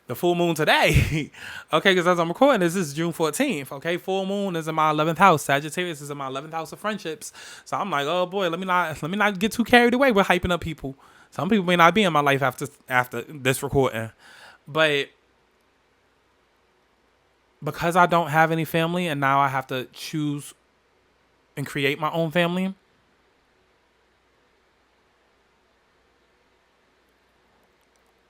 the full moon today, okay, because as I'm recording this is June 14th, okay? Full moon is in my 11th house. Sagittarius is in my 11th house of friendships. So I'm like, oh boy, let me not get too carried away with hyping up people. Some people may not be in my life after this recording. But because I don't have any family and now I have to choose and create my own family,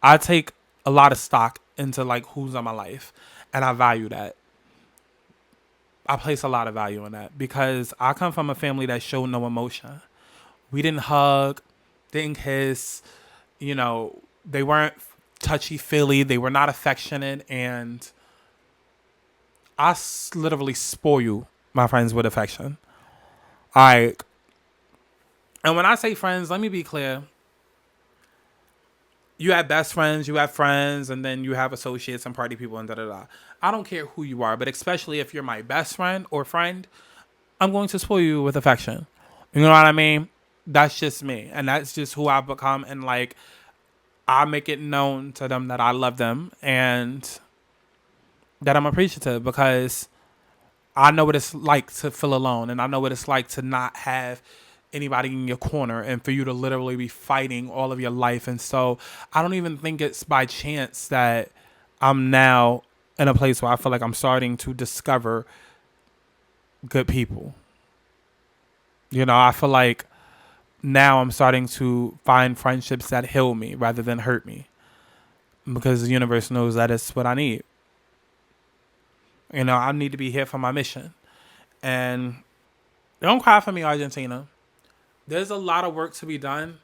I take a lot of stock into like who's in my life, and I value that. I place a lot of value in that because I come from a family that showed no emotion. We didn't hug, didn't kiss, you know, they weren't touchy feely, they were not affectionate, and literally spoil my friends with affection. Like, and when I say friends, let me be clear. You have best friends, you have friends, and then you have associates and party people and da da da. I don't care who you are, but especially if you're my best friend or friend, I'm going to spoil you with affection. You know what I mean? That's just me. And that's just who I've become. And like, I make it known to them that I love them and that I'm appreciative because I know what it's like to feel alone. And I know what it's like to not have anybody in your corner and for you to literally be fighting all of your life. And so I don't even think it's by chance that I'm now in a place where I feel like I'm starting to discover good people. You know, I feel like now I'm starting to find friendships that heal me rather than hurt me because the universe knows that it's what I need. You know, I need to be here for my mission. And don't cry for me, Argentina. There's a lot of work to be done.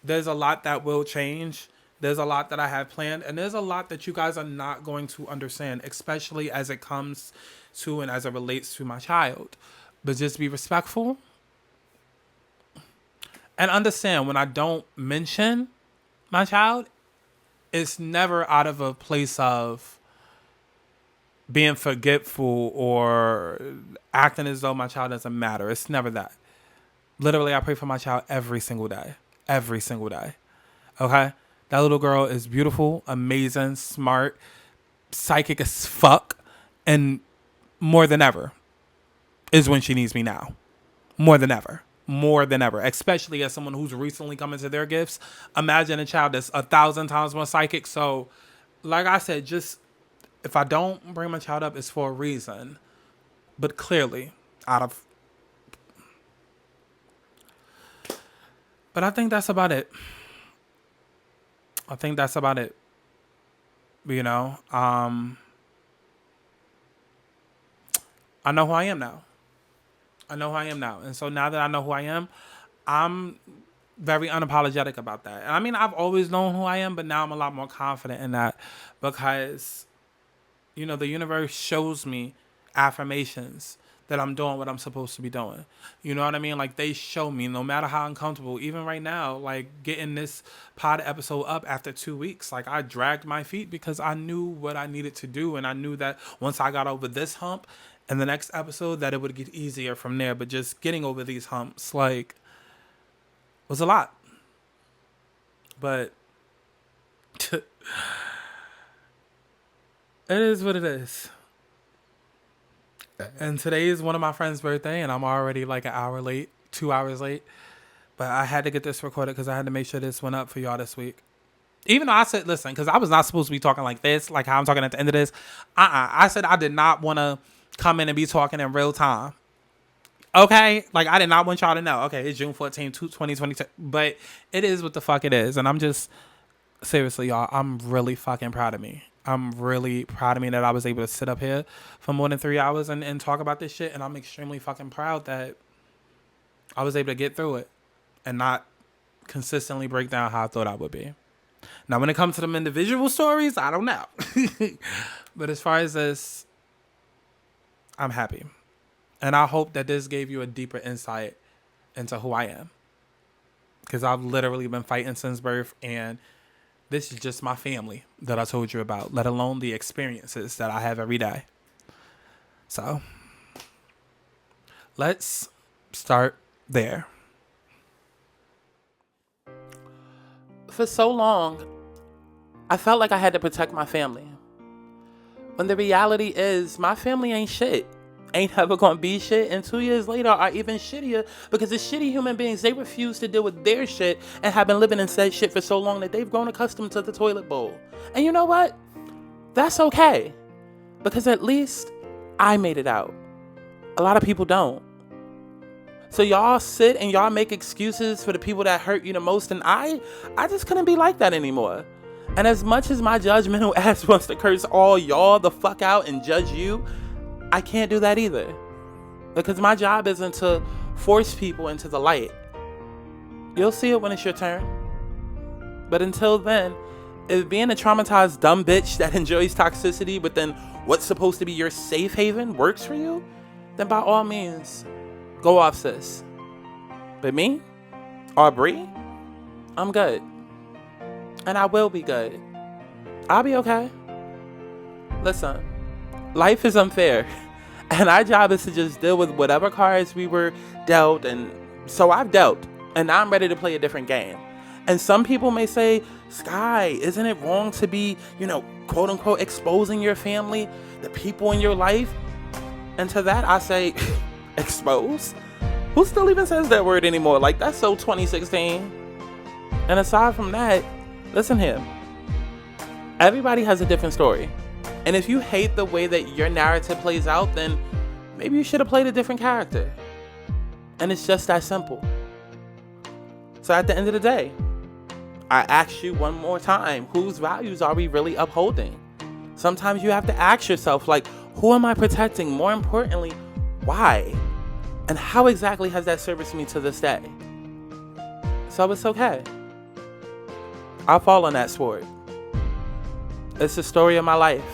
There's a lot that will change. There's a lot that I have planned. And there's a lot that you guys are not going to understand, especially as it comes to and as it relates to my child. But just be respectful. And understand when I don't mention my child, it's never out of a place of being forgetful or acting as though my child doesn't matter. It's never that. Literally, I pray for my child every single day. Every single day. Okay? That little girl is beautiful, amazing, smart, psychic as fuck, and more than ever is when she needs me now. More than ever. More than ever. Especially as someone who's recently come into their gifts. Imagine a child that's 1,000 times more psychic. So, like I said, just if I don't bring my child up, it's for a reason. But clearly, out of... But I think that's about it. I think that's about it. You know? I know who I am now. And so now that I know who I am, I'm very unapologetic about that. And I mean, I've always known who I am, but now I'm a lot more confident in that because, you know, the universe shows me affirmations that I'm doing what I'm supposed to be doing. You know what I mean? Like, they show me, no matter how uncomfortable, even right now, like getting this pod episode up after 2 weeks, like I dragged my feet because I knew what I needed to do. And I knew that once I got over this hump and the next episode, that it would get easier from there. But just getting over these humps, like, was a lot. But it is what it is. And today is one of my friend's birthday, and I'm already like an hour late, 2 hours late. But I had to get this recorded because I had to make sure this went up for y'all this week. Even though I said, listen, because I was not supposed to be talking like this, like how I'm talking at the end of this. I said I did not want to come in and be talking in real time. Okay? Like, I did not want y'all to know. Okay, it's June 14th, 2022. But it is what the fuck it is. And I'm just, seriously, y'all, I'm really fucking proud of me. I'm really proud of me that I was able to sit up here for more than 3 hours and talk about this shit. And I'm extremely fucking proud that I was able to get through it and not consistently break down how I thought I would be. Now, when it comes to them individual stories, I don't know. But as far as this, I'm happy. And I hope that this gave you a deeper insight into who I am. Because I've literally been fighting since birth, and this is just my family that I told you about, let alone the experiences that I have every day. So, let's start there. For so long, I felt like I had to protect my family. When the reality is, my family ain't shit. Ain't ever gonna be shit, and 2 years later are even shittier because the shitty human beings, they refuse to deal with their shit and have been living in said shit for so long that they've grown accustomed to the toilet bowl. And you know what? That's okay, because at least I made it out. A lot of people don't. So y'all sit and y'all make excuses for the people that hurt you the most, and I just couldn't be like that anymore. And as much as my judgmental ass wants to curse all y'all the fuck out and judge you, I can't do that either. Because my job isn't to force people into the light. You'll see it when it's your turn. But until then, if being a traumatized dumb bitch that enjoys toxicity but then what's supposed to be your safe haven works for you, then by all means, go off, sis. But me, Aubrey, I'm good. And I will be good. I'll be okay. Listen, life is unfair. And our job is to just deal with whatever cards we were dealt. And so I've dealt. And now I'm ready to play a different game. And some people may say, Sky, isn't it wrong to be, quote unquote, exposing your family, the people in your life? And to that, I say, expose? Who still even says that word anymore? Like, that's so 2016. And aside from that, listen here. Everybody has a different story. And if you hate the way that your narrative plays out, then maybe you should have played a different character. And it's just that simple. So at the end of the day, I ask you one more time, whose values are we really upholding? Sometimes you have to ask yourself, like, who am I protecting? More importantly, why? And how exactly has that serviced me to this day? So it's okay. I'll fall on that sword. It's the story of my life.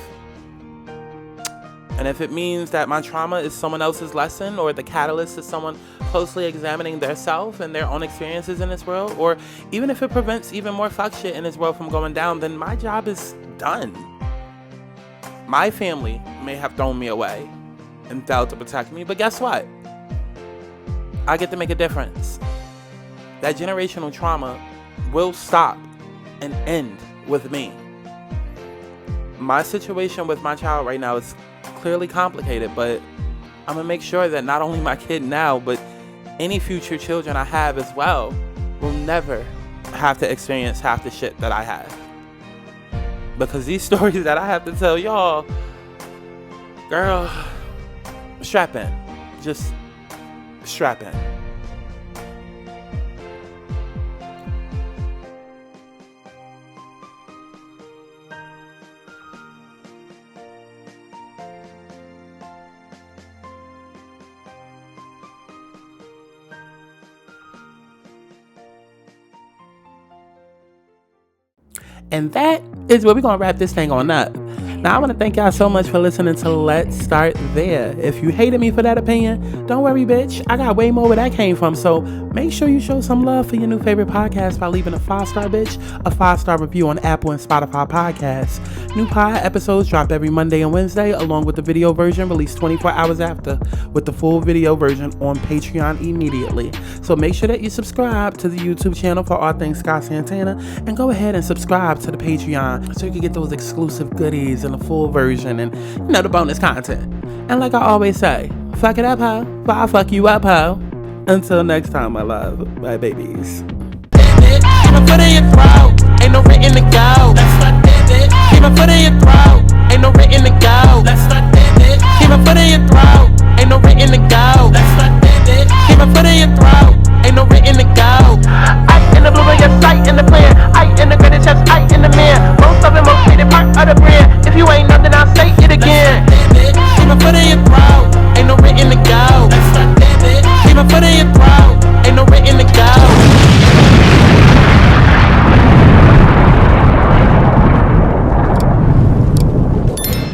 And if it means that my trauma is someone else's lesson, or the catalyst is someone closely examining their self and their own experiences in this world, or even if it prevents even more fuck shit in this world from going down, then my job is done. My family may have thrown me away and failed to protect me, but guess what? I get to make a difference. That generational trauma will stop and end with me. My situation with my child right now is clearly complicated, but I'm gonna make sure that not only my kid now, but any future children I have as well will never have to experience half the shit that I have. Because these stories that I have to tell y'all, girl, strap in. Just strap in. And that is where we're going to wrap this thing on up. Now, I want to thank y'all so much for listening to Let's Start There. If you hated me for that opinion, don't worry, bitch. I got way more where that came from. So make sure you show some love for your new favorite podcast by leaving a 5-star bitch, a 5-star review on Apple and Spotify podcasts. New pod episodes drop every Monday and Wednesday, along with the video version released 24 hours after, with the full video version on Patreon immediately. So make sure that you subscribe to the YouTube channel for all things Sky Santana, and go ahead and subscribe to the Patreon so you can get those exclusive goodies and the full version and, the bonus content. And like I always say, fuck it up, ho. I'll fuck you up, ho. Until next time, my love. Bye, babies. Keep my foot in your throat. Ain't no written to go. That's what I did. Keep my foot in your throat.